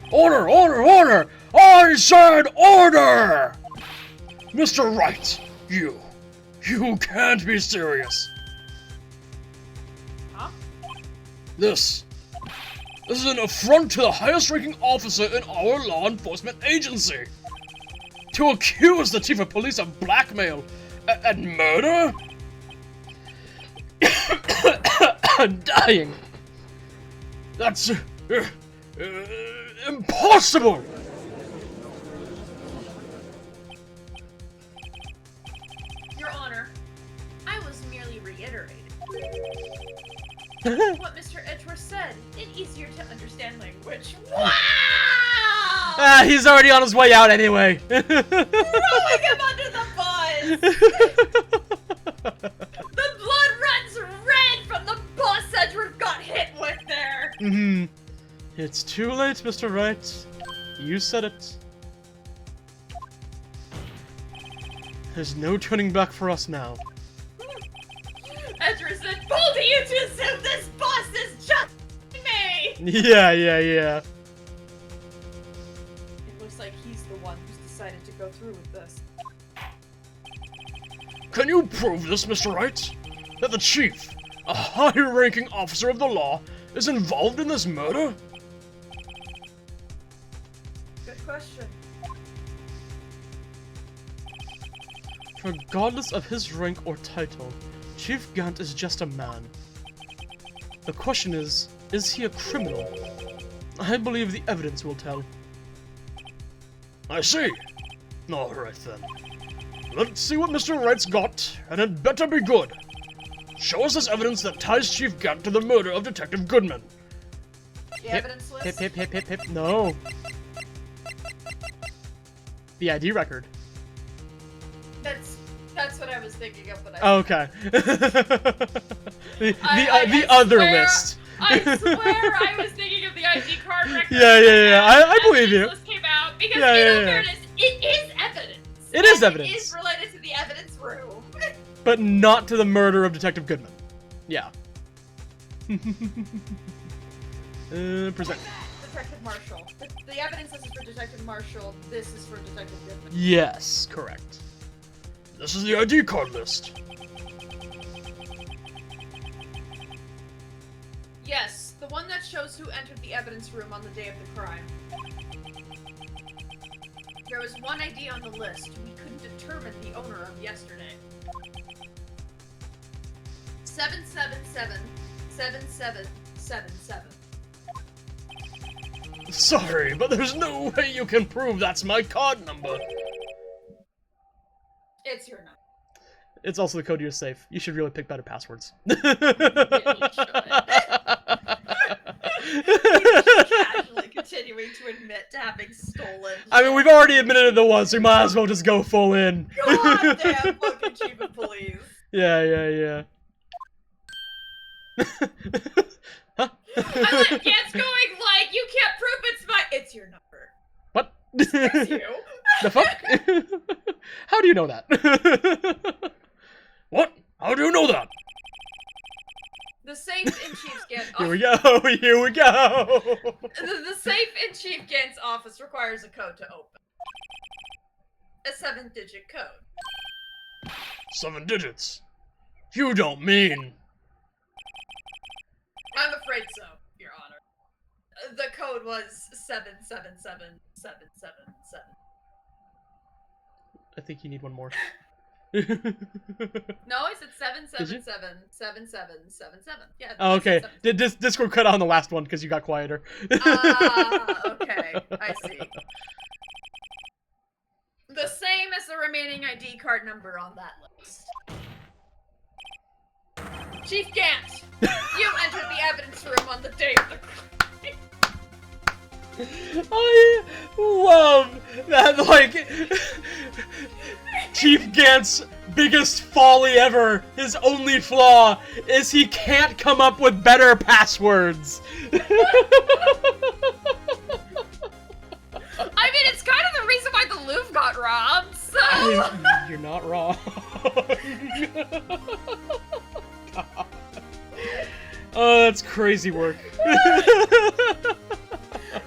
Order! Order! Order! I said order! Mr. Wright, you can't be serious. Huh? This is an affront to the highest ranking officer in our law enforcement agency. To accuse the chief of police of blackmail and murder? I'm dying. That's impossible. Your Honor, I was merely reiterating what Mr. Edgeworth said in easier to understand language. Wow! He's already on his way out anyway. Throwing him under the bus! The blood runs red from the bus Edgeworth got hit with there! It's too late, Mr. Wright. You said it. There's no turning back for us now. Edgeworth said, bold of you to assume this boss is just me! Yeah. It looks like he's the one who's decided to go through with this. Can you prove this, Mr. Wright? That the chief, a high-ranking officer of the law, is involved in this murder? Good question. Regardless of his rank or title, Chief Gant is just a man. The question is he a criminal? I believe the evidence will tell. I see. Alright then. Let's see what Mr. Wright's got, and it better be good. Show us this evidence that ties Chief Gant to the murder of Detective Goodman. The evidence list? Hip. No. The ID record. That's what I was thinking of when I Okay. the other list. I swear I was thinking of the ID card record. Yeah. I believe you. List came out because Yeah. it is evidence. It is And evidence. It is related to the evidence room. But not to the murder of Detective Goodman. Yeah. Present. Detective Marshall. The evidence this is for Detective Marshall. This is for Detective Goodman. Yes, correct. This is the ID card list. Yes, the one that shows who entered the evidence room on the day of the crime. There was one ID on the list we couldn't determine the owner of yesterday. 777-7777. Sorry, but there's no way you can prove that's my card number. It's your number. It's also the code to your safe. You should really pick better passwords. Casually continuing to admit to having stolen. I mean, we've already admitted it once, so we might as well just go full in. God damn fucking chief of police. Yeah. Huh? I like Gant's going like, you can't prove it's your number. What? It's you. The fuck? How do you know that? What? How do you know that? The safe in Chief Gant's Here we office. go. The safe in Chief Gant's office requires a code to open. A 7-digit code. 7 digits. You don't mean... I'm afraid so, Your Honor. The code was 777777. I think you need one more. No, I said 7777777. Yeah. Oh, okay. I said Discord cut on the last one because you got quieter. okay. I see. The same as the remaining ID card number on that list. Chief Gant, you entered the evidence room on the day of the crime. I love that, like, Chief Gant's biggest folly ever, his only flaw, is he can't come up with better passwords. I mean, it's kind of the reason why the Louvre got robbed, so... You're not wrong. Oh, that's crazy work. And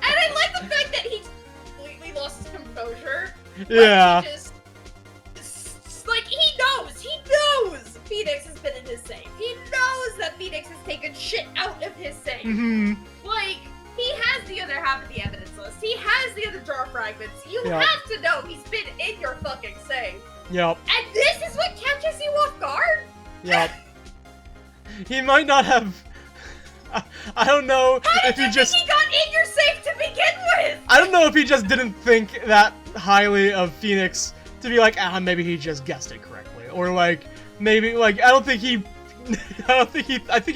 I like the fact that he completely lost his composure. Yeah. Like, like, he knows Phoenix has been in his safe. He knows that Phoenix has taken shit out of his safe. Like, he has the other half of the evidence list. He has the other jar fragments. You have to know he's been in your fucking safe. Yep. And this is what catches you off guard? Yep. He might not have... I don't know if he just... He got in your safe to begin with! I don't know if he just didn't think that highly of Phoenix to be like, maybe he just guessed it correctly. Or like, maybe, like, I think he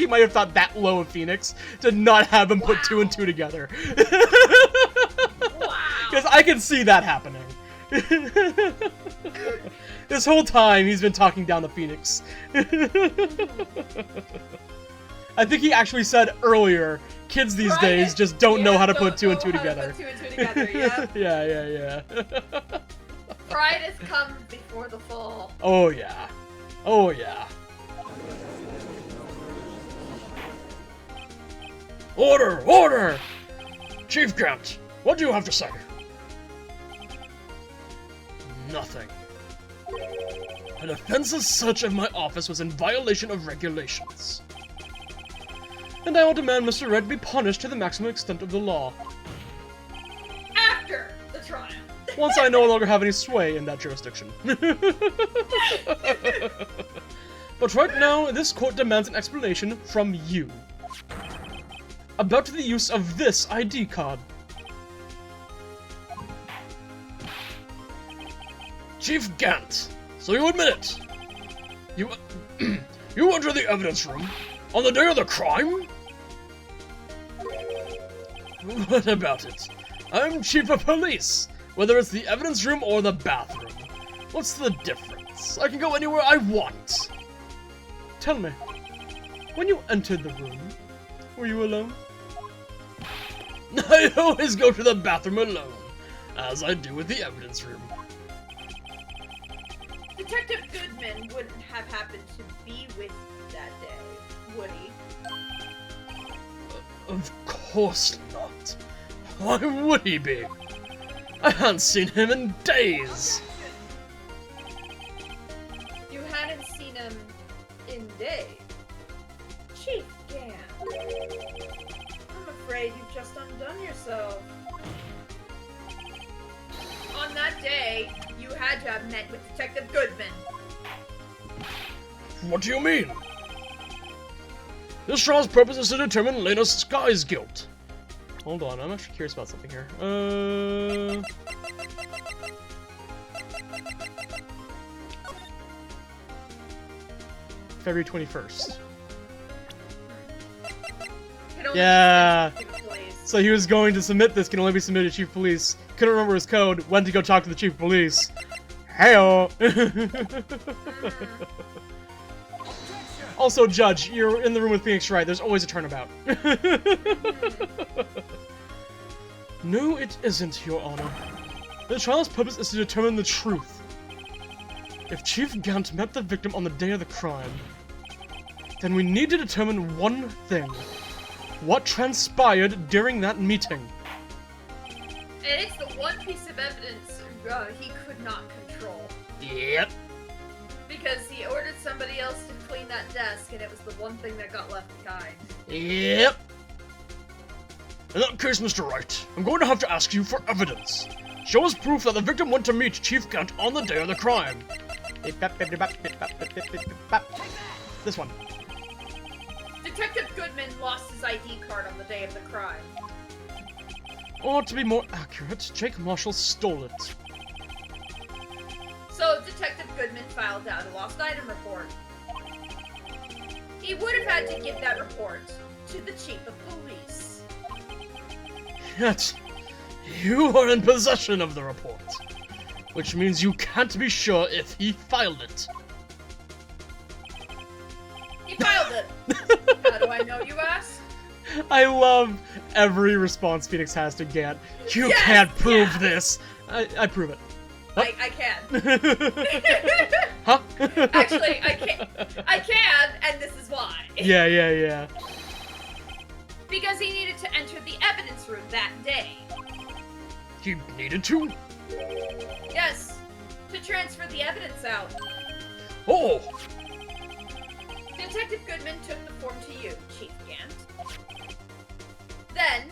might have thought that low of Phoenix to not have him put 2 and 2 together. Because I can see that happening. This whole time, he's been talking down to Phoenix. I think he actually said earlier, kids these days just don't know how to put 2 and 2 together. Yeah. Pride has come before the fall. Oh yeah. Oh yeah. Order! Order! Chief Gant, what do you have to say? Nothing. An offensive search of my office was in violation of regulations. And I will demand Mr. Wright be punished to the maximum extent of the law. After the trial. Once I no longer have any sway in that jurisdiction. But right now, this court demands an explanation from you. About the use of this ID card. Chief Gant, so you admit it. You you entered the evidence room on the day of the crime? What about it? I'm chief of police, whether it's the evidence room or the bathroom. What's the difference? I can go anywhere I want. Tell me, when you entered the room, were you alone? I always go to the bathroom alone, as I do with the evidence room. Detective Goodman wouldn't have happened to be with you that day, would he? Of course not. Why would he be? I hadn't seen him in days. You hadn't seen him in days? Chief Gant. I'm afraid you've just undone yourself. On that day, you had to have met with Detective Goodman. What do you mean? This trial's purpose is to determine Lena Sky's guilt. Hold on, I'm actually curious about something here. February 21st. Yeah. So he was going to submit this, can only be submitted to Chief of Police. Couldn't remember his code, went to go talk to the Chief of Police. Heyo! Also, Judge, you're in the room with Phoenix Wright. There's always a turnabout. No, it isn't, Your Honor. The trial's purpose is to determine the truth. If Chief Gant met the victim on the day of the crime, then we need to determine one thing. What transpired during that meeting? And it's the one piece of evidence he could not control. Yep. Because he ordered somebody else to clean that desk, and it was the one thing that got left behind. Yep. In that case, Mr. Wright, I'm going to have to ask you for evidence. Show us proof that the victim went to meet Chief Gant on the day of the crime. This one. Detective Goodman lost his ID card on the day of the crime. Or to be more accurate, Jake Marshall stole it. So Detective Goodman filed out a lost item report. He would have had to give that report to the chief of police. Yet, you are in possession of the report, which means you can't be sure if he filed it. He filed it. How do I know, you ask? I love every response Phoenix has to Gant. You Yes, can't prove yeah. this. I prove it. I can. Huh? Actually, I can, and this is why. Yeah. Because he needed to enter the evidence room that day. You needed to? Yes, to transfer the evidence out. Oh! Detective Goodman took the form to you, Chief Gant. Then,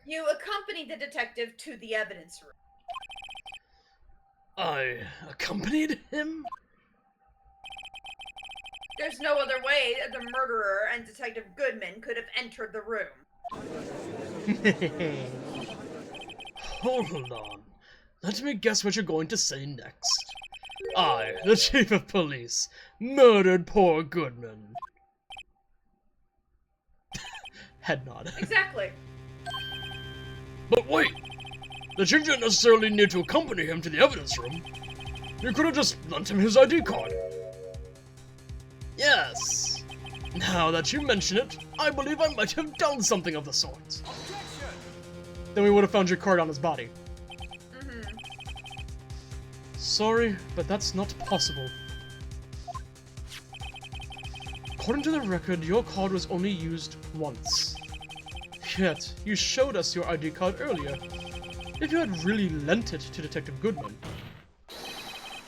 you accompanied the detective to the evidence room. I accompanied him? There's no other way that the murderer and Detective Goodman could have entered the room. Hold on. Let me guess what you're going to say next. I, the chief of police, murdered poor Goodman. Head nod. Exactly. But wait! The chief didn't necessarily need to accompany him to the evidence room. You could have just lent him his ID card. Yes. Now that you mention it, I believe I might have done something of the sort. Then we would have found your card on his body. Sorry, but that's not possible. According to the record, your card was only used once. Yet, you showed us your ID card earlier. If you had really lent it to Detective Goodman,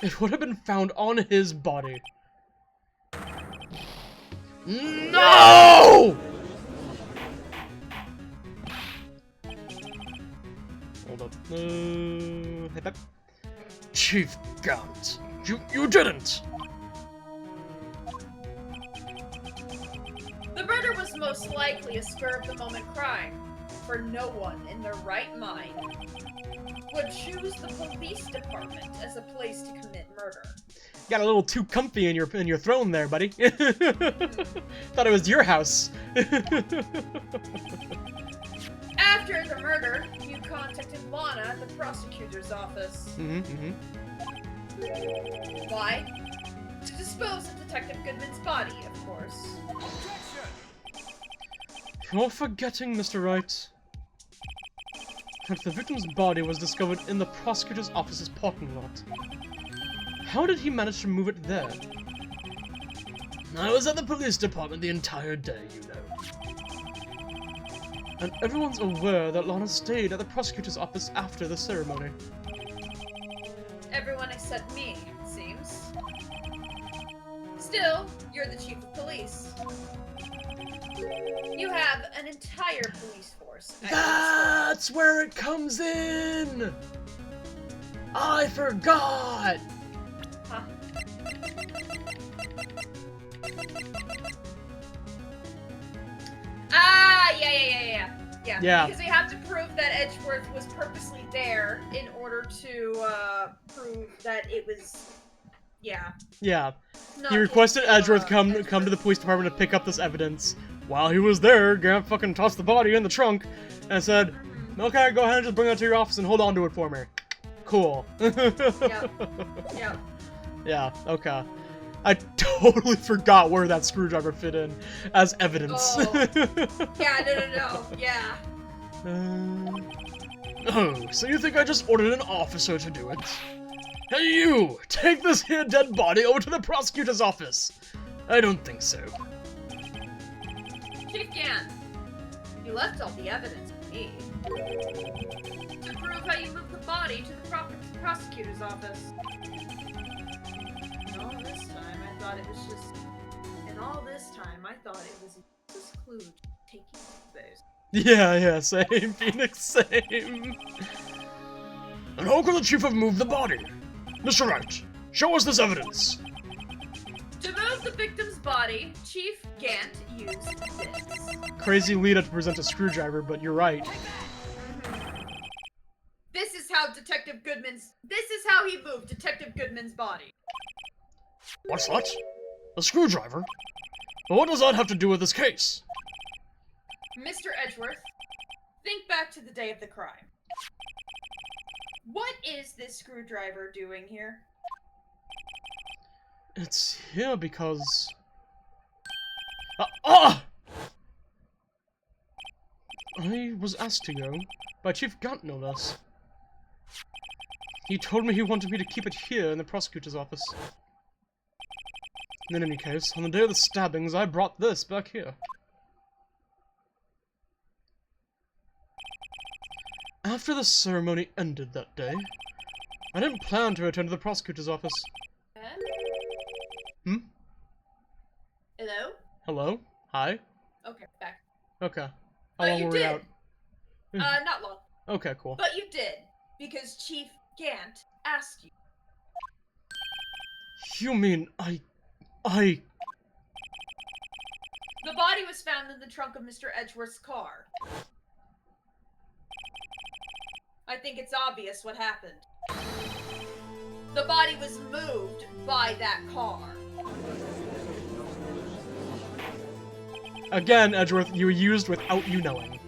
it would have been found on his body. No! Hold up. Hey, Pep. Chief Gant, you didn't! The murder was most likely a spur-of-the-moment crime, for no one in their right mind would choose the police department as a place to commit murder. Got a little too comfy in your throne there, buddy. Thought it was your house. After the murder, you contacted Lana at the prosecutor's office. Why? To dispose of Detective Goodman's body, of course. You're forgetting, Mr. Wright, that the victim's body was discovered in the prosecutor's office's parking lot. How did he manage to move it there? I was at the police department the entire day, you know. And everyone's aware that Lana stayed at the prosecutor's office after the ceremony. Everyone except me, it seems. Still, you're the chief of police. You have an entire police force at your That's where it comes in! I forgot! Huh? Ah, yeah. Yeah. Because we have to prove that Edgeworth was purposely there in order to prove that it was, yeah. Yeah. Not He requested into, Edgeworth come to the police department to pick up this evidence. While he was there, Gant fucking tossed the body in the trunk and said, "Okay, go ahead and just bring it to your office and hold on to it for me." Cool. Yep. Yeah, okay. I totally forgot where that screwdriver fit in as evidence. Oh. Yeah, no, yeah. Oh, so you think I just ordered an officer to do it? Hey you! Take this here dead body over to the prosecutor's office! I don't think so. Chief Gant, you left all the evidence with me. To prove how you moved the body to the prosecutor's office. And all this time, I thought it was just... And all this time, I thought it was a useless clue to take you space. Yeah, same, Phoenix, same. And how could the chief have moved the body? Mr. Wright, show us this evidence. To move the victim's body, Chief Gant used this. Crazy lead-up to present a screwdriver, but you're right. This is how he moved Detective Goodman's body. What's that? A screwdriver? But what does that have to do with this case? Mr. Edgeworth, think back to the day of the crime. What is this screwdriver doing here? It's here because... I was asked to go by Chief Gant, no less. He told me he wanted me to keep it here in the prosecutor's office. In any case, on the day of the stabbings, I brought this back here. After the ceremony ended that day, I didn't plan to return to the prosecutor's office. Hello? Hello? Hi? Okay, back. Okay. How But long you were we did. out? Not long. Okay, cool. But you did, because Chief Gant asked you. You mean I... The body was found in the trunk of Mr. Edgeworth's car. I think it's obvious what happened. The body was moved by that car. Again, Edgeworth, you were used without you knowing.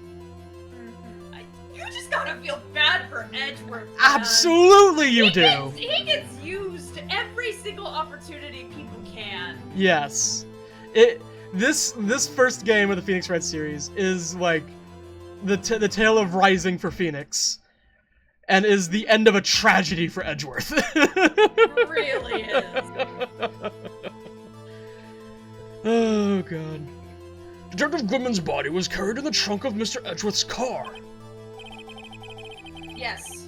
You just gotta feel bad for Edgeworth, man. Absolutely you do! He gets used every single opportunity people can. Yes. This first game of the Phoenix Wright series is like the tale of rising for Phoenix, and is the end of a tragedy for Edgeworth. It really is. Oh god. Detective Goodman's body was carried in the trunk of Mr. Edgeworth's car. Yes.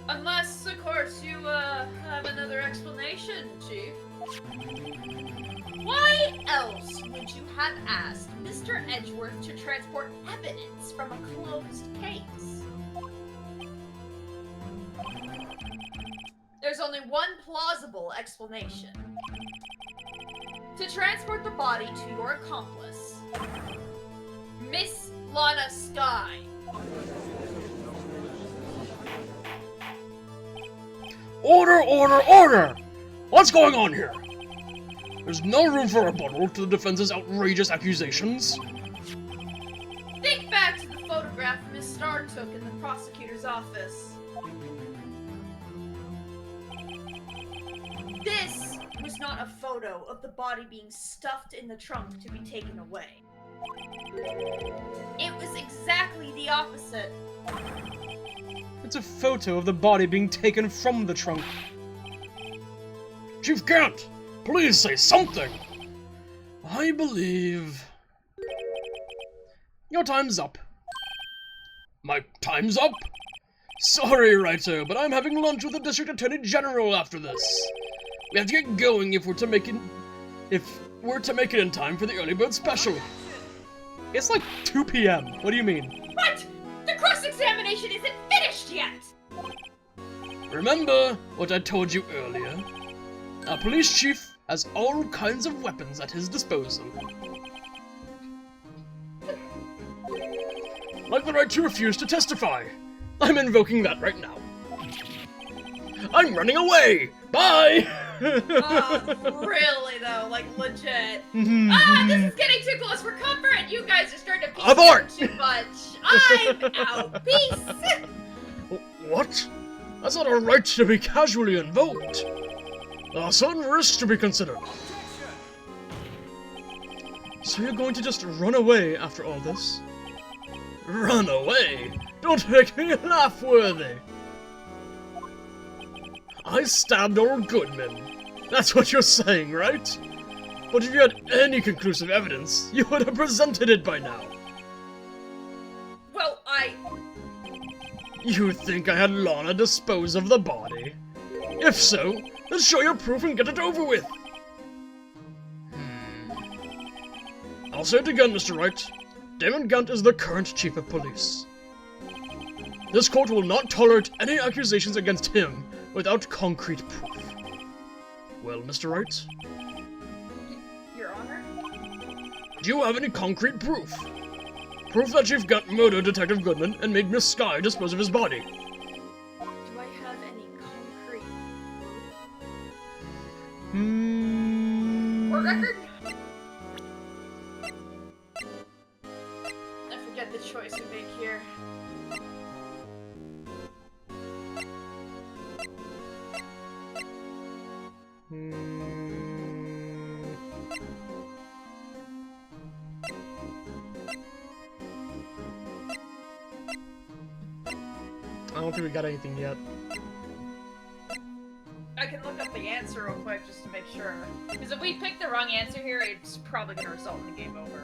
Unless, of course, you have another explanation, Chief. Why else would you have asked Mr. Edgeworth to transport evidence from a closed case? There's only one plausible explanation. To transport the body to your accomplice, Miss Lana Sky. Order, order, order! What's going on here? There's no room for rebuttal to the defense's outrageous accusations. Think back to the photograph Miss Starr took in the prosecutor's office. This was not a photo of the body being stuffed in the trunk to be taken away. It was exactly the opposite. It's a photo of the body being taken from the trunk. Chief Gant, please say something! I believe... Your time's up. My time's up? Sorry, Writer, but I'm having lunch with the District Attorney General after this. We have to get going if we're to make it in time for the early bird special. It's like 2 p.m. What do you mean? What? The cross-examination isn't finished yet! Remember what I told you earlier? Our police chief has all kinds of weapons at his disposal. Like the right to refuse to testify. I'm invoking that right now. I'm running away! Bye! Really though, like legit. This is getting too close for comfort! You guys are starting to piece Abort! too much. I'm out. Peace! What? That's not a right to be casually invoked. There are certain risks to be considered. So you're going to just run away after all this? Run away? Don't make me laugh-worthy. I stabbed old Goodman. That's what you're saying, right? But if you had any conclusive evidence, you would have presented it by now. Well, You think I had Lana dispose of the body? If so, then show your proof and get it over with. I'll say it again, Mr. Wright. Damon Gant is the current chief of police. This court will not tolerate any accusations against him without concrete proof. Well, Mr. Wright? Your Honor? Do you have any concrete proof? Proof that Chief Gant murdered Detective Goodman and made Miss Sky dispose of his body. Do I have any concrete Hmm... For record the choice we make here. I don't think we got anything yet. I can look up the answer real quick just to make sure. Because if we pick the wrong answer here, it's probably going to result in a game over.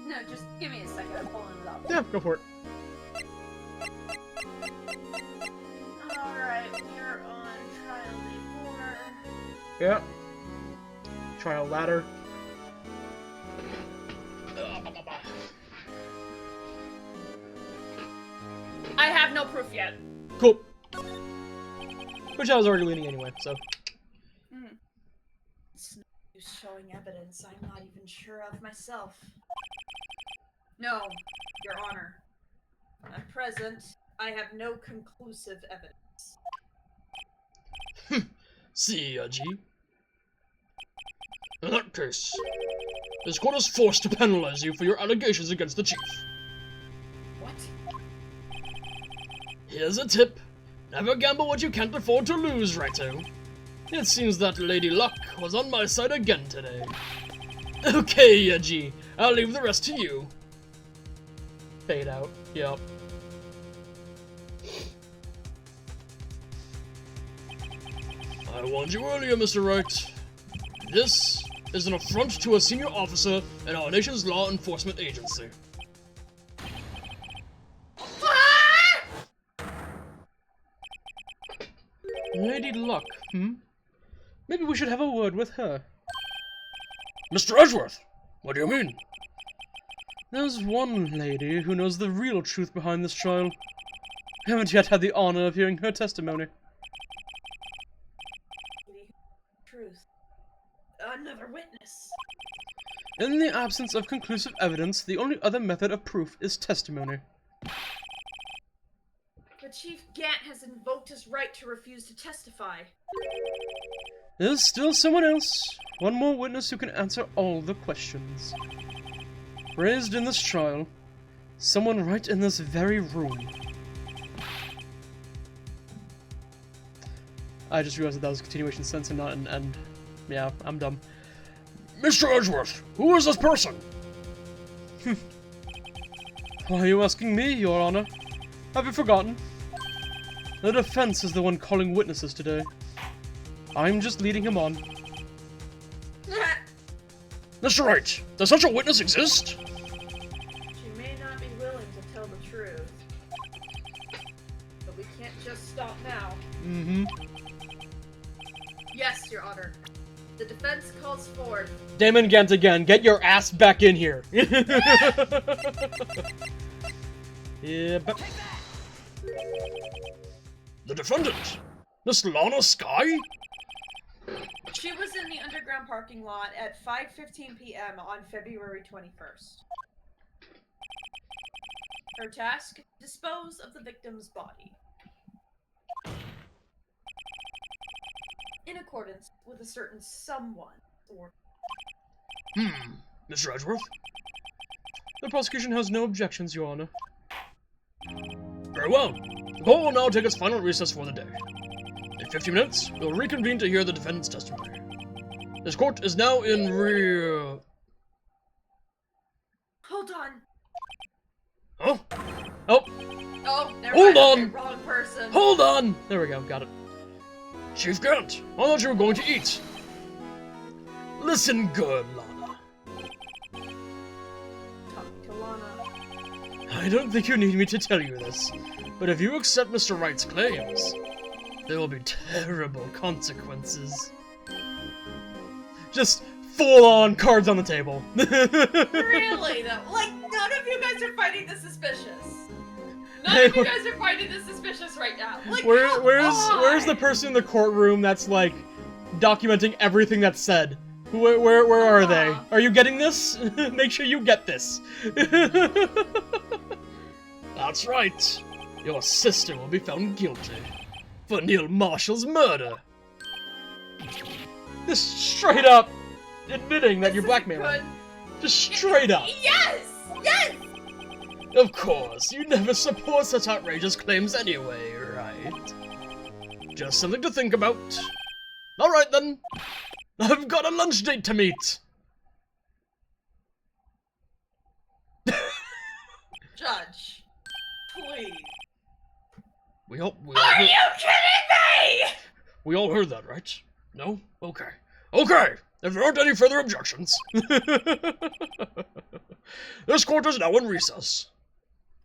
No, just give me a second. I'm pulling it up. Yeah, go for it. Alright, we're on Trial Day 4. Yeah. Trial ladder. I have no proof yet. Cool. Which I was already leaning anyway, so. It's no use showing evidence I'm not even sure of myself. No, Your Honor. At present, I have no conclusive evidence. See, G. In that case, this court is forced to penalize you for your allegations against the chief. What? Here's a tip. Never gamble what you can't afford to lose, righto. It seems that Lady Luck was on my side again today. Okay, G. I'll leave the rest to you. Fade out. Yup. I warned you earlier, Mr. Wright. This is an affront to a senior officer in our nation's law enforcement agency. Lady Luck, Maybe we should have a word with her. Mr. Edgeworth! What do you mean? There's one lady who knows the real truth behind this trial. Haven't yet had the honor of hearing her testimony. Truth. Another witness. In the absence of conclusive evidence, the only other method of proof is testimony. But Chief Gant has invoked his right to refuse to testify. There's still someone else. One more witness who can answer all the questions. Raised in this trial. Someone right in this very room. I just realized that was a continuation sentence and not an end. Yeah, I'm dumb. Mr. Edgeworth, who is this person? Why are you asking me, Your Honor? Have you forgotten? The defense is the one calling witnesses today. I'm just leading him on. Mr. Wright, does such a witness exist? She may not be willing to tell the truth. But we can't just stop now. Yes, Your Honor. The defense calls forth. Damon Gant again, get your ass back in here. Yeah, but... The defendant, Miss Lana Sky? She was in the underground parking lot at 5:15 p.m. on February 21st. Her task? Dispose of the victim's body. In accordance with a certain someone or... Mr. Edgeworth? The prosecution has no objections, Your Honor. Very well. The court will now take its final recess for the day. In 50 minutes, we'll reconvene to hear the defendant's testimony. This court is now in Hold on. Huh? Oh! Oh, never Hold mind. on! Okay, wrong person. Hold on! There we go, got it. Chief Gant, I thought you were going to eat. Listen good, Lana. Talking to Lana. I don't think you need me to tell you this, but if you accept Mr. Wright's claims, there will be terrible consequences. Just full-on cards on the table. Really, though? Like, none of you guys are finding this suspicious. None of you guys are finding this suspicious right now. Like, where's the person in the courtroom that's, like, documenting everything that's said? Where are they? Are you getting this? Make sure you get this. That's right. Your sister will be found guilty for Neil Marshall's murder. Just straight up admitting that you're This is blackmailing. good. Just straight up. Yes! Yes! Of course, you never support such outrageous claims anyway, right? Just something to think about. Alright then. I've got a lunch date to meet. Judge, please. We all Are you kidding me? We all heard that, right? No? Okay. Okay! If there aren't any further objections. This court is now in recess.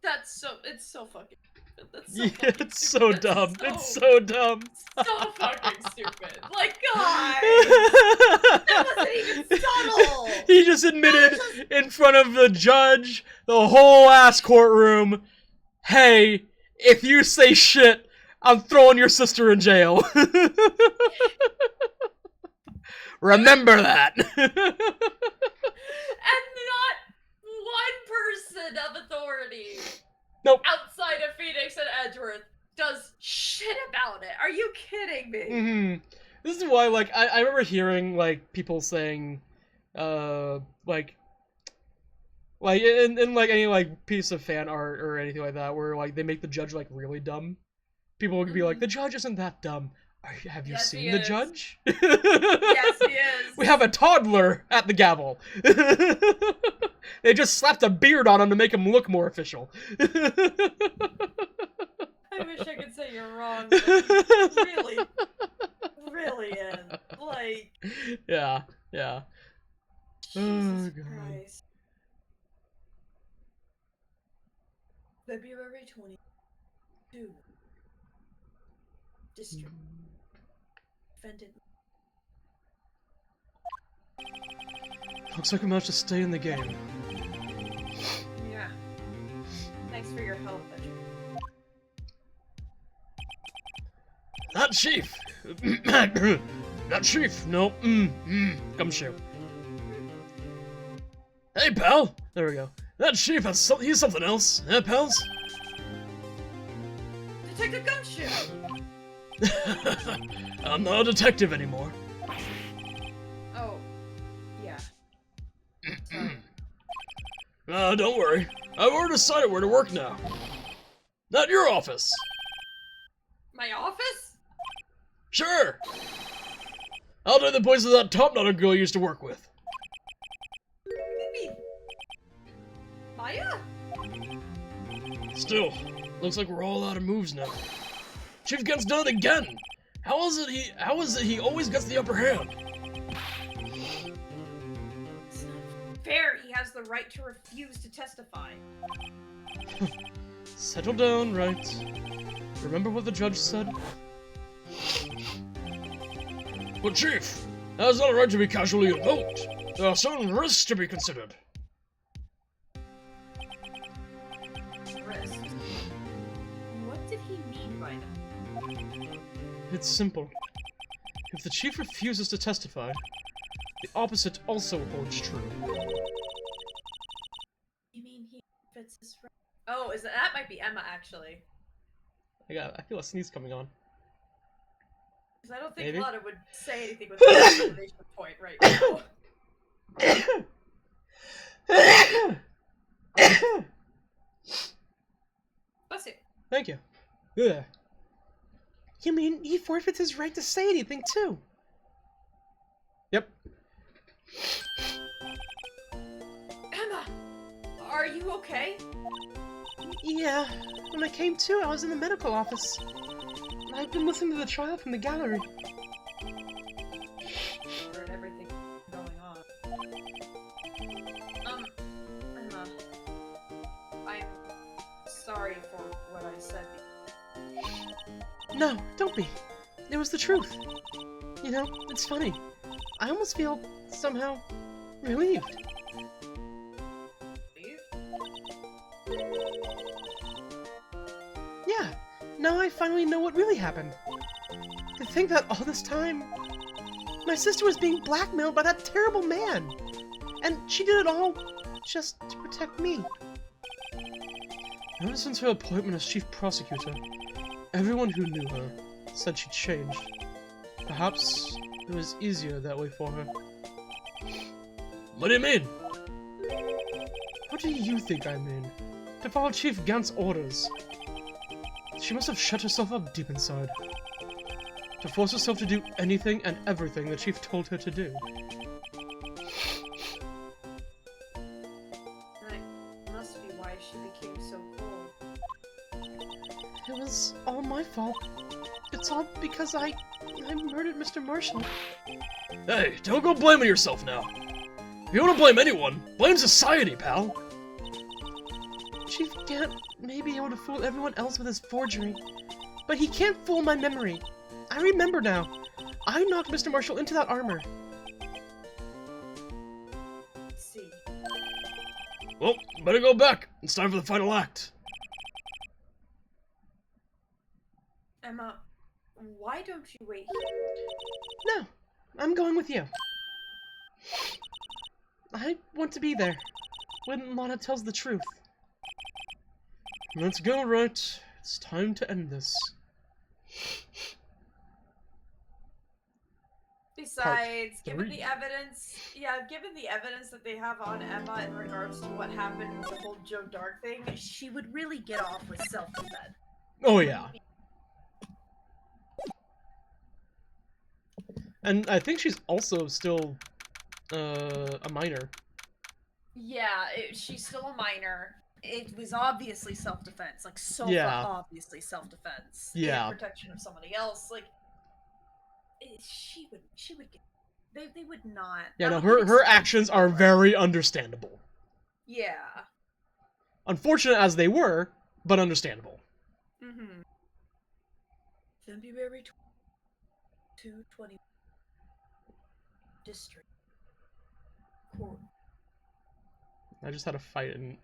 It's so fucking stupid. That's so Yeah, fucking it's stupid. so dumb. That's It's so dumb. so fucking stupid. Like, God! That wasn't even subtle! He just admitted in front of the judge, the whole ass courtroom, hey, if you say shit, I'm throwing your sister in jail. Remember that. And not one person of authority Nope. outside of Phoenix and Edgeworth does shit about it. Are you kidding me? Mm-hmm. This is why, like, I remember hearing, like, people saying, like, in like, any, like, piece of fan art or anything like that, where, like, they make the judge, like, really dumb. People would be like, the judge isn't that dumb. Have you Yes, seen he the is. judge? Yes, he is. We have a toddler at the gavel. They just slapped a beard on him to make him look more official. I wish I could say you're wrong, but really, really is. Like, Yeah, yeah. Jesus God. Christ. February 22. District. Defendant. Looks like we managed to stay in the game. Yeah. Thanks for your help, Edgeworth. That chief! That chief! No. Gumshoe. Hey, pal! There we go. That chief has he's something else. Eh, pals? Detective Gumshoe! I'm not a detective anymore. Oh. Yeah. Don't worry. I've already decided where to work now. Not your office. My office? Sure. I'll do the place of that top-knotted girl you used to work with. Maybe. Maya? Still, looks like we're all out of moves now. Chief gets done again. How is it he always gets the upper hand? It's not fair. He has the right to refuse to testify. Settle down, Wright. Remember what the judge said? But Chief, that is not a right to be casually invoked. There are certain risks to be considered. Risk. What did he mean by that? It's simple. If the chief refuses to testify, the opposite also holds true. You mean he fits his friend? Oh, that might be Emma actually. I feel a sneeze coming on. Because I don't think Maybe. Lana would say anything with an exclamation point right now. Bless you. Thank you. Yeah. You mean he forfeits his right to say anything, too? Yep. Emma! Are you okay? Yeah. When I came to, I was in the medical office. I've been listening to the trial from the gallery. Heard everything going on. Emma. I'm sorry for what I said. No, don't be. It was the truth. You know, it's funny. I almost feel, somehow, relieved. Yeah, now I finally know what really happened. To think that all this time, my sister was being blackmailed by that terrible man. And she did it all just to protect me. Ever since her appointment as chief prosecutor, everyone who knew her said she changed. Perhaps It was easier that way for her. What do you mean? What do you think I mean? To follow Chief Gant's orders. She must have shut herself up deep inside. To force herself to do anything and everything the Chief told her to do. That must be why she became so cold. It was all my fault. It's all because I murdered Mr. Marshall. Hey, don't go blaming yourself now. If you want to blame anyone, blame society, pal. Chief Gant may be able to fool everyone else with his forgery, but he can't fool my memory. I remember now. I knocked Mr. Marshall into that armor. Let's see. Well, better go back. It's time for the final act. Emma, why don't you wait here? No, I'm going with you. I want to be there when Lana tells the truth. Let's go, Wright. It's time to end this. Besides, given three. the evidence, given the evidence that they have on Emma in regards to what happened with the whole Joe Dark thing, she would really get off with self-defense. Oh, yeah. And I think she's also still, a minor. Yeah, she's still a minor. It was obviously self-defense, like Yeah. obviously self-defense. Yeah. In protection of somebody else, like she would get. They would not. Yeah, I no, would her expect actions her. are very understandable. Yeah. Unfortunate as they were, but understandable. Mm-hmm. February 2/20. District Court. I just had to fight an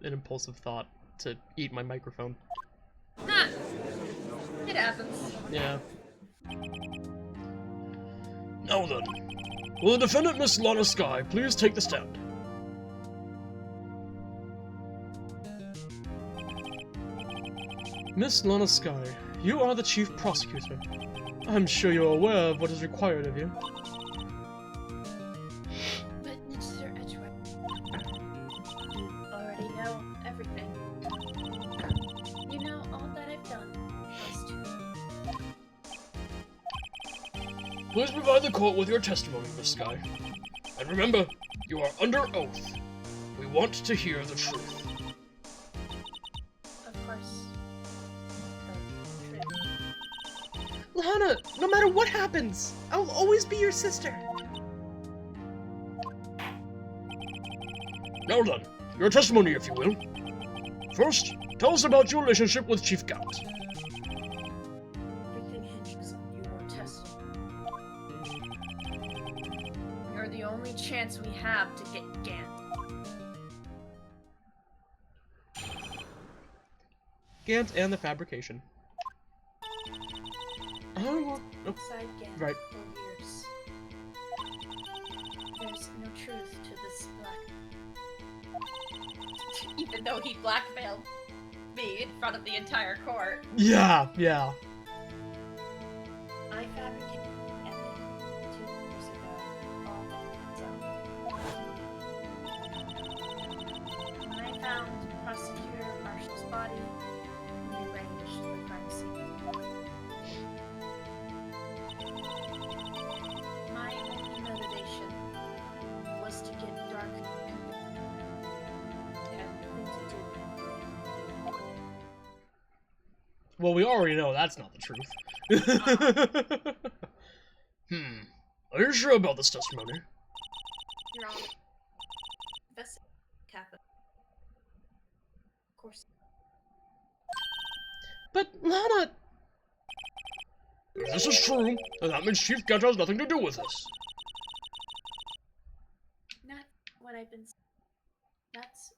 impulsive thought to eat my microphone. Nah, it happens. Yeah. Now then, will the defendant, Miss Lana Sky, please take the stand? Miss Lana Sky, you are the chief prosecutor. I'm sure you're aware of what is required of you. But Mr. Edgeworth, you already know everything. You know all that I've done was to... Please provide the court with your testimony, Miss Sky. And remember, you are under oath. We want to hear the truth. Of course. The truth. Lana, no matter what happens, I'll always be your sister. Now then, your testimony, if you will. First, tell us about your relationship with Chief Gant. Everything hinges on your testimony. You're the only chance we have to get Gant. Gant and the fabrication. Oh, Inside Gant right. for years. There's no truth to this black... Even though he blackmailed me in front of the entire court. Yeah, yeah. I fabricated evidence 2 years ago, all on its own. When I found Prosecutor Marshall's body, we arranged the crime scene. My only motivation was to get Dark and who to do. Well, we already know that's not the truth. Are you sure about this testimony? You're on investigate capital. Of course. But Lana, If this is true, then that means Chief Gant has nothing to do with this. Not what I've been saying. That's...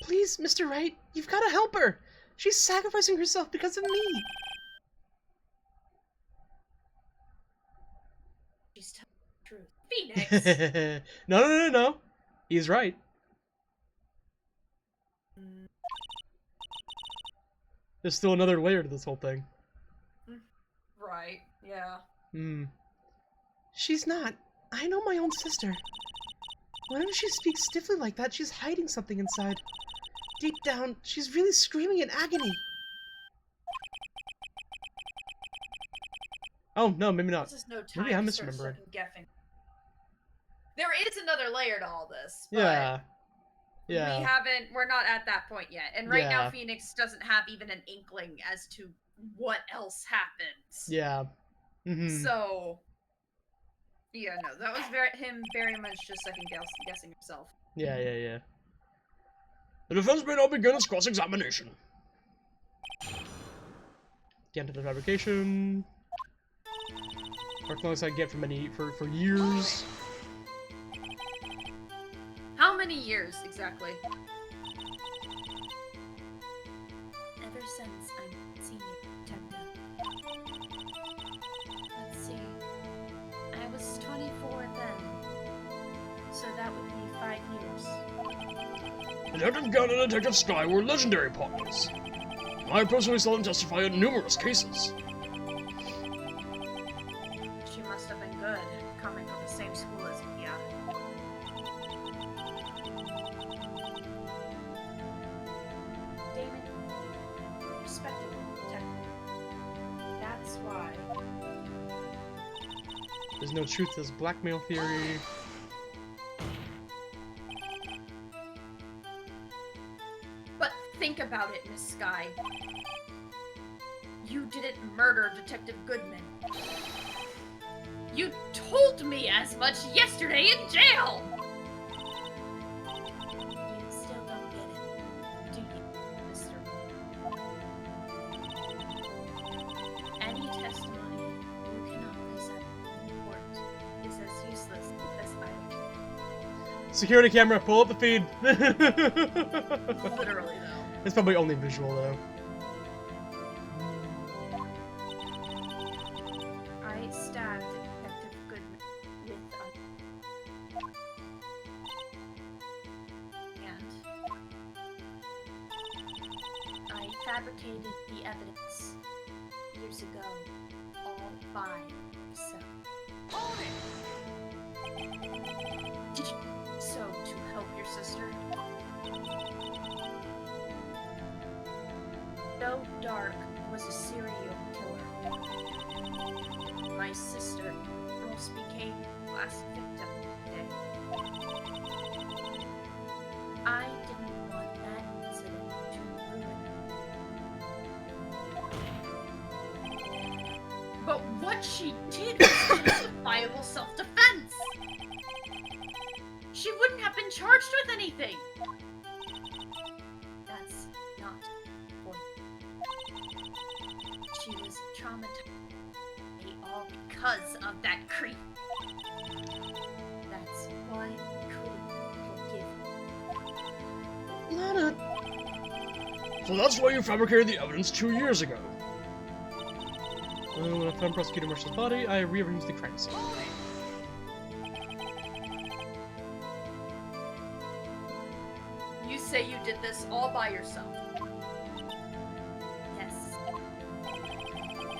please, Mr. Wright, you've got to help her. She's sacrificing herself because of me. She's telling the truth. Phoenix! No. He's right. Mm, There's still another layer to this whole thing. mhm. Right, yeah. Hmm. She's not. I know my own sister. Whenever she speaks stiffly like that, she's hiding something inside. Deep down, she's really screaming in agony. Oh, no, maybe not. This is no time Maybe I'm to start misremembering. second-guessing. There is another layer to all this, but Yeah. Yeah. we're not at that point yet. And right now Yeah. Phoenix doesn't have even an inkling as to what else happens. Yeah. Mm-hmm. So, yeah, no, that was very much just second-guessing himself. Yeah, yeah, yeah. The defense may now begin its cross-examination. Get into the fabrication. Work longest I get for years. How many years exactly? Ever since I'm senior detective. Let's see. I was 24 then. So that would be 5 years. Detective Gunn and Detective Sky were legendary partners. I personally saw them testify in numerous cases. She must have been good, coming from the same school as Mia. Damon, respectable detective. That's why. There's no truth to this blackmail theory. But think about it, Miss Sky. You didn't murder Detective Goodman. You told me as much yesterday in jail! You still don't get it, do you, Mr. Any testimony you cannot present in court is as useless as I. Security camera, pull up the feed. Literally, though. It's probably only visual, though. I stabbed Detective Goodman with a... And I fabricated the evidence years ago, all by myself. Did you so to help your sister? Joe Dark was a serial killer. My sister almost became the last victim today. I didn't want that incident to ruin. But what she did was justifiable self-defense! She wouldn't have been charged with anything! That's not the point. She was traumatized. All because of that creep. That's why I couldn't forgive. Lana, So that's why you fabricated the evidence 2 years ago. When I found Prosecutor Marshall's body, I rearranged the crime scene. You say you did this all by yourself. Yes.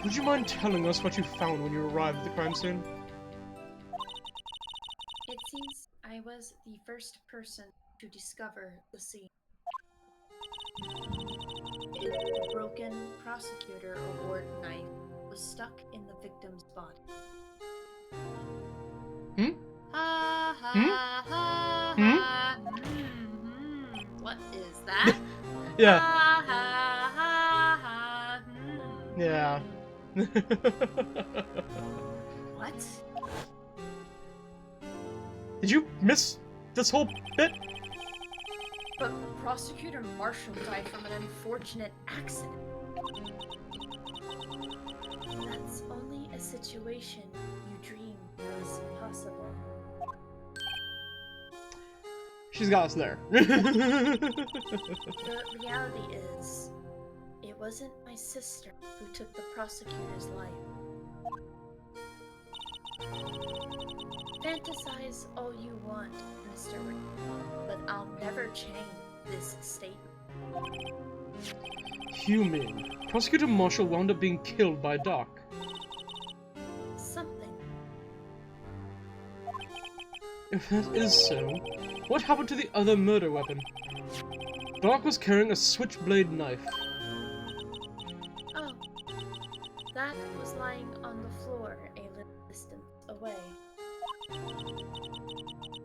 Would you mind telling us what you found when you arrived at the crime scene? It seems I was the first person to discover the scene. A broken prosecutor award knife was stuck in the victim's body. Ha ha Hmm? ha Hmm? ha. What is that? Yeah. Ha ha ha ha. Yeah. What? Did you miss this whole bit? But Prosecutor Marshall died from an unfortunate accident. That's only a situation you dreamed was possible. She's got us there. The reality is, it wasn't my sister who took the prosecutor's life. Fantasize all you want, Mr. Wright, but I'll never change this statement. Human. Prosecutor Marshall wound up being killed by Doc. If that is so, what happened to the other murder weapon? Dark was carrying a switchblade knife. Oh, that was lying on the floor a little distance away.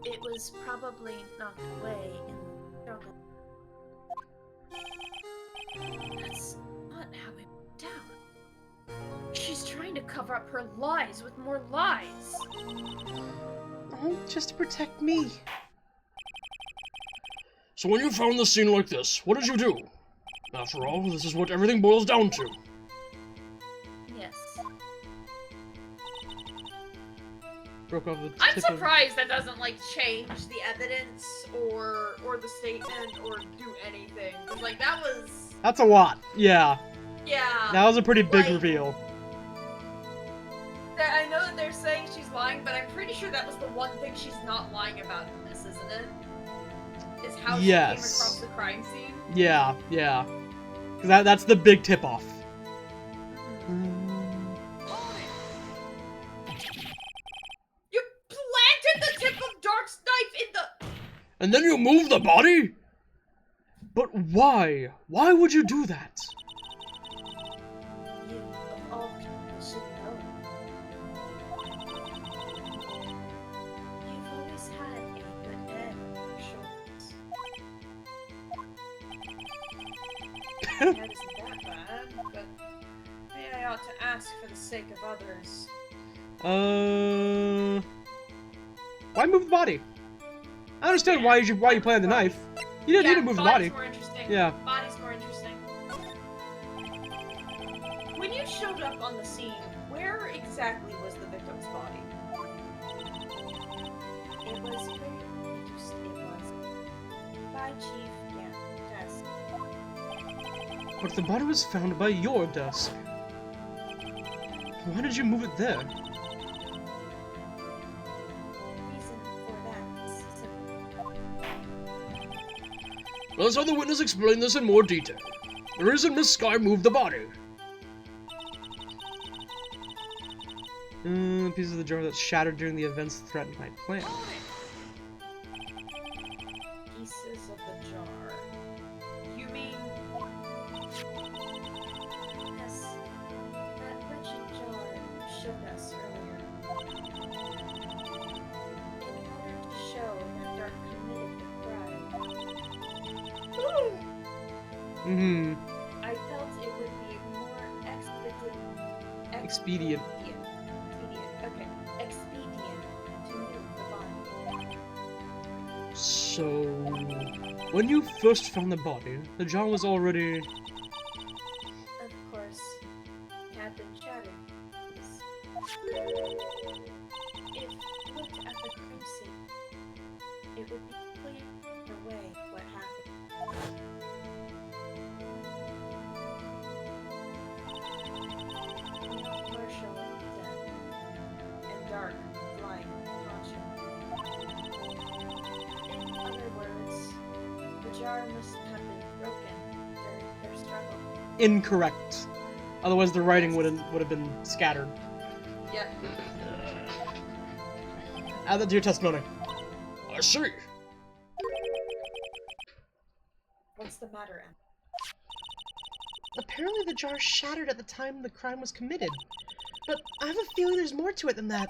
It was probably knocked away in the struggle. That's not how it went down. She's trying to cover up her lies with more lies. Oh, just to protect me. So when you found the scene like this, what did you do? After all, this is what everything boils down to. Yes. Broke off the I'm tip surprised that doesn't like change the evidence or the statement or do anything. 'Cause, like that was That's a lot. Yeah. yeah. That was a pretty big Like- reveal. I know that they're saying she's lying, but I'm pretty sure that was the one thing she's not lying about in this, isn't it? Is how she came across the crime scene. Yeah, yeah. 'Cause that's the big tip-off. You planted the tip of Dark's knife in the. And then you move the body? But why? Why would you do that? You, of all people, should know. You've always had a good head on your shoulders. That isn't that bad, but maybe I ought to ask for the sake of others. Why move the body? I understand why you planted the knife. You didn't need to move the body. Body's more interesting. Yeah. Body's more interesting. When you showed up on the scene, where exactly was the victim's body? It was where you used it was. By Chief Desk. But the body was found by your desk. Why did you move it there? Reason for that is simple. Let's have the witness explain this in more detail. The reason Miss Sky moved the body. Piece of the jar that shattered during the events that threatened my plan. Pieces of the jar. You mean Yes, that wretched jar you showed us earlier. In order to show that Dark committed the crime, Mm-hmm. I felt it would be more Expedient. expedient to move the body. So, when you first found the body, the jar was already... Of course, it had been shattered. If looked at the crime scene, it would be clear away what happened. Marshall dead, and Dark lying unconscious. In other words, the jar must have been broken during their struggle. incorrect. Otherwise the writing would have been scattered. yeah. Add that to your testimony. I see. What's the matter, Em? Apparently the jar shattered at the time the crime was committed. But I have a feeling there's more to it than that.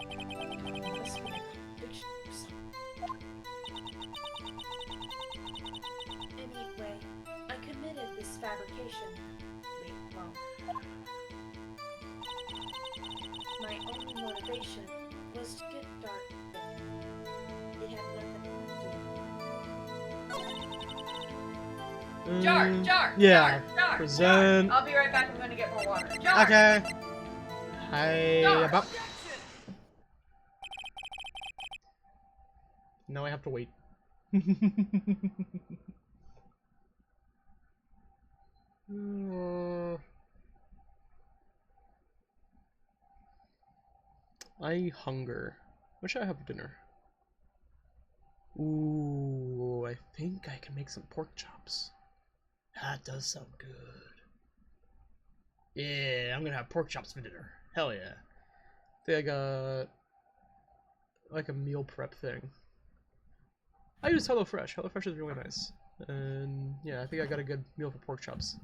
Must be a contradiction or something. Anyway, I committed this fabrication. Wait, well, my only motivation was to get Dark back. It had nothing to do. Jar! Yeah. Jar! Present. Jar. I'll be right back. I'm gonna get more water. Jar! Okay. Hi. Jar. About. Now I have to wait. I hunger. What should I have for dinner? Ooh, I think I can make some pork chops. That does sound good. Yeah, I'm gonna have pork chops for dinner. Hell yeah. I think I got like a meal prep thing. I use HelloFresh. HelloFresh is really nice. And yeah, I think I got a good meal for pork chops.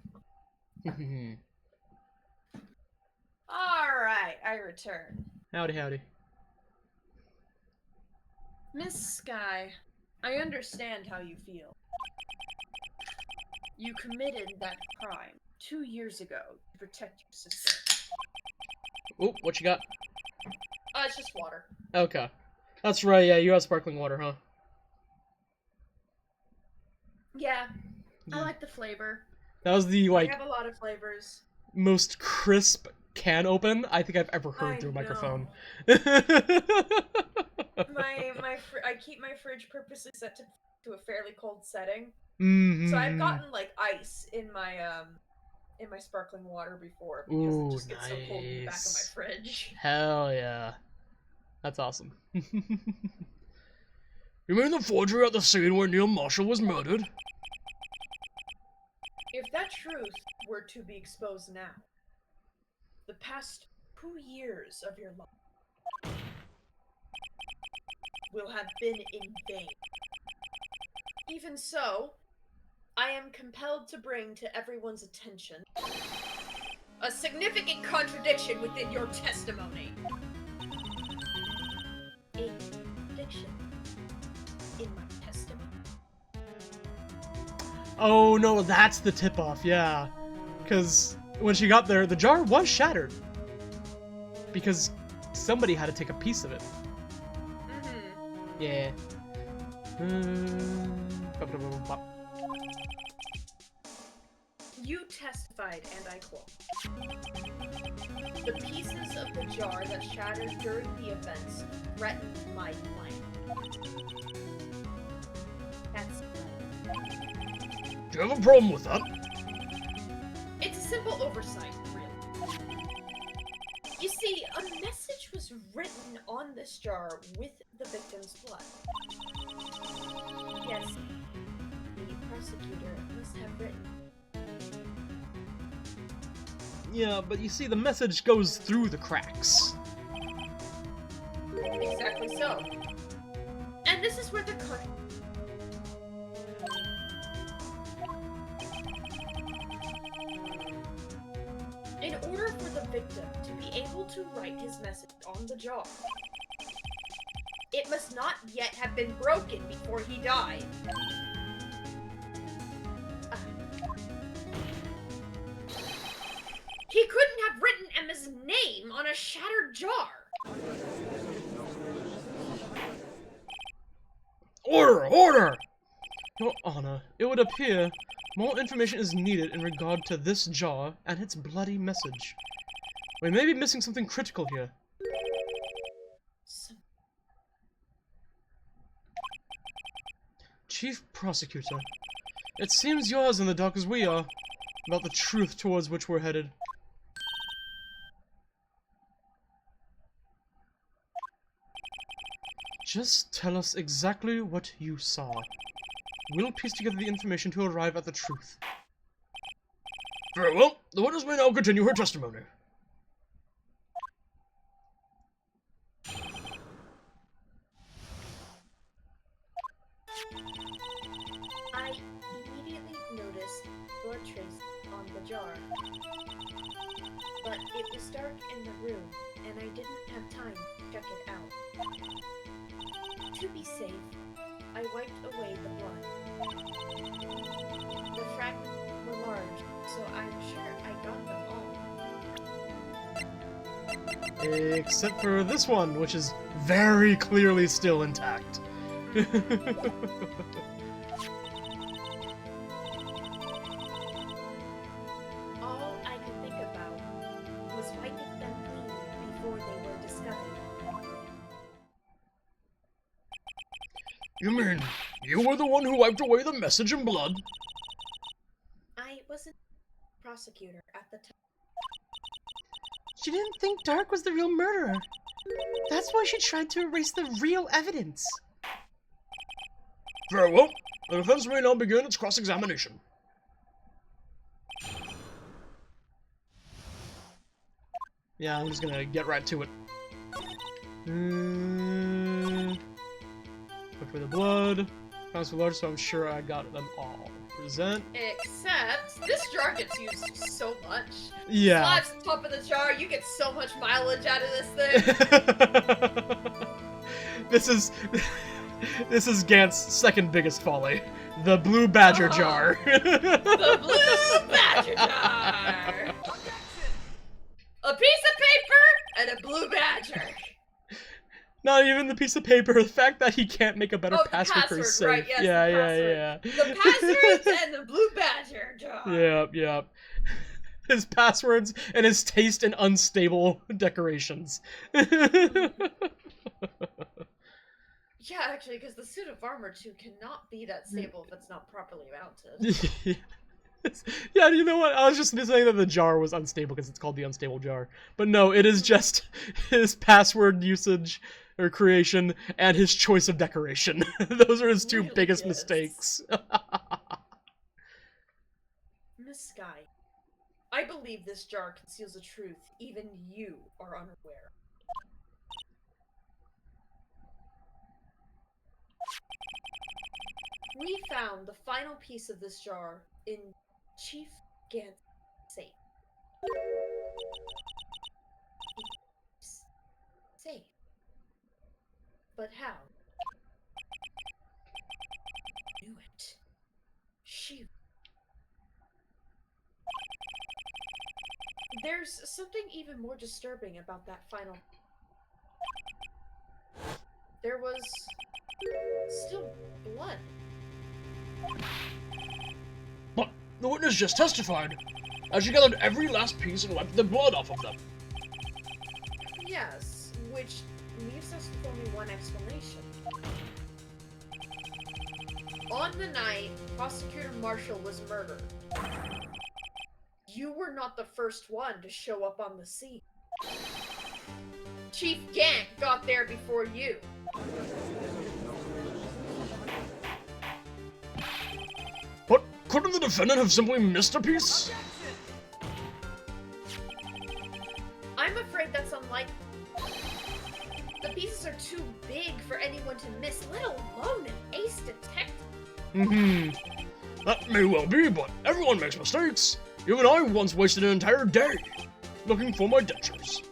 Alright, I return. Howdy, howdy. Miss Sky, I understand how you feel. You committed that crime 2 years ago to protect your sister. Oh, what you got? It's just water. Okay. That's right, yeah, you have sparkling water, huh? Yeah, I like the flavor. That was the, I like, have a lot of flavors. most crisp can open I think I've ever heard I through a microphone. I keep my fridge purposely set to a fairly cold setting. Mm-hmm. So I've gotten like ice in my sparkling water before because Ooh, it just gets so cold in the back of my nice. fridge. Hell yeah. That's awesome. You mean the forgery at the scene where Neil Marshall was murdered? If that truth were to be exposed now, the past 2 years of your life will have been in vain. Even so, I am compelled to bring to everyone's attention a significant contradiction within your testimony. A contradiction in my testimony. Oh no, that's the tip-off, yeah. Because when she got there, the jar was shattered. Because somebody had to take a piece of it. Mm-hmm. Yeah. You testified, and I quote, "The pieces of the jar that shattered during the events threatened my life." That's right. Do you have a problem with that? It's a simple oversight, really. You see, a message was written on this jar with the victim's blood. Yes, the prosecutor must have written. Yeah, but you see, the message goes through the cracks. Exactly so. And this is where the In order for the victim to be able to write his message on the jar, it must not yet have been broken before he died. He couldn't have written Emma's name on a shattered jar. Order! Order! Your Honor, it would appear more information is needed in regard to this jar and its bloody message. We may be missing something critical here. Chief Prosecutor, it seems you're as in the dark as we are about the truth towards which we're headed. Just tell us exactly what you saw. We'll piece together the information to arrive at the truth. Very well. The witness may now continue her testimony. I immediately noticed blood traces on the jar. But it was dark in the room, and I didn't have time to check it out. To be safe, I wiped away the blood. The fragments were large, so I'm sure I got them all. Except for this one, which is very clearly still intact. All I could think about was wiping them clean before they were discovered. You mean, you were the one who wiped away the message in blood? I wasn't a prosecutor at the time. She didn't think Dark was the real murderer. That's why she tried to erase the real evidence. Very well. The defense may now begin its cross-examination. Yeah, I'm just gonna get right to it. Put for the blood. Counts for large, so I'm sure I got them all. Present. Except, this jar gets used so much. Yeah. Slaps the top of the jar, you get so much mileage out of this thing. This is Gant's second biggest folly. The Blue Badger jar. The Blue Badger jar! A piece of paper and a Blue Badger. Not even the piece of paper, the fact that he can't make a better password for his safe. Right, yes, yeah. The passwords and the Blue Badger jar. Yep. His passwords and his taste in unstable decorations. Yeah, actually, because the suit of armor, too, cannot be that stable if it's not properly mounted. Yeah, you know what? I was just saying that the jar was unstable because it's called the unstable jar. But no, it is just his password usage or creation and his choice of decoration. Those are his two Really biggest is. mistakes. Miss Sky, I believe this jar conceals a truth even you are unaware. We found the final piece of this jar in Chief Gant's safe. Safe. But how? Knew it. She. There's something even more disturbing about that final. There was still blood. But the witness just testified. She gathered every last piece and wiped the blood off of them. Yes, which leaves us with only one explanation. On the night Prosecutor Marshall was murdered, you were not the first one to show up on the scene. Chief Gant got there before you. But couldn't the defendant have simply missed a piece? I'm afraid that's unlikely. The pieces are too big for anyone to miss, let alone an ace detective. That may well be, but everyone makes mistakes. Even I once wasted an entire day looking for my dentures.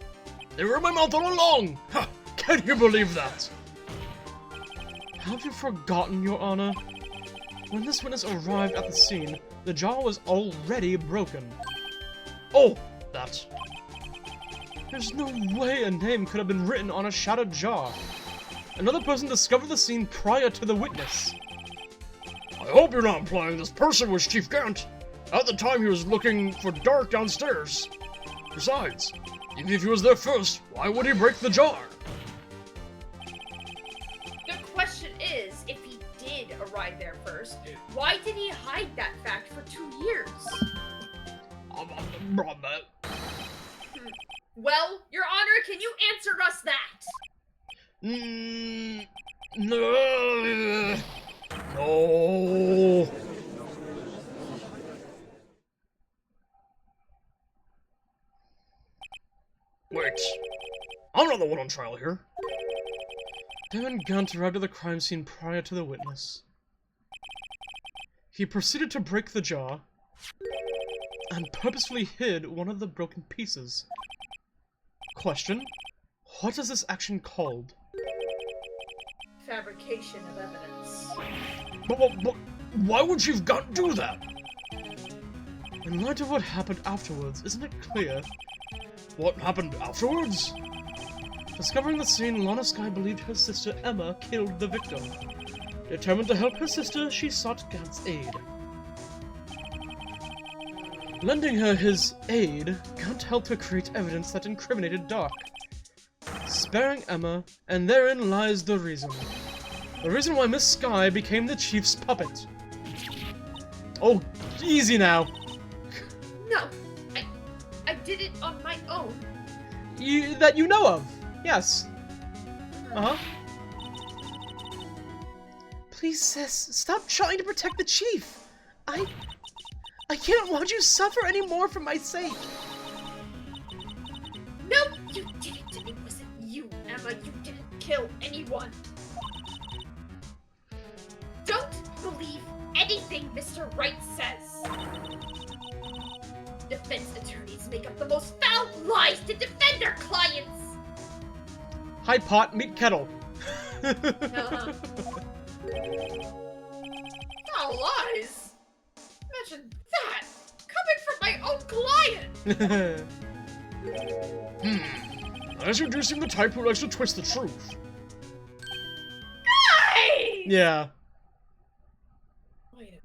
They were in my mouth all along! Ha! Can you believe that? Have you forgotten, Your Honor? When this witness arrived at the scene, the jar was already broken. Oh, that. There's no way a name could have been written on a shattered jar. Another person discovered the scene prior to the witness. I hope you're not implying this person was Chief Gant. At the time he was looking for Dark downstairs. Besides, even if he was there first, why would he break the jar? The question is, if he did arrive there first, why did he hide that fact for 2 years? Well, Your Honor, can you answer us that? No. Wait, I'm not the one on trial here. Damon Gant arrived at the crime scene prior to the witness. He proceeded to break the jar and purposefully hid one of the broken pieces. Question: what is this action called? Fabrication of evidence. But why would Chief Gant do that? In light of what happened afterwards, isn't it clear? What happened afterwards? Discovering the scene, Lana Skye believed her sister Emma killed the victim. Determined to help her sister, she sought Gant's aid. Lending her his aid, Gant helped her create evidence that incriminated Dark, sparing Emma, and therein lies the reason. The reason why Miss Skye became the Chief's puppet. Oh, easy now. No, I did it on my own. That you know of, yes. Uh-huh. Please, sis, stop trying to protect the chief. I can't watch you suffer anymore for my sake. No, you didn't. It wasn't you, Emma. You didn't kill anyone. Don't believe anything Mr. Wright says. Defense attorneys make up the most foul lies to defend their clients. Hi, pot, meet kettle. Foul lies? Imagine that! Coming from my own client! As you do seem the type who likes to twist the truth. Guys! Yeah. Wait a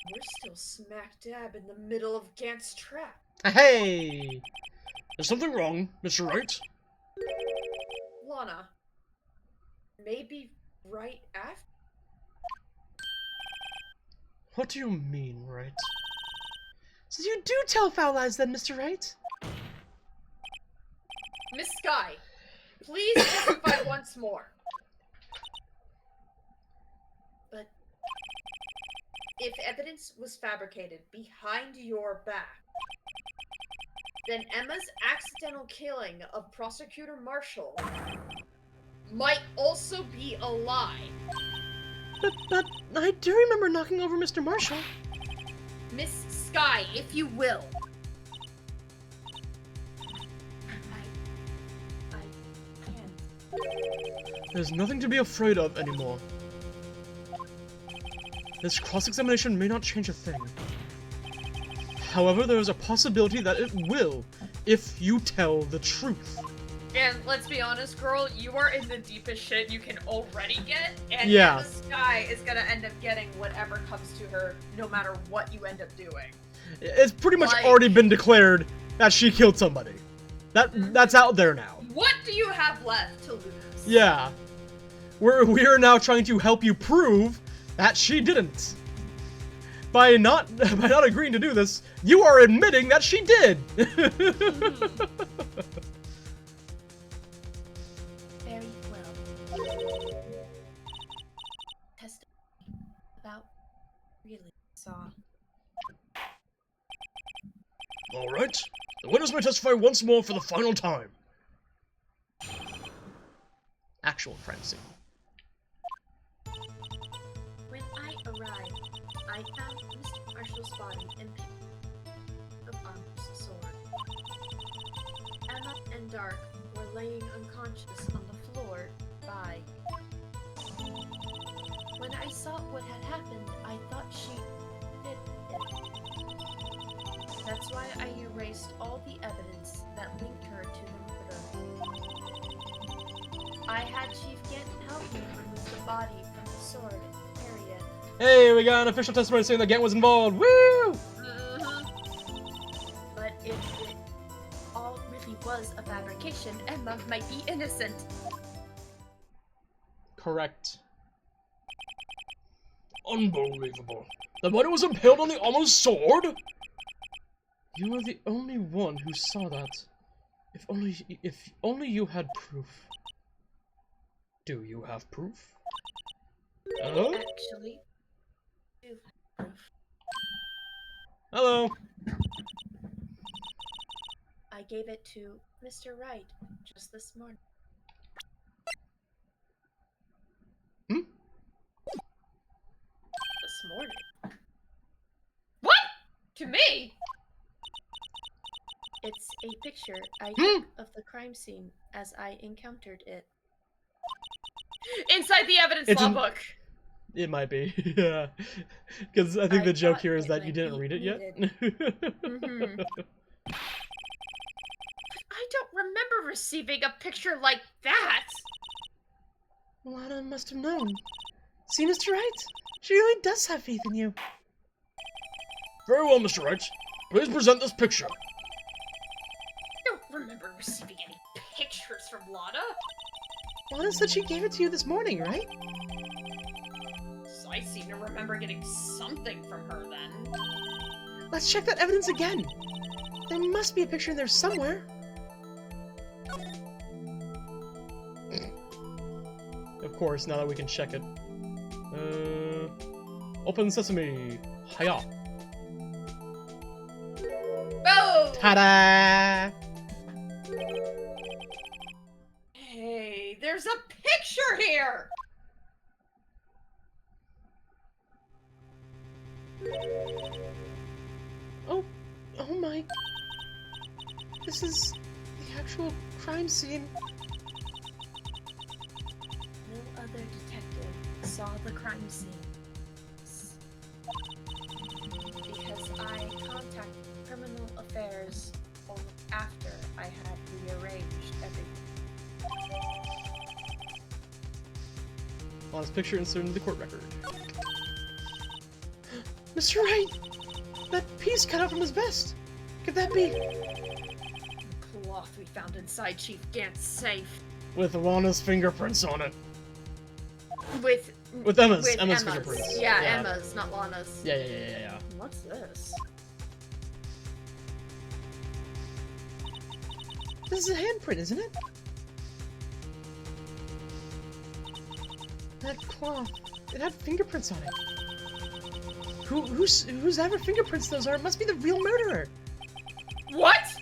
We're still smack dab in the middle of Gant's trap. Hey! Is something wrong, Mr. Wright? Lana, maybe right after? What do you mean, Wright? So you do tell foul lies then, Mr. Wright? Miss Sky, please testify once more. But if evidence was fabricated behind your back, then Emma's accidental killing of Prosecutor Marshall might also be a lie. But I do remember knocking over Mr. Marshall. Miss Sky, if you will. I can't. There's nothing to be afraid of anymore. This cross-examination may not change a thing. However, there is a possibility that it will, if you tell the truth. And let's be honest, girl, you are in the deepest shit you can already get, and Yeah. Emma Sky is gonna end up getting whatever comes to her, no matter what you end up doing. It's pretty much Like- already been declared that she killed somebody. That's out there now. What do you have left to lose? Yeah. We are now trying to help you prove that she didn't. By not agreeing to do this, you are admitting that she did. Very well. Testify about really saw. All right. The witness may testify once more for the final time. Actual crime scene. When I arrived, I found Mr. Marshall's body and picked up Arm's sword. Emma and Dark were laying unconscious on the floor by. When I saw what had happened, I thought she did it. That's why I erased all the evidence that linked her to the murder. I had Chief Gant help me remove the body from the sword and carry it. Hey, we got an official testimony saying that Gant was involved. Woo! But if it all really was a fabrication, Emma might be innocent. Correct. Unbelievable. The body was impaled on the almost sword? You are the only one who saw that. If only you had proof. Do you have proof? Hello? Actually, I do have proof. Hello. I gave it to Mr. Wright just this morning. This morning. What? To me? It's a picture I took of the crime scene as I encountered it. Inside the evidence It's law in- book. It might be, yeah. Because I think I the joke thought here is it that you might didn't be read it yet. Mhm. I don't remember receiving a picture like that. Lana must have known. See, Mr. Wright? She really does have faith in you. Very well, Mr. Wright. Please present this picture. I don't remember receiving any pictures from Lana. Lana said she gave it to you this morning, right? So I seem to remember getting something from her then. Let's check that evidence again. There must be a picture in there somewhere. Of course, now that we can check it. Open sesame. Hiya. Ta-da! Hey, there's a picture here! Oh my. This is the actual crime scene. No other detective saw the crime scene. Because I contacted criminal affairs only after I had rearranged everything. Last picture inserted in the court record. Mr. Wright! That piece cut out from his vest. Could that be? The cloth we found inside Chief Gant's safe. With Lana's fingerprints on it. With Emma's fingerprints. Yeah, Emma's, not Lana's. Yeah. What's this? This is a handprint, isn't it? That cloth. It had fingerprints on it. Whose ever fingerprints those are? It must be the real murderer. What?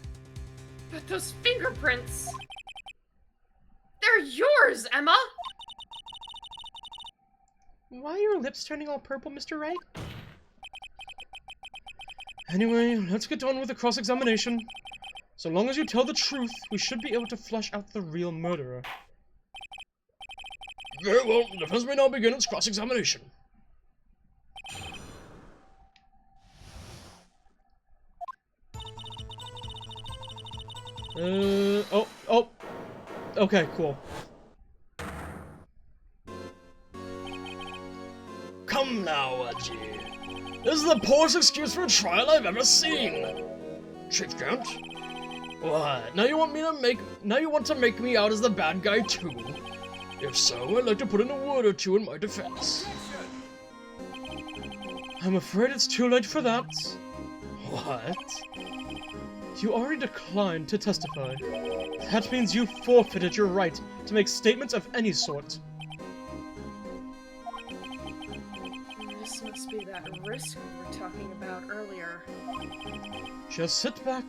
But those fingerprints... They're yours, Emma! Why are your lips turning all purple, Mr. Wright? Anyway, let's get on with the cross-examination. So long as you tell the truth, we should be able to flush out the real murderer. Very well, the defense may now begin its cross-examination. Okay, cool. Come now, Ajay. This is the poorest excuse for a trial I've ever seen. Chief Gant? What? Now you want to make me out as the bad guy too? If so, I'd like to put in a word or two in my defense. I'm afraid it's too late for that. What? You already declined to testify. That means you forfeited your right to make statements of any sort. This must be that risk we were talking about earlier. Just sit back,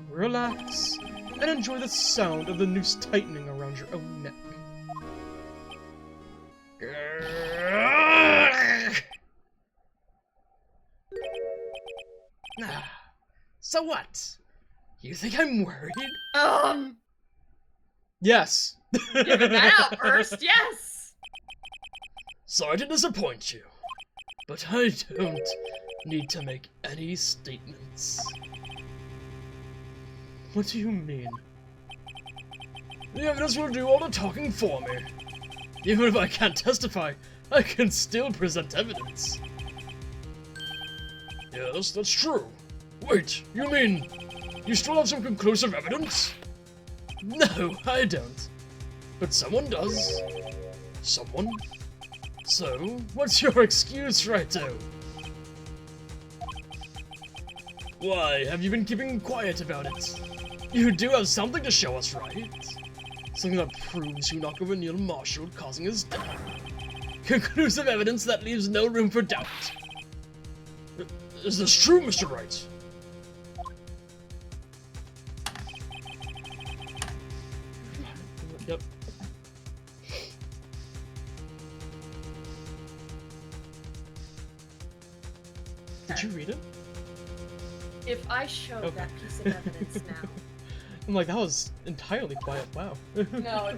relax, and enjoy the sound of the noose tightening around your own neck. So what? You think I'm worried? Yes. Giving that outburst, yes! Sorry to disappoint you, but I don't need to make any statements. What do you mean? The evidence will do all the talking for me. Even if I can't testify, I can still present evidence. Yes, that's true. Wait, you mean you still have some conclusive evidence? No, I don't. But someone does. Someone? So, what's your excuse, Righto? Why, have you been keeping quiet about it? You do have something to show us, right? Something that proves you knocked over Neil Marshall, causing his death. Conclusive evidence that leaves no room for doubt. Is this true, Mr. Wright? Yep. Did you read it? If I show Okay. that piece of evidence now... I'm like, that was entirely quiet. Wow. No.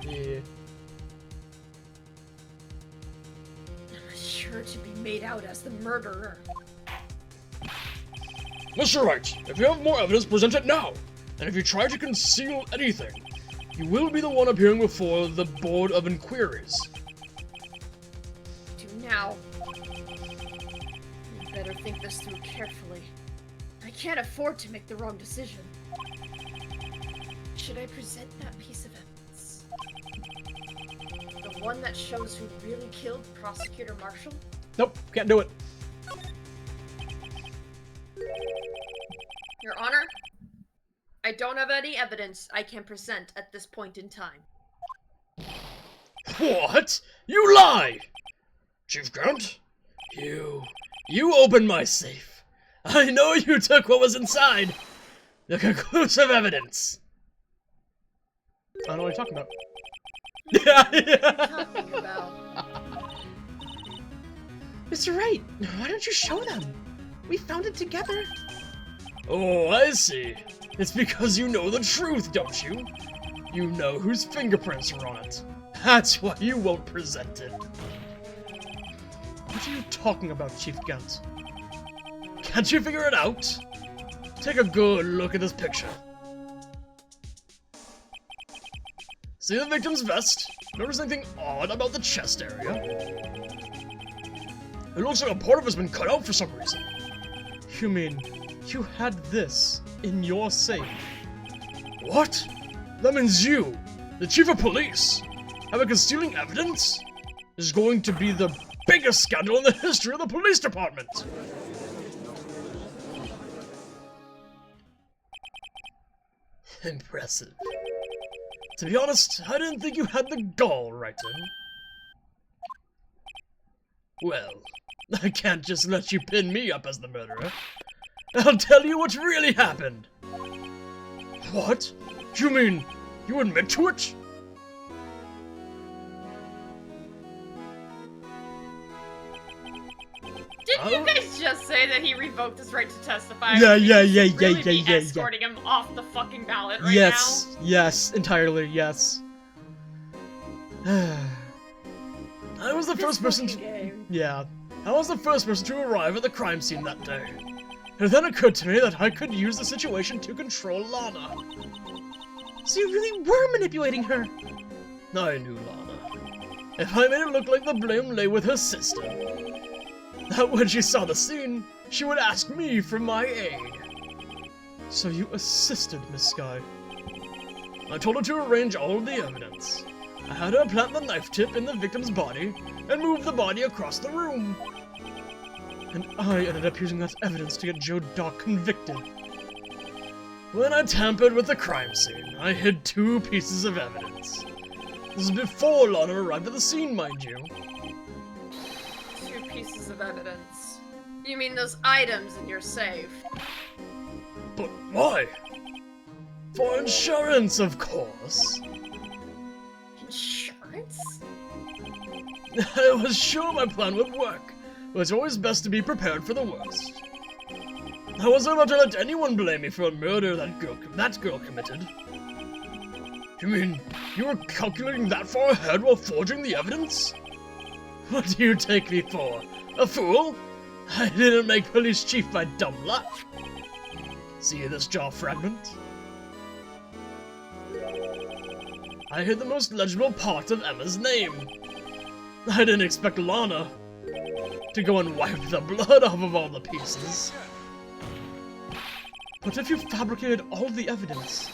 Yeah. I'm sure to be made out as the murderer. Mr. Wright, if you have more evidence, present it now. And if you try to conceal anything, you will be the one appearing before the Board of Inquiries. Do now. You better think this through carefully. I can't afford to make the wrong decision. Should I present that piece of evidence? The one that shows who really killed Prosecutor Marshall? Nope, can't do it. Your Honor, I don't have any evidence I can present at this point in time. What? You lie! Chief Gant, you opened my safe. I know you took what was inside, The conclusive evidence! I don't know what you're talking about. What are you talking about? Mr. Wright, why don't you show them? We found it together. Oh, I see. It's because you know the truth, don't you? You know whose fingerprints are on it. That's why you won't present it. What are you talking about, Chief Gant? Can't you figure it out? Take a good look at this picture. See the victim's vest? Notice anything odd about the chest area? It looks like a part of it's been cut out for some reason. You mean, you had this in your safe? What? That means you, the chief of police, have been concealing evidence? This is going to be the biggest scandal in the history of the police department! Impressive. To be honest, I didn't think you had the gall, Wright. Well, I can't just let you pin me up as the murderer. I'll tell you what really happened. What? You mean you admit to it? Didn't you guys just say that he revoked his right to testify? Yeah, Would yeah, you yeah, really yeah, be yeah, yeah, escorting him off the fucking ballot right Yes, yes, entirely, yes. I was the first person to... Yeah. I was the first person to arrive at the crime scene that day. It then occurred to me that I could use the situation to control Lana. So you really were manipulating her. I knew Lana. If I made it look like the blame lay with her sister, that when she saw the scene, she would ask me for my aid. So you assisted Miss Sky. I told her to arrange all of the evidence. I had her plant the knife tip in the victim's body and move the body across the room. And I ended up using that evidence to get Joe Dock convicted. When I tampered with the crime scene, I hid 2 pieces of evidence. This is before Lana arrived at the scene, mind you. 2 pieces of evidence. You mean those items in your safe? But why? For insurance, of course. Insurance? I was sure my plan would work, but it's always best to be prepared for the worst. I wasn't about to let anyone blame me for a murder that girl committed. You mean, you were calculating that far ahead while forging the evidence? What do you take me for? A fool? I didn't make police chief by dumb luck. See this jaw fragment? I hid the most legible part of Emma's name. I didn't expect Lana to go and wipe the blood off of all the pieces. But if you fabricated all the evidence,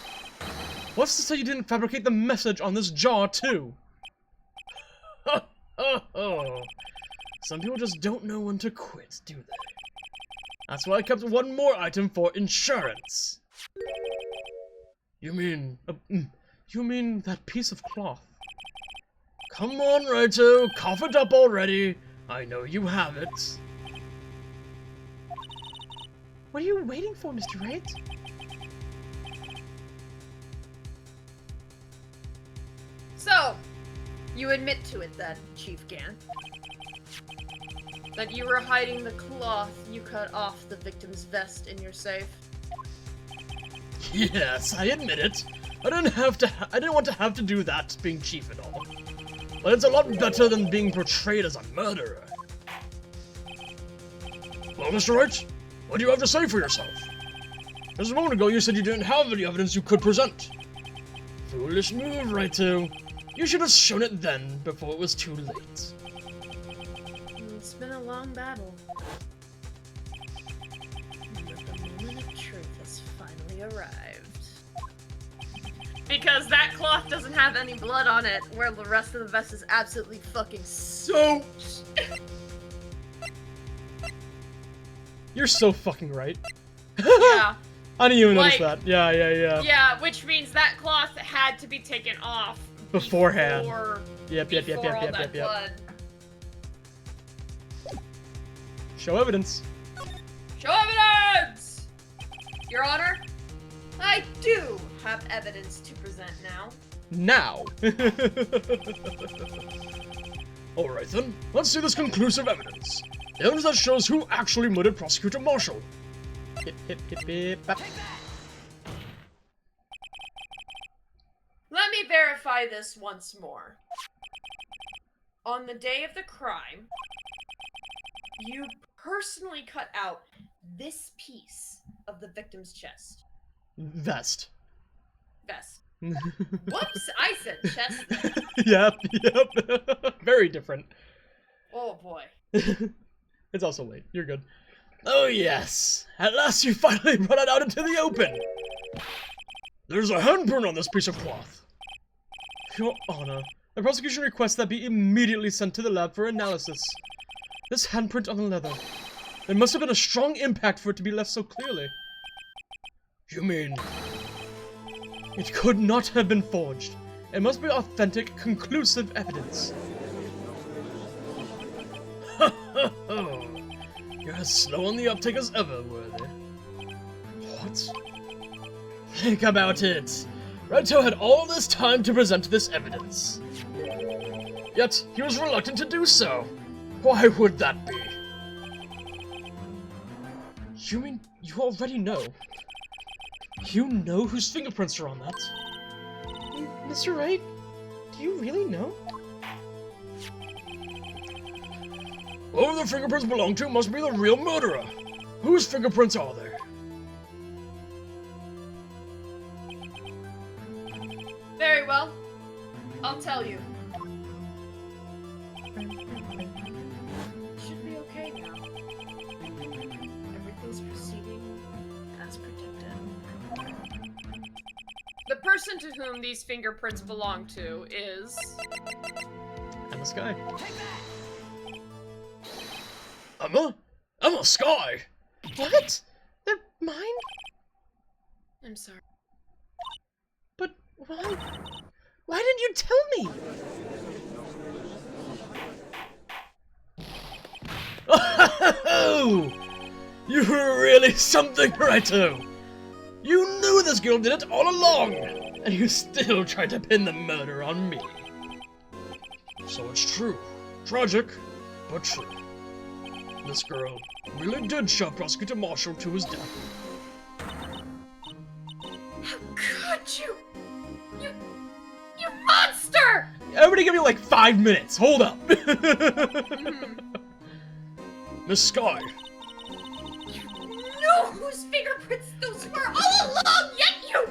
what's to say you didn't fabricate the message on this jar too? Some people just don't know when to quit, do they? That's why I kept 1 more item for insurance. You mean that piece of cloth? Come on, Raito, cough it up already. I know you have it. What are you waiting for, Mr. Wright? So, you admit to it then, Chief Gant. That you were hiding the cloth you cut off the victim's vest in your safe? Yes, I admit it. I didn't want to have to do that, being chief and all. But it's a lot better than being portrayed as a murderer. Well, Mr. Wright, what do you have to say for yourself? Just a moment ago you said you didn't have any evidence you could present. Foolish move, Raito. You should have shown it then, before it was too late. It's been a long battle. But the moment of truth has finally arrived. Because that cloth doesn't have any blood on it, where the rest of the vest is absolutely fucking soaked. You're so fucking right. Yeah. I didn't even notice Like- that. Yeah. Yeah, which means that cloth had to be taken off Beforehand. Before, Yep. before all that blood. Show evidence. Show evidence! Your Honor, I do have evidence to present now. Now! Alright then, let's see this conclusive evidence. The evidence that shows who actually murdered Prosecutor Marshall. Hip hip hip hip bap. Let me verify this once more. On the day of the crime, you personally cut out this piece of the victim's chest. Vest. Vest. Whoops, I said chest then. Yep. Very different. Oh boy. It's also late. You're good. Oh yes! At last you finally brought it out into the open! There's a handprint on this piece of cloth. Your Honor, the prosecution requests that be immediately sent to the lab for analysis. This handprint on the leather. There must have been a strong impact for it to be left so clearly. You mean... It could not have been forged. It must be authentic, conclusive evidence. Ha ha ha! You're as slow on the uptake as ever, Worthy. What? Think about it. Wright had all this time to present this evidence. Yet, he was reluctant to do so. Why would that be? You mean you already know? You know whose fingerprints are on that? Mr. Wright, do you really know? Whoever the fingerprints belong to must be the real murderer. Whose fingerprints are there? Very well. I'll tell you. Should be okay now. Everything's proceeding as predicted. The person to whom these fingerprints belong to is... Emma Sky. Emma Sky! What? They're mine? I'm sorry. But why? Why didn't you tell me? Oh! You were really something, Righto! You knew this girl did it all along! And you still tried to pin the murder on me. So it's true. Tragic, but true. This girl really did shove Prosecutor Marshall to his death. How could you? You monster! Everybody give me like 5 minutes. Hold up. Miss Sky. You know whose fingerprints those were all along, yet you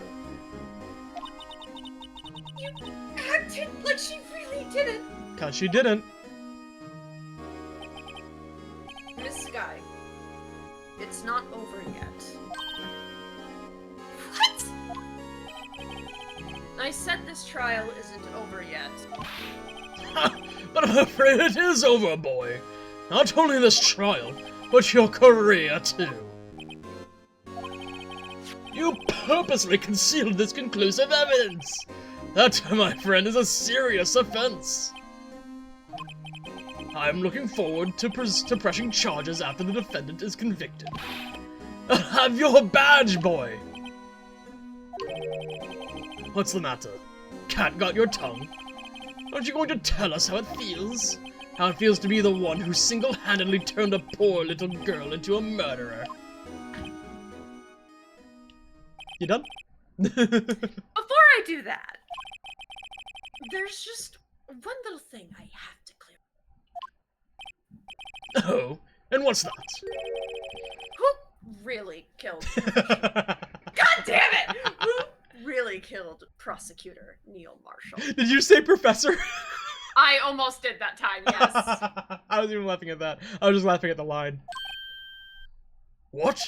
acted like she really didn't. 'Cause she didn't. Miss Sky, it's not over yet. What? I said this trial isn't over yet. But I'm afraid it is over, boy. Not only this trial, but your career, too. You purposely concealed this conclusive evidence. That, my friend, is a serious offense. I'm looking forward to pressing charges after the defendant is convicted. Have your badge, boy! What's the matter? Cat got your tongue? Aren't you going to tell us how it feels? How it feels to be the one who single-handedly turned a poor little girl into a murderer? You done? Before I do that, there's just one little thing I have to clear. Oh, and what's that? Who really killed... God damn it! Who really killed Prosecutor Neil Marshall? Did you say Professor? I almost did that time, yes. I wasn't even laughing at that. I was just laughing at the line. What?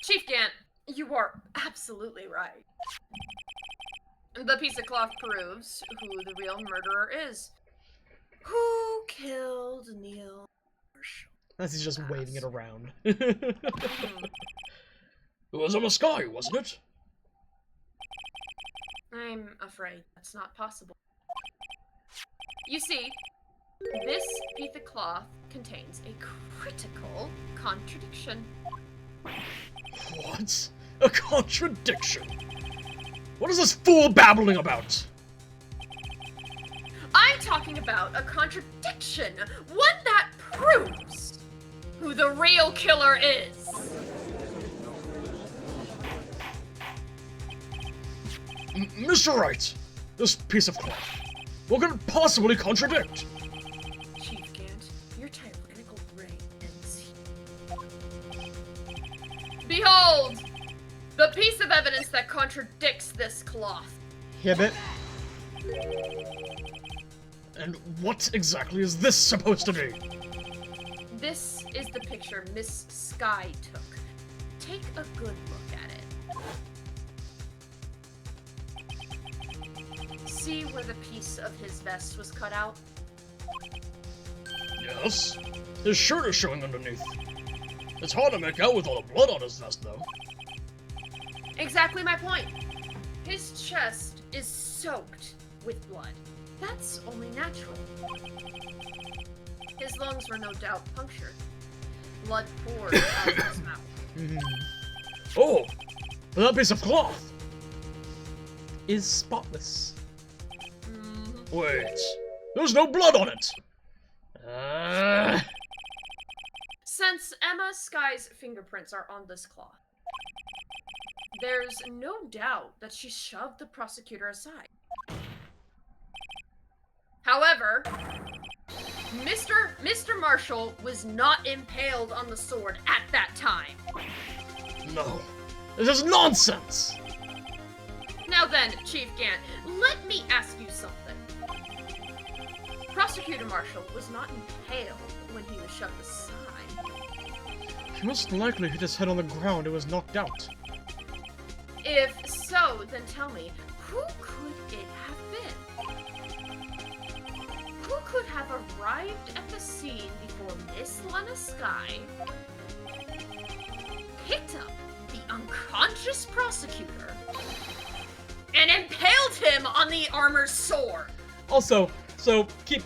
Chief Gant, you are absolutely right. The piece of cloth proves who the real murderer is. Who killed Neil Marshall? As he's just waving it around. It was on a sky, wasn't it? I'm afraid that's not possible. You see, this piece of cloth contains a critical contradiction. What? A contradiction. What is this fool babbling about? I'm talking about a contradiction. One that proves who the real killer is. Mr. Wright, this piece of cloth. What could it possibly contradict? Chief Gant, your tyrannical reign ends here. Behold! The piece of evidence that contradicts this cloth. Hibbit. And what exactly is this supposed to be? This is the picture Miss Sky took. Take a good look at it. See where the piece of his vest was cut out? Yes. His shirt is showing underneath. It's hard to make out with all the blood on his vest, though. Exactly my point. His chest is soaked with blood. That's only natural. His lungs were no doubt punctured. Blood poured out of his mouth. Oh, but that piece of cloth. Is spotless. Wait, there's no blood on it. Since Emma Sky's fingerprints are on this cloth, there's no doubt that she shoved the prosecutor aside. However, Mr. Marshall was not impaled on the sword at that time. No, this is nonsense. Now then, Chief Gant, let me ask you something. Prosecutor Marshall was not impaled when he was shoved aside. He most likely hit his head on the ground and was knocked out. If so, then tell me, who could it have been? Who could have arrived at the scene before Miss Lana Sky picked up the unconscious prosecutor and impaled him on the armor's sword? Also, so keep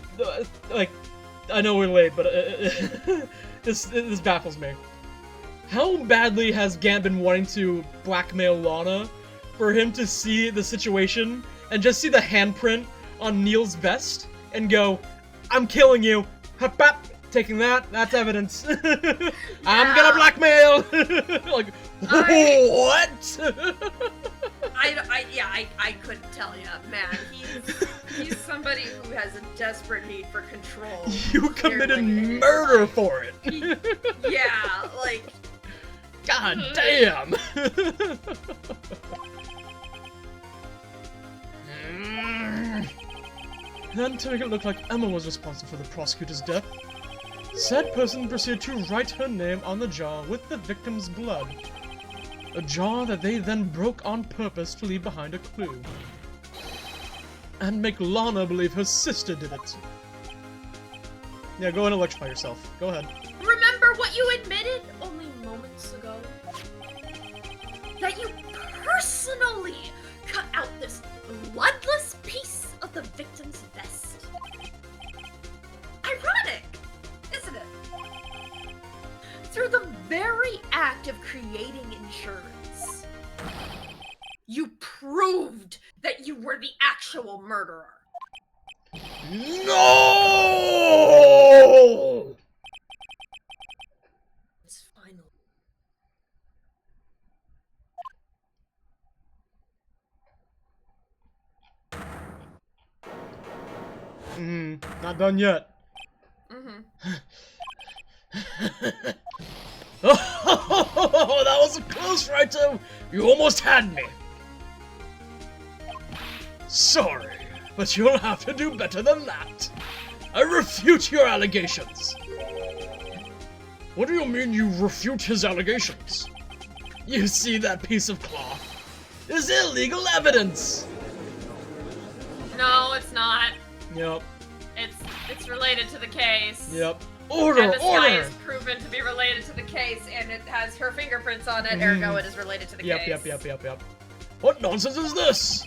I know we're late, but this baffles me. How badly has Gant been wanting to blackmail Lana for him to see the situation and just see the handprint on Neil's vest and go, "I'm killing you." Hop, hop, taking that's evidence. I'm gonna blackmail. Like, what? I couldn't tell you, man. He's somebody who has a desperate need for control. You committed murder for it. Yeah, like. God damn. Then to make it look like Emma was responsible for the prosecutor's death, said person proceeded to write her name on the jar with the victim's blood. A jar that they then broke on purpose to leave behind a clue. And make Lana believe her sister did it. Yeah, go and electrify yourself. Go ahead. Remember what you admitted only moments ago? That you personally cut out this bloodless piece of the victim's vest. Ironic, isn't it? Through the very act of creating insurance, you proved that you were the actual murderer. No! It's final. Not done yet. Oh, that was close, Wright. You almost had me. Sorry, but you'll have to do better than that. I refute your allegations. What do you mean you refute his allegations? You see that piece of cloth is illegal evidence. No, it's not. Yep. It's related to the case. Yep. Order, and the order! Sky is proven to be related to the case, and it has her fingerprints on it, ergo it is related to the case. Yep. What nonsense is this?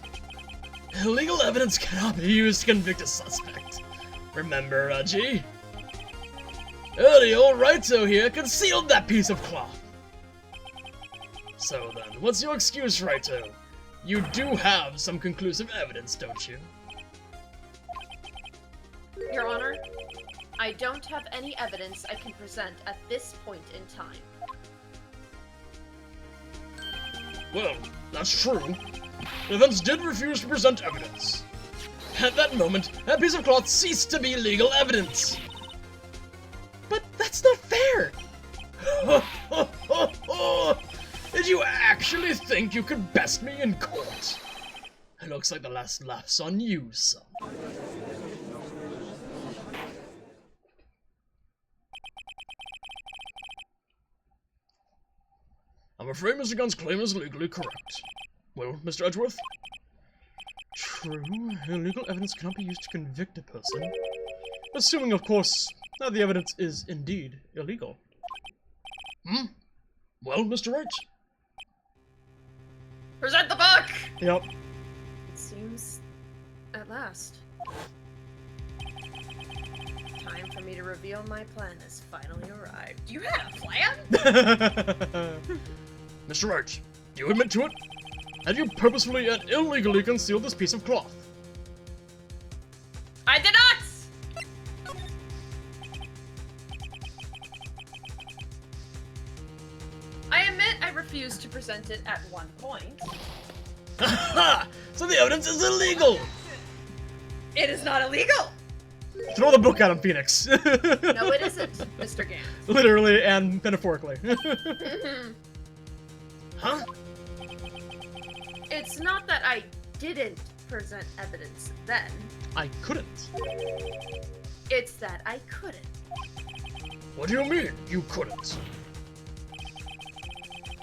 Illegal evidence cannot be used to convict a suspect. Remember, Reggie? Early old Righto here concealed that piece of cloth. So then, what's your excuse, Wrighto? You do have some conclusive evidence, don't you? Your Honor, I don't have any evidence I can present at this point in time. Well, that's true. The events did refuse to present evidence. At that moment, that piece of cloth ceased to be legal evidence. But that's not fair! Did you actually think you could best me in court? It looks like the last laugh's on you, son. I'm afraid Mr. Gunn's claim is legally correct. Well, Mr. Edgeworth? True, illegal evidence cannot be used to convict a person. Assuming, of course, that the evidence is indeed illegal. Well, Mr. Wright? Present the book! Yep. It seems, at last, time for me to reveal my plan has finally arrived. You had a plan? Mr. Wright, do you admit to it? Have you purposefully and illegally concealed this piece of cloth? I did not! I admit I refused to present it at one point. Ha! So the evidence is illegal! It is not illegal! Throw the book at him, Phoenix! No, it isn't, Mr. Gant. Literally and metaphorically. Huh? It's not that I didn't present evidence then. I couldn't. It's that I couldn't. What do you mean, you couldn't?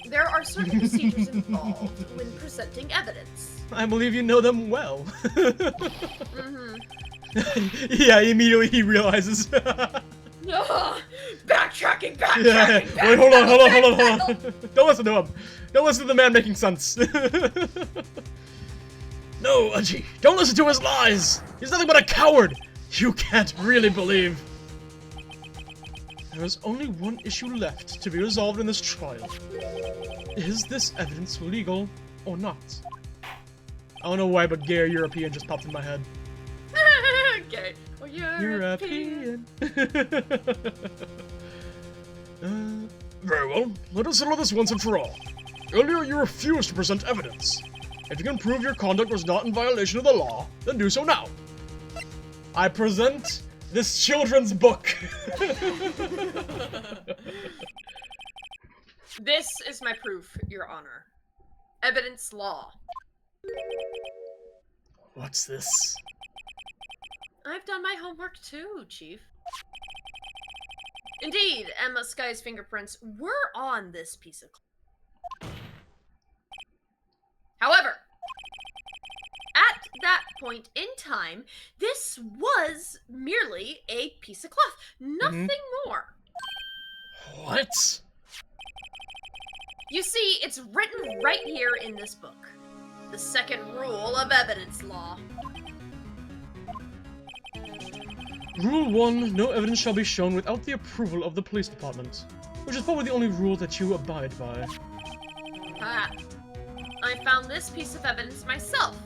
There are certain procedures involved when presenting evidence. I believe you know them well. Mm-hmm. Yeah, immediately he realizes. No, backtracking. Yeah. Wait, hold on. Don't listen to him. Don't listen to the man making sense. No, Aji, don't listen to his lies! He's nothing but a coward! You can't really believe. There is only one issue left to be resolved in this trial. Is this evidence legal or not? I don't know why, but gay European just popped in my head. Okay. Well, European. Very well, let us settle this once and for all. Earlier you refused to present evidence. If you can prove your conduct was not in violation of the law, then do so now. I present this children's book. This is my proof, Your Honor. Evidence law. What's this? I've done my homework too, Chief. Indeed, Emma Sky's fingerprints were on this piece of cloth. However, at that point in time, this was merely a piece of cloth. Nothing more. What? You see, it's written right here in this book. The second rule of evidence law. Rule 1, no evidence shall be shown without the approval of the police department, which is probably the only rule that you abide by. Ah, I found this piece of evidence myself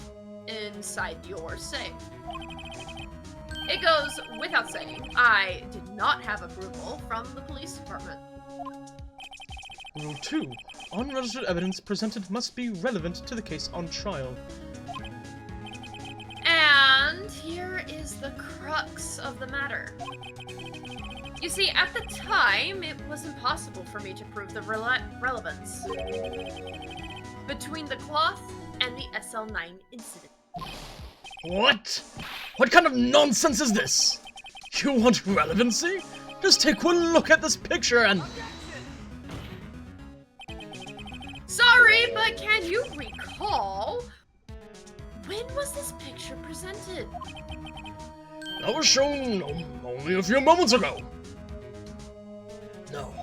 inside your safe. It goes without saying, I did not have approval from the police department. Rule 2, unregistered evidence presented must be relevant to the case on trial. And here is the crux of the matter. You see, at the time, it was impossible for me to prove the relevance between the cloth and the SL9 incident. What? What kind of nonsense is this? You want relevancy? Just take one look at this picture and... Sorry, but can you recall? When was this picture presented? That was shown only a few moments ago. No.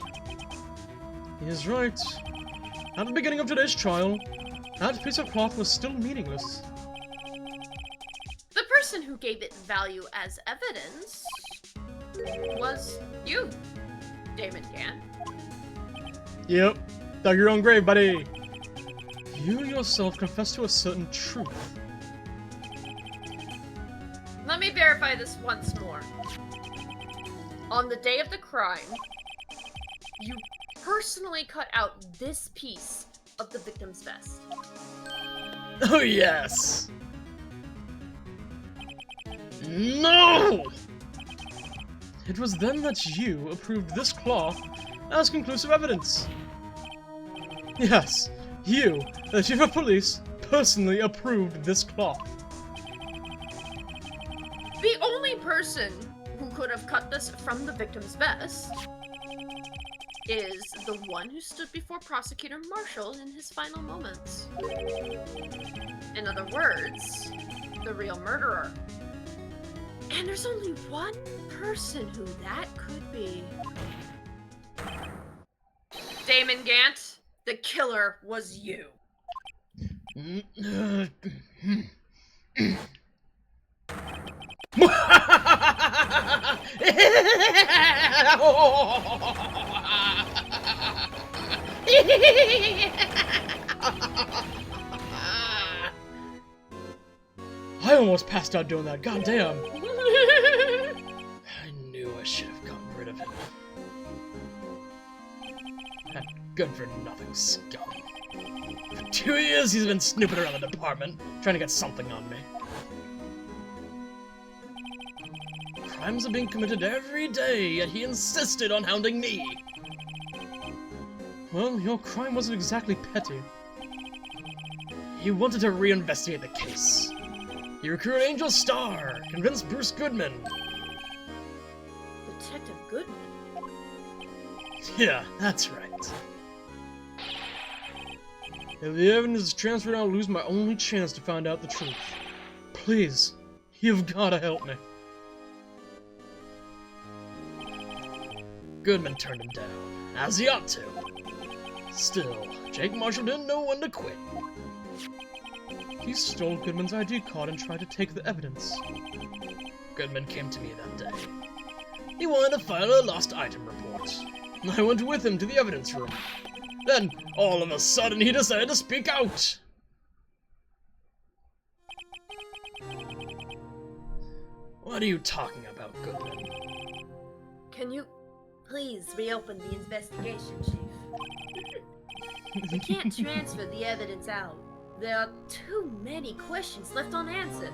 He is right. At the beginning of today's trial, that piece of cloth was still meaningless. The person who gave it value as evidence was you, Damon Gant. Yep. Dug your own grave, buddy. You yourself confessed to a certain truth. Let me verify this once more. On the day of the crime, you personally cut out this piece of the victim's vest. Oh yes! No! It was then that you approved this cloth as conclusive evidence. Yes, you, the chief of police, personally approved this cloth. The only person who could have cut this from the victim's vest is the one who stood before Prosecutor Marshall in his final moments. In other words, the real murderer. And there's only one person who that could be. Damon Gant, the killer was you. I almost passed out doing that, goddamn. I knew I should have gotten rid of him. That good-for-nothing scum. For 2 years he's been snooping around the department, trying to get something on me. Crimes are being committed every day, yet he insisted on hounding me. Well, your crime wasn't exactly petty. He wanted to reinvestigate the case. He recruited Angel Starr, convinced Bruce Goodman. Detective Goodman? Yeah, that's right. If the evidence is transferred, I'll lose my only chance to find out the truth. Please, you've gotta help me. Goodman turned him down, as he ought to. Still, Jake Marshall didn't know when to quit. He stole Goodman's ID card and tried to take the evidence. Goodman came to me that day. He wanted to file a lost item report. I went with him to the evidence room. Then, all of a sudden, he decided to speak out. What are you talking about, Goodman? Can you please reopen the investigation, Chief? We can't transfer the evidence out. There are too many questions left unanswered.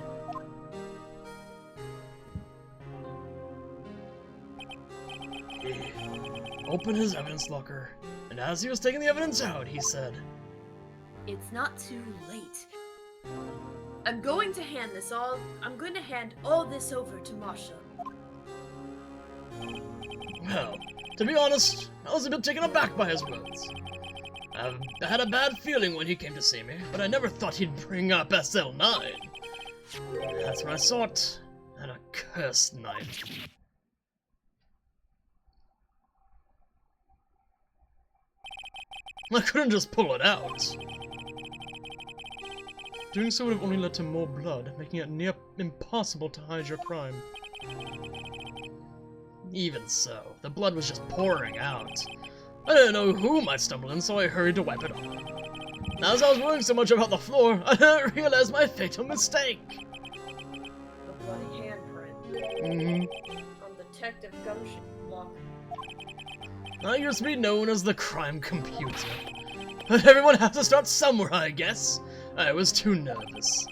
He opened his evidence locker, and as he was taking the evidence out, he said, It's not too late. I'm going to hand all this over to Marshall. Well, to be honest, I was a bit taken aback by his words. I had a bad feeling when he came to see me, but I never thought he'd bring up SL9. That's when I saw it, an accursed knife. I couldn't just pull it out. Doing so would have only led to more blood, making it near impossible to hide your crime. Even so, the blood was just pouring out. I didn't know who might stumble in, so I hurried to wipe it off. As I was worrying so much about the floor, I didn't realize my fatal mistake. The bloody handprint Mm-hmm. on Detective Gumshoe locker. I used to be known as the crime computer. But everyone has to start somewhere, I guess. I was too nervous.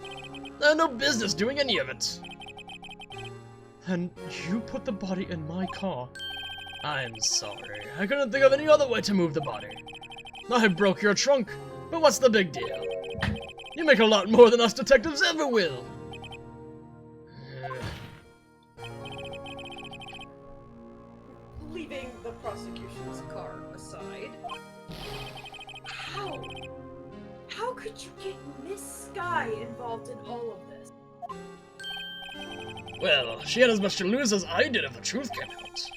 I had no business doing any of it. And you put the body in my car. I'm sorry. I couldn't think of any other way to move the body. I broke your trunk, but what's the big deal? You make a lot more than us detectives ever will. Leaving the prosecution's car aside, how could you get Miss Sky involved in all of this? Well, she had as much to lose as I did if the truth came out.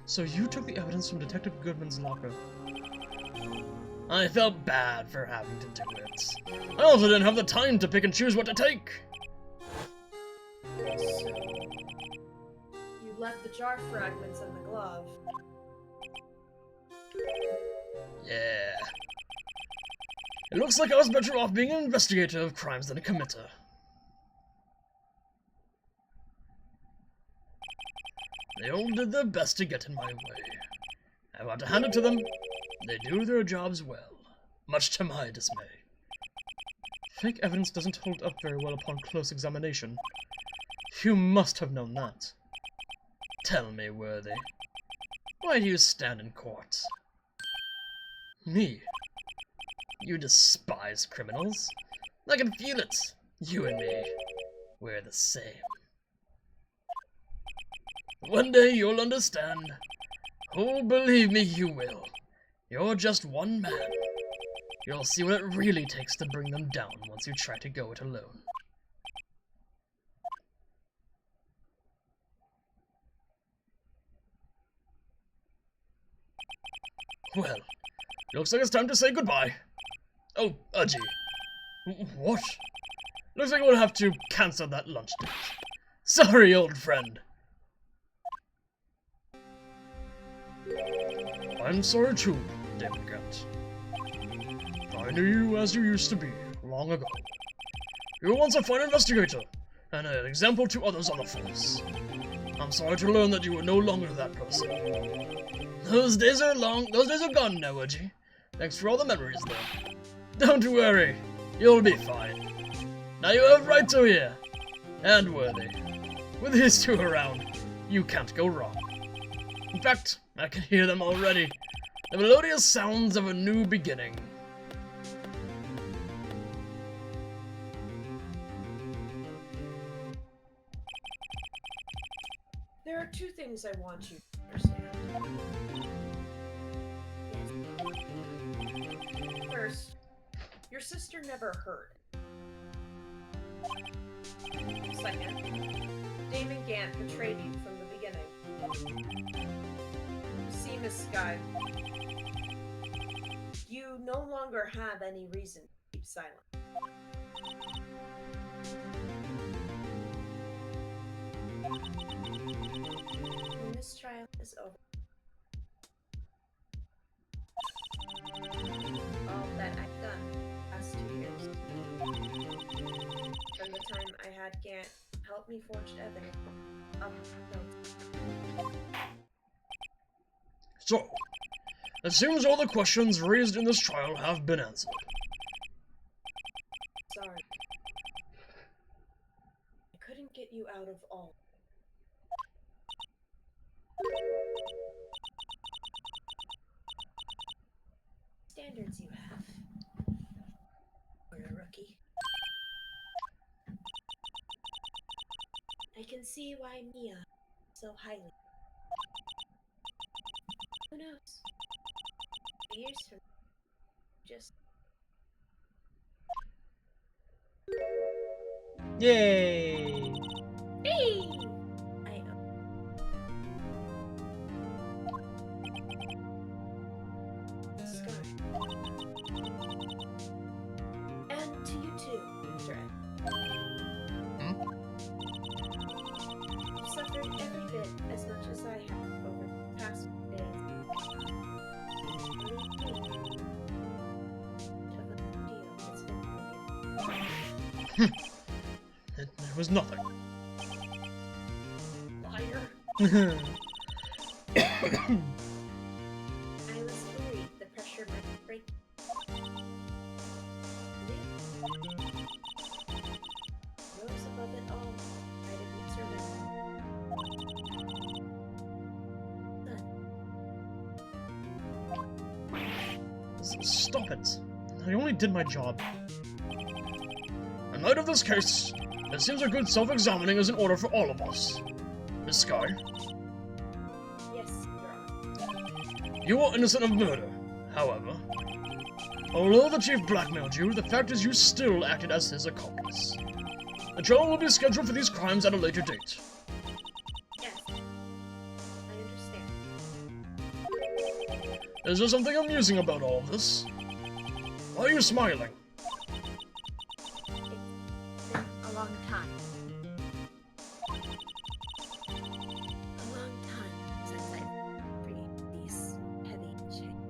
So you took the evidence from Detective Goodman's locker. I felt bad for having to do it. I also didn't have the time to pick and choose what to take. So, you left the jar fragments in the glove. Yeah. It looks like I was better off being an investigator of crimes than a committer. They all did their best to get in my way. I've got to hand it to them. They do their jobs well, much to my dismay. Fake evidence doesn't hold up very well upon close examination. You must have known that. Tell me, Worthy, why do you stand in court? Me? You despise criminals. I can feel it. You and me, we're the same. One day you'll understand. Oh, believe me, you will. You're just one man. You'll see what it really takes to bring them down once you try to go it alone. Well, looks like it's time to say goodbye. Oh, Udgy. What? Looks like we'll have to cancel that lunch date. Sorry, old friend. I'm sorry too, David Grant. I knew you as you used to be, long ago. You were once a fine investigator, and an example to others on the force. I'm sorry to learn that you were no longer that person. Those days are gone now, Udgy. Thanks for all the memories, though. Don't worry, you'll be fine. Now you have Wright here, and Worthy. With these two around, you can't go wrong. In fact, I can hear them already. The melodious sounds of a new beginning. There are two things I want you to understand. First, your sister never heard. Second, Damon Gant betrayed you from the beginning. See, Miss Sky, you no longer have any reason to keep silent. When this trial is over, all that I've done past 2 years, from the time I had Gant help me forge evidence, So, it seems all the questions raised in this trial have been answered. sorry. I couldn't get you out of all. Standards you have. You're a rookie. I can see why Mia so highly. Who knows? Years from now, just Yay! hey! I Scar. And to you too, Dread. You've suffered every bit as much as I have over the past few days. It was nothing. Liar. I was worried the pressure might break. Rose above it all. I didn't surrender. Stop it. I only did my job. In light of this case, it seems a good self-examining is in order for all of us. Miss Sky, Yes, Your Honor. you are innocent of murder. However, although the chief blackmailed you, the fact is you still acted as his accomplice. The trial will be scheduled for these crimes at a later date. Yes. I understand. Is there something amusing about all of this? Why are you smiling? It's been a long time. A long time since I've freed these heavy chains.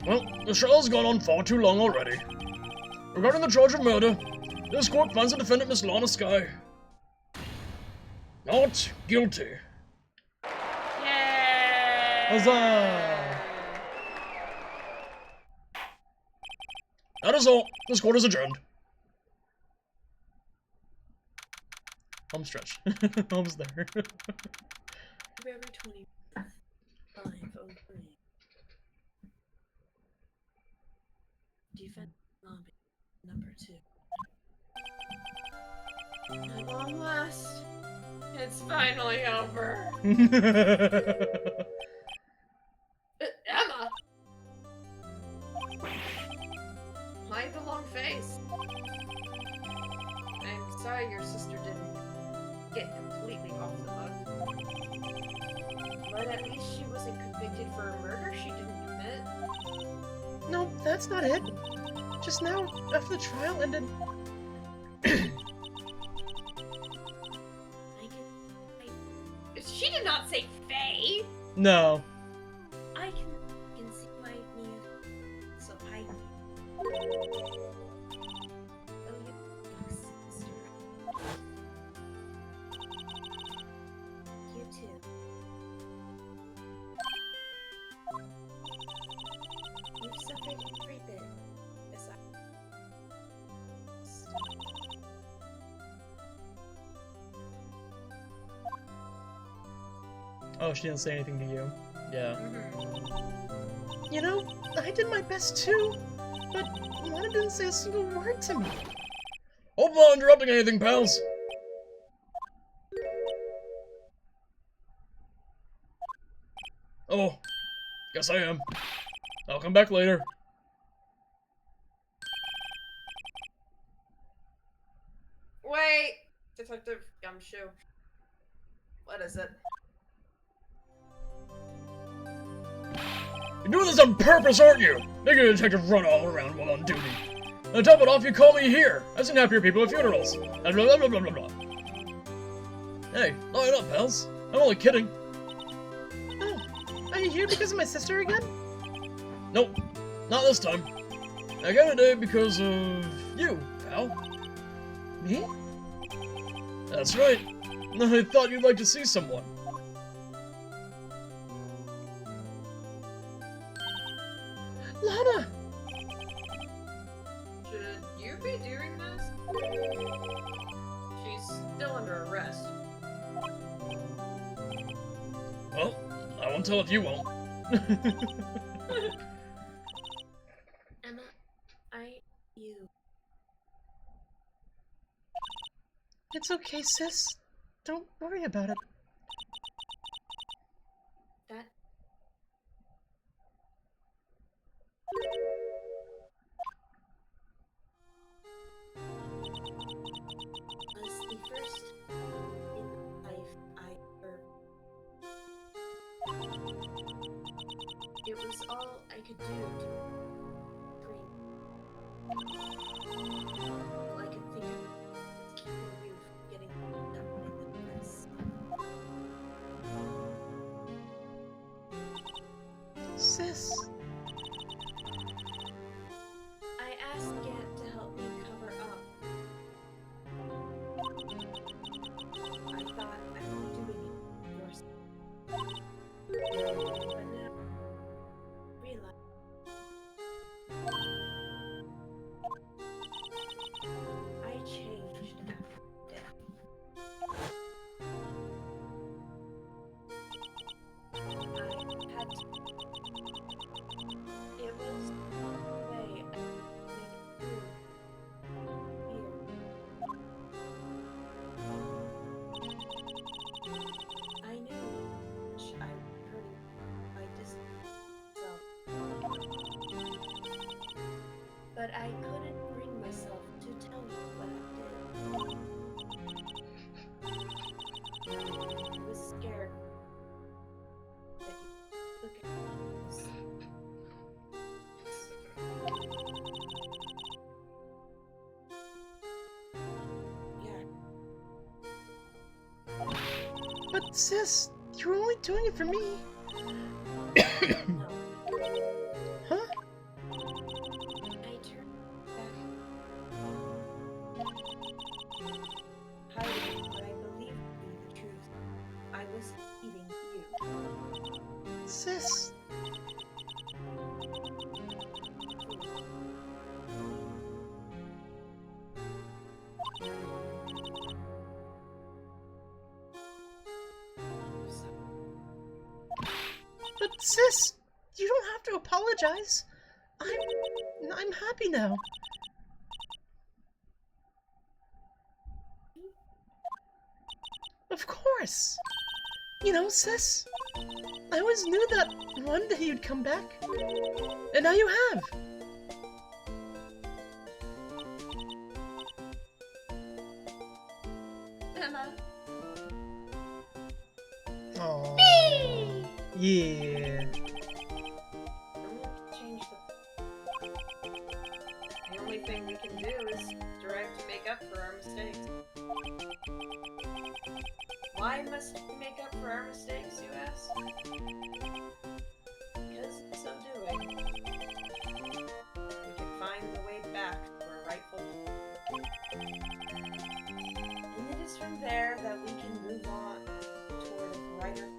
Well, the trial's gone on far too long already. Regarding the charge of murder, this court finds the defendant, Miss Lana Sky, not guilty. Yay! Huzzah! That is all. This court is adjourned. Home stretch. Home's there. February 2503. Defense lobby number 2. At long last, It's finally over. Emma! Why the long face? I'm sorry your sister didn't get completely off the hook. But at least she wasn't convicted for a murder she didn't commit. No, that's not it. Just now, after the trial ended, She did not say Faye! No. I can see my knee. So I. Oh, yes, sister. You too. You've suffered every bit. As I. Oh, she didn't say anything to you. Yeah. you know, I did my best too, but Lana didn't say a single word to me. Hope I'm not interrupting anything, pals. Oh, guess I am. I'll come back later. Wait! Detective Gumshoe. What is it? You're doing this on purpose, aren't you? Making a detective run all around while on duty. And to top it off, you call me here. I've seen happier people at funerals. And blah blah blah blah blah blah. Hey, lighten up, pals. I'm only kidding. Oh, are you here because of my sister again? Nope, not this time. I got today because of you, pal. Me? That's right. I thought you'd like to see someone. Lana! Should you be doing this? She's still under arrest. Well, I won't tell if you won't. Emma, you. It's okay, sis. Don't worry about it. That. Was the first in life I ever. It was all I could do to scream. All I could think of was keeping you from getting up in the press. Sis. I asked Gant to help me cover up. I thought I would do it for but now realize I changed after death. I had to. It was the way I made it through fear. I knew which I was hurting by distancing myself. But I couldn't bring myself to tell you what I did. I was scared that you'd look at me. Yeah. But sis, you were only doing it for me. No. Sis, you don't have to apologize. I'm happy now. Of course. You know, sis, I always knew that one day you'd come back. And now you have. Emma. Aww. Yeah. Change the only thing we can do is strive to make up for our mistakes. Why must we make up for our mistakes, you ask? Because in so doing, we can find the way back to our rightful home. And it is from there that we can move on toward a brighter.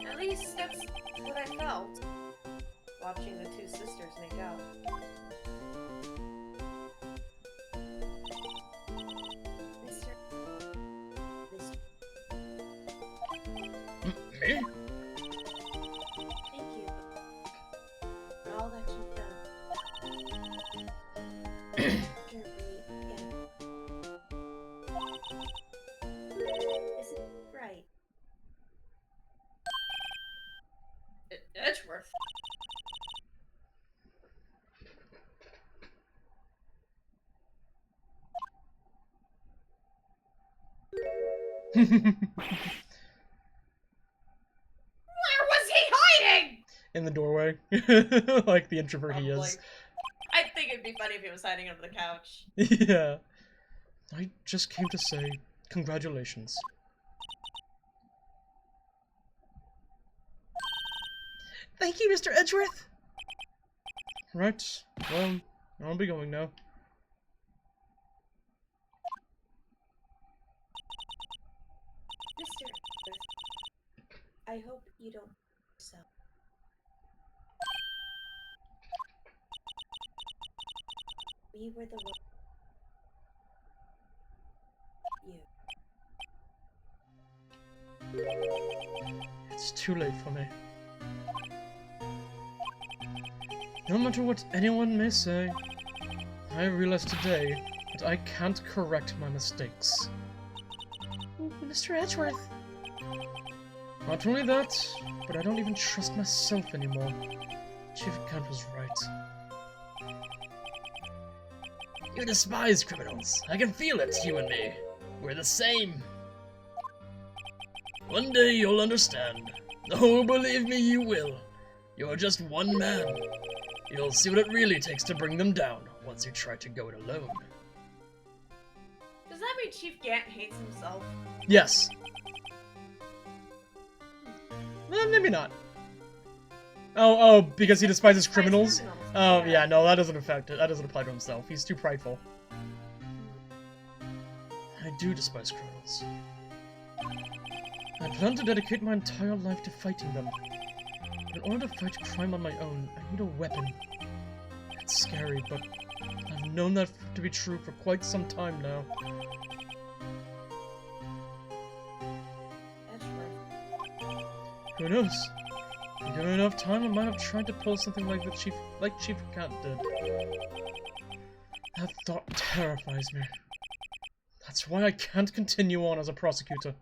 At least that's what I felt watching the two sisters make out. Me? Thank you for all that you've done. Sure, Is it right? Edgeworth. Where was he hiding? In the doorway. Like the introvert he is. I think it'd be funny if he was hiding under the couch. Yeah. I just came to say congratulations. Thank you, Mr. Edgeworth. Right. Well, I'll be going now. Mr. I hope you don't so. We were the one. You. It's too late for me. No matter what anyone may say, I realize today that I can't correct my mistakes. Mr. Edgeworth. Not only that, but I don't even trust myself anymore. Chief Kent was right. You despise criminals. I can feel it, you and me. We're the same. One day you'll understand. Oh, believe me, you will. You're just one man. You'll see what it really takes to bring them down once you try to go it alone. Does that mean Chief Gant hates himself? Yes. Maybe not. Oh, because he despises criminals? Oh, yeah, no, that doesn't affect it. That doesn't apply to himself. He's too prideful. I do despise criminals. I plan to dedicate my entire life to fighting them. In order to fight crime on my own, I need a weapon. It's scary, but I've known that to be true for quite some time now. Who knows? Given enough time, I might have tried to pull something like Chief Cat did. That thought terrifies me. That's why I can't continue on as a prosecutor.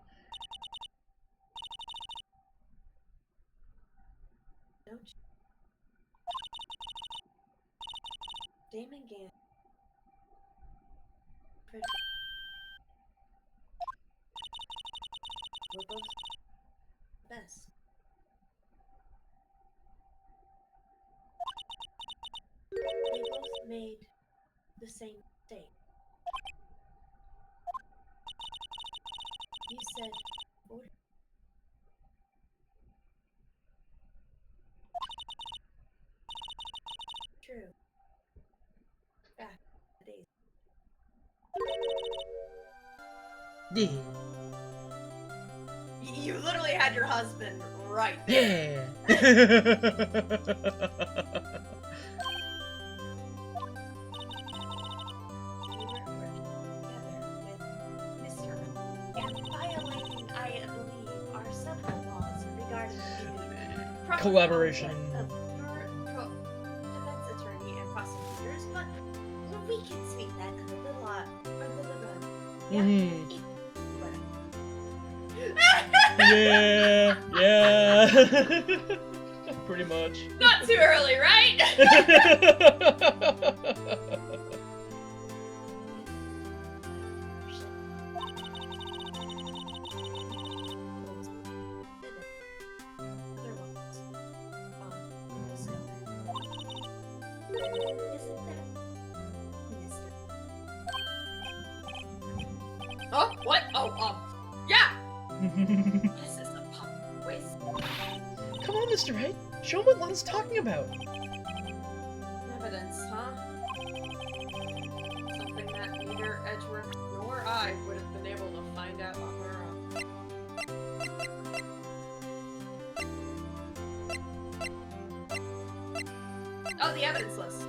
Don't you? Damon Gant. We're both the best. They both made the same mistake. You said order. True. Back in the days. Yeah. You literally had your husband right Yeah. We were working together with Mr. and violating collaboration. Defense attorney and prosecutors, but we can speak that because of the law. Mhm. Yeah. Yeah, pretty much. Not too early, right? Oh, what? Oh, yeah. This is a pop waste. Come on, Mr. Wright. Show him what Lana's talking about. Evidence, huh? Something that neither Edgeworth nor I would have been able to find out on our own. Oh, the evidence list.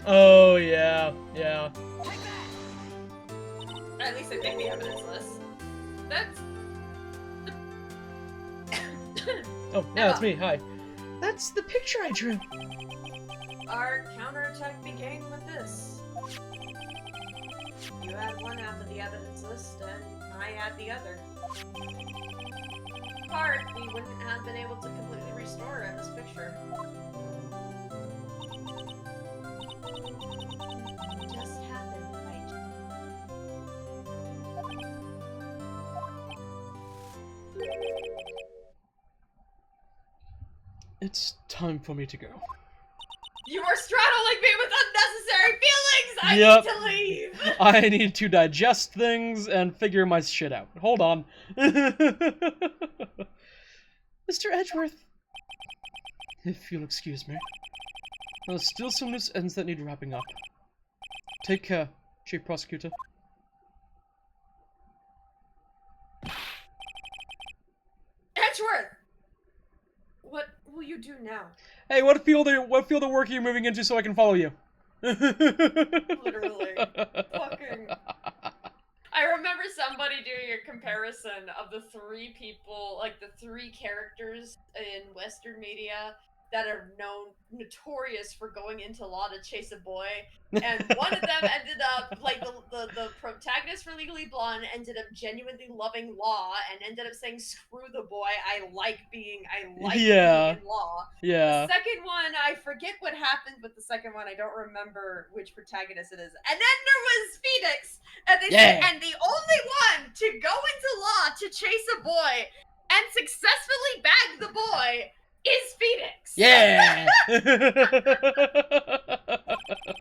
Oh, yeah, yeah. At least I think the evidence list. That's... Oh, yeah, it's me. Hi. That's the picture I drew. Our counterattack began with this. You had one half of the evidence list, and I had the other. Part, we wouldn't have been able to completely restore in this picture. It just happened, right? It's time for me to go. You are straddling me with unnecessary feelings! I Yep. need to leave! I need to digest things and figure my shit out. Hold on. Mr. Edgeworth. If you'll excuse me. There's still some loose ends that need wrapping up. Take care, Chief Prosecutor. Edgeworth! What will you do now? Hey, what field of work are you moving into so I can follow you? Literally. Fucking... I remember somebody doing a comparison of the three people, like the three characters in Western media that are notorious for going into law to chase a boy, and one of them ended up, like, the protagonist for Legally Blonde ended up genuinely loving law and ended up saying, screw the boy, I like being in law. Yeah. The second one, I forget what happened with the second one. I don't remember which protagonist it is. And then there was Phoenix, and they said, and the only one to go into law to chase a boy and successfully bag the boy is Phoenix. Yeah. Literally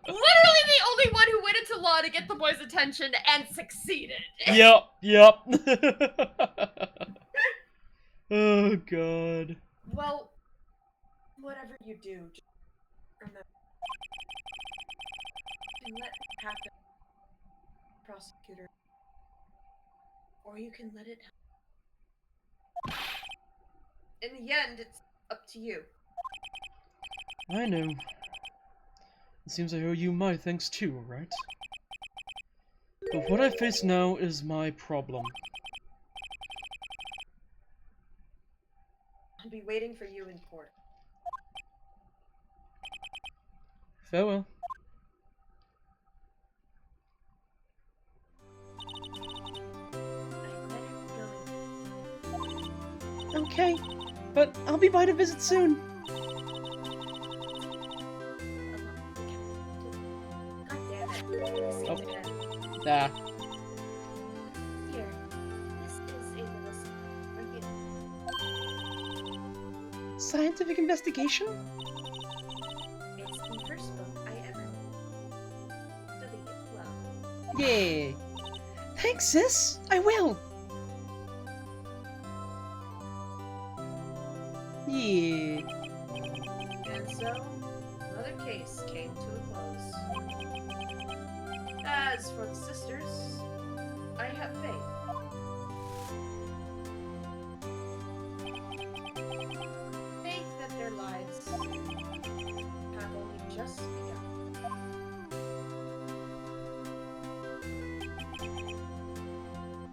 the only one who went into law to get the boy's attention and succeeded. Yep. Yep. Oh God. Well, whatever you do, just remember. You can let it happen, prosecutor. Or you can let it happen. In the end, it's up to you. I know. It seems I owe you my thanks too, right? But what I face now is my problem. I'll be waiting for you in court. Farewell. Okay, but I'll be by to visit soon. God damn it. This Oh. seems again. Ah. Here, this is a little something for you. Scientific investigation? It's the first book I ever studied it well. Yeah. Thanks, sis. I will. Yeah. And so, another case came to a close. As for the sisters, I have faith. Faith that their lives have only just begun.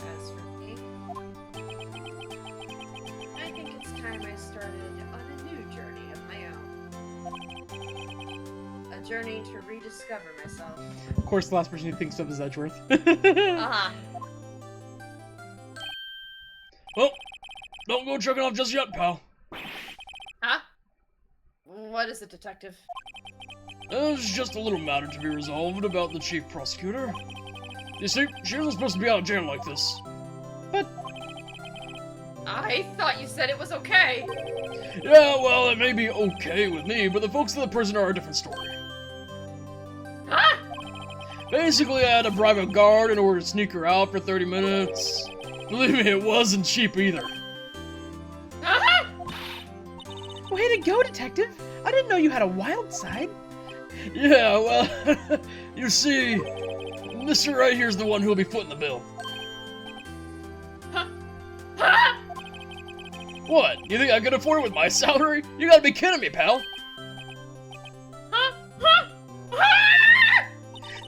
As for me, I think it's time time I started on a new journey of my own. A journey to rediscover myself. Of course, the last person he thinks of is Edgeworth. Uh-huh. Well, don't go checking off just yet, pal. Huh? What is it, detective? There's just a little matter to be resolved about the chief prosecutor. You see, she isn't supposed to be out of jail like this. I thought you said it was okay. Yeah, well, it may be okay with me, but the folks in the prison are a different story. Huh? Basically, I had to bribe a guard in order to sneak her out for 30 minutes. Believe me, it wasn't cheap either. Uh-huh. Way to go, Detective! I didn't know you had a wild side. Yeah, well, you see, Mr. Right here's the one who'll be footing the bill. Huh? What? You think I could afford it with my salary? You gotta be kidding me, pal. Huh?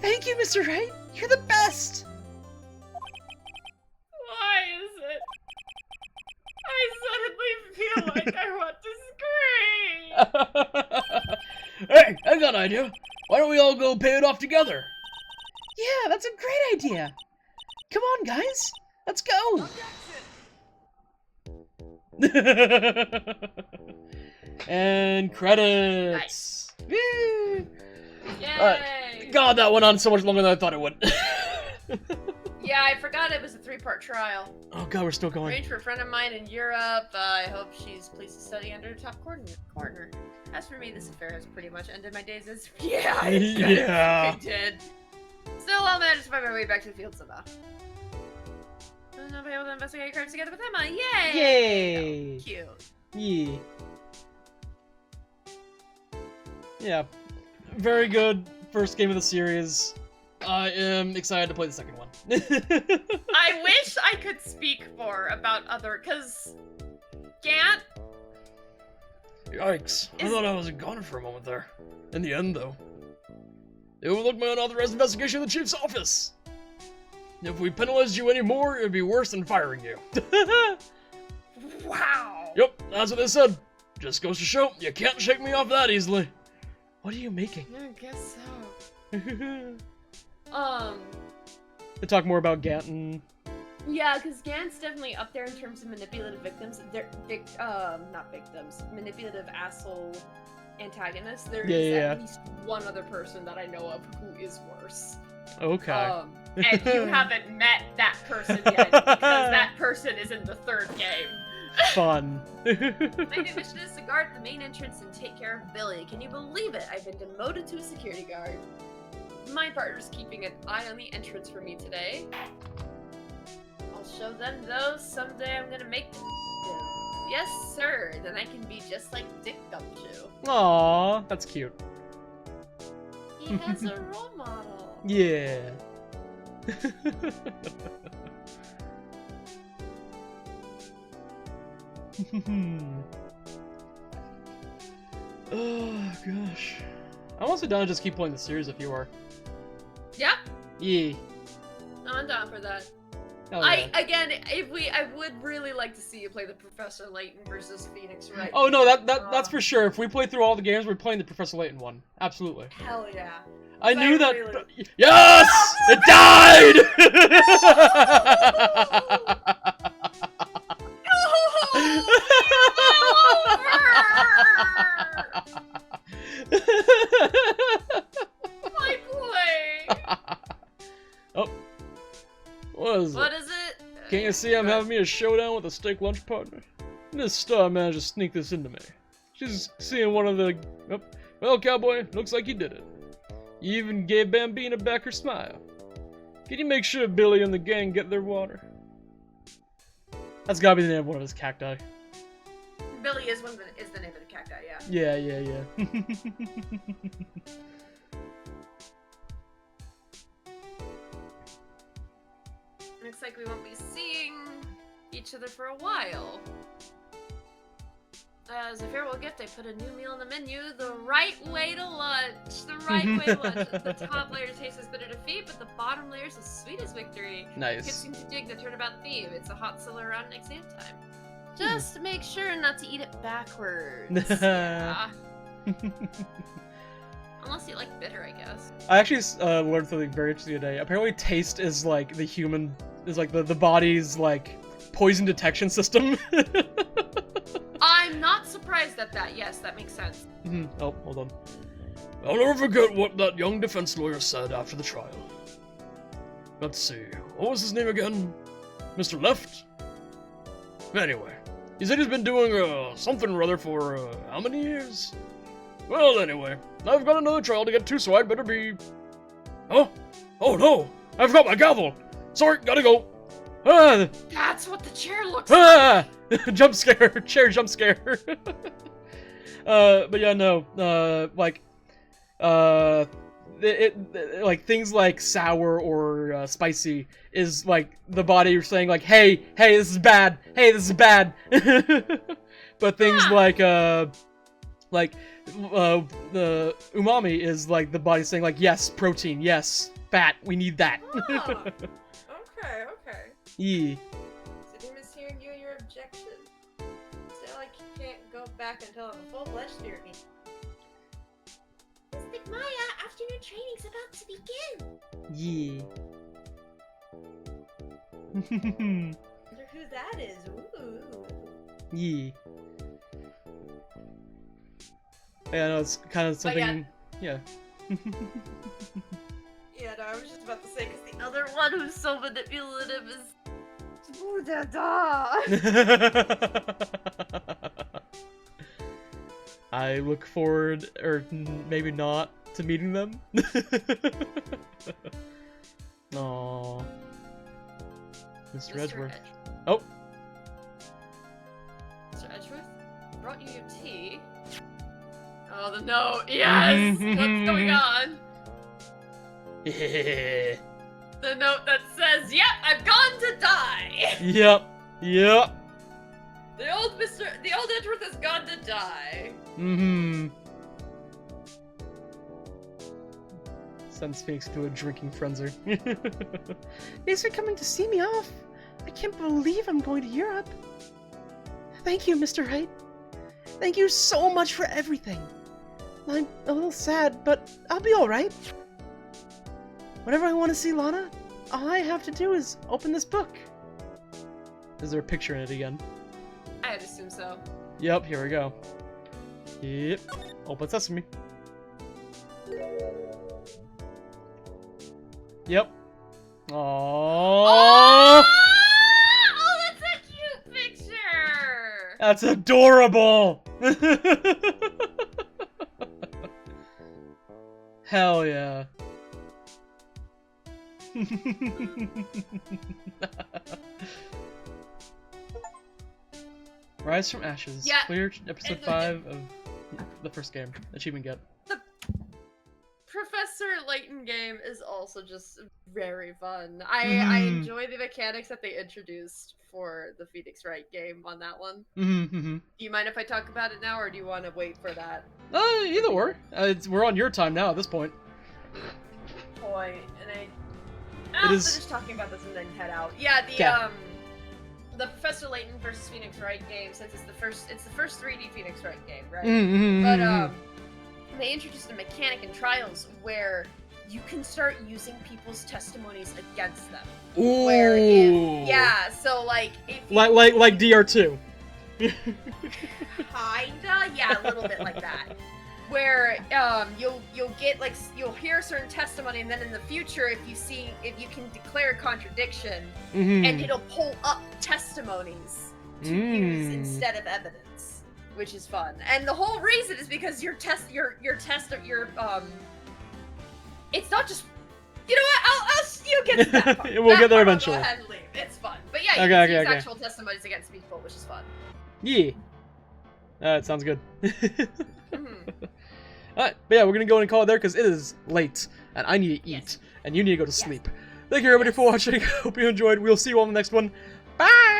Thank you, Mr. Wright. You're the best. Why is it? I suddenly feel like I want to scream. Hey, I got an idea. Why don't we all go pay it off together? Yeah, that's a great idea. Come on, guys. Let's go. And credits. Woo! Yay! God, that went on so much longer than I thought it would. Yeah, I forgot it was a 3-part trial. Oh god, we're still going. Arranged for a friend of mine in Europe. I hope she's pleased to study under a top corner. As for me, this affair has pretty much ended my days as Yeah. it did. Still, I'll manage to find my way back to the field somehow. And I'll be able to investigate crimes together with Emma. Yay! Yay! Cute. Yeah. Yeah. Very good first game of the series. I am excited to play the second one. I wish I could speak more about cause Gant. Yikes. I thought I was a goner for a moment there. In the end, though, they overlooked my unauthorized investigation of the chief's office. If we penalized you anymore, it'd be worse than firing you. Wow. Yep, that's what they said. Just goes to show, you can't shake me off that easily. What are you making? I guess so. To talk more about Gant and... Yeah, because Gant's definitely up there in terms of manipulative victims. They're not victims. Manipulative asshole antagonists. There is at least one other person that I know of who is worse. Okay. And you haven't met that person yet because that person is in the 3rd game. Fun. My new mission is to guard the main entrance and take care of Billy. Can you believe it? I've been demoted to a security guard. My partner's keeping an eye on the entrance for me today. I'll show them though. Someday I'm gonna make them do. Yes, sir. Then I can be just like Dick Gumshoe. Aww, that's cute. He has a role model. Yeah. Oh gosh. I'm also down to just keep playing the series if you are. Yeah, Yeah. I'm down for that. Hell yeah. I would really like to see you play the Professor Layton versus Phoenix Wright. Oh no, that's for sure. If we play through all the games, we're playing the Professor Layton one. Absolutely. Hell yeah. I knew that. Really... Yes, it My boy. Oh, what is What it? is it? Can't you see I'm having me a showdown with a steak lunch partner? This star managed to sneak this into me. She's seeing one of the... Oh, well, cowboy, looks like you did it. You even gave Bambina back her smile. Can you make sure Billy and the gang get their water? That's gotta be the name of one of his cacti. Billy is the name of the cacti, yeah. Yeah. Looks like we won't be seeing each other for a while. As a farewell gift, I put a new meal on the menu. The right way to lunch. The right way to lunch. The top layer tastes as bitter defeat, but the bottom layer is as sweet as victory. Kids Nice. seem to dig the turnabout theme. It's a hot seller around exam time. Just make sure not to eat it backwards. Yeah. Unless you like bitter, I guess. I actually learned something very interesting today. Apparently taste is like the human, is like the body's like poison detection system. I'm not surprised at that. Yes, that makes sense. Oh, hold on. I'll never forget what that young defense lawyer said after the trial. Let's see, what was his name again? Mr. Left? Anyway, he said he's been doing something or other for how many years? Well, anyway, I've got another trial to get to, so I'd better be... Oh no! I've got my gavel! Sorry, gotta go! Ah! That's what the chair looks like! Ah! Jump scare! Chair jump scare! But yeah, no, like, things like sour or spicy is, like, the body saying, like, hey, this is bad! Hey, this is bad! But things like, the umami is like the body saying like, yes, protein, yes, fat, we need that. Oh. Okay. Yeah. So he was hearing you and your objection. Still, like you can't go back and tell him a full-fledged spirit meeting. Mystic Maya, afternoon training's about to begin. Yeah. Wonder who that is. Ooh. Yeah. Yeah, no, it's kind of something. Yeah. Yeah, no, I was just about to say, because the Other one who's so manipulative is... I look forward, or maybe not, to meeting them. Aww. Mr. Edgeworth. Oh! Mr. Edgeworth? Brought you your tea. Oh, the note! Yes! What's going on? The note that says, yep, I've gone to die! Yep. The old Edgeworth has gone to die. Sends Phoenix to a drinking frenzy. Thanks for coming to see me off. I can't believe I'm going to Europe. Thank you, Mr. Wright. Thank you so much for everything. I'm a little sad, but I'll be alright. Whenever I want to see Lana, all I have to do is open this book. Is there a picture in it again? I'd assume so. Yep, here we go. Yep. Open sesame. Yep. Aww. Oh, that's a cute picture! That's adorable! Hell yeah. Rise from Ashes. Yeah. Clear episode 5 of the first game. Achievement get. The Professor Layton game is also just very fun. I enjoy the mechanics that they introduced for the Phoenix Wright game on that one. Do you mind if I talk about it now, or do you want to wait for that? Either or. We're on your time now at this point. point, and I'll finish talking about this and then head out. Yeah, the Professor Layton versus Phoenix Wright game, since it's the first 3D Phoenix Wright game, right? But they introduced a mechanic in Trials where you can start using people's testimonies against them. Ooh. Where so like if you, like DR2. kinda, yeah, a little bit like that. Where you'll get like you'll hear a certain testimony, and then in the future, if you can declare a contradiction, and it'll pull up testimonies to use instead of evidence, which is fun. And the whole reason is because your it's not just, you know what, you'll get to that part. We'll get there eventually. I'll go ahead and leave. It's fun, but yeah, you can use actual testimonies against people, which is fun. Yeah, that sounds good. Alright, but yeah, we're gonna go and call it there because it is late, and I need to eat, and you need to go to sleep. Thank you everybody for watching. Hope you enjoyed. We'll see you on the next one. Bye!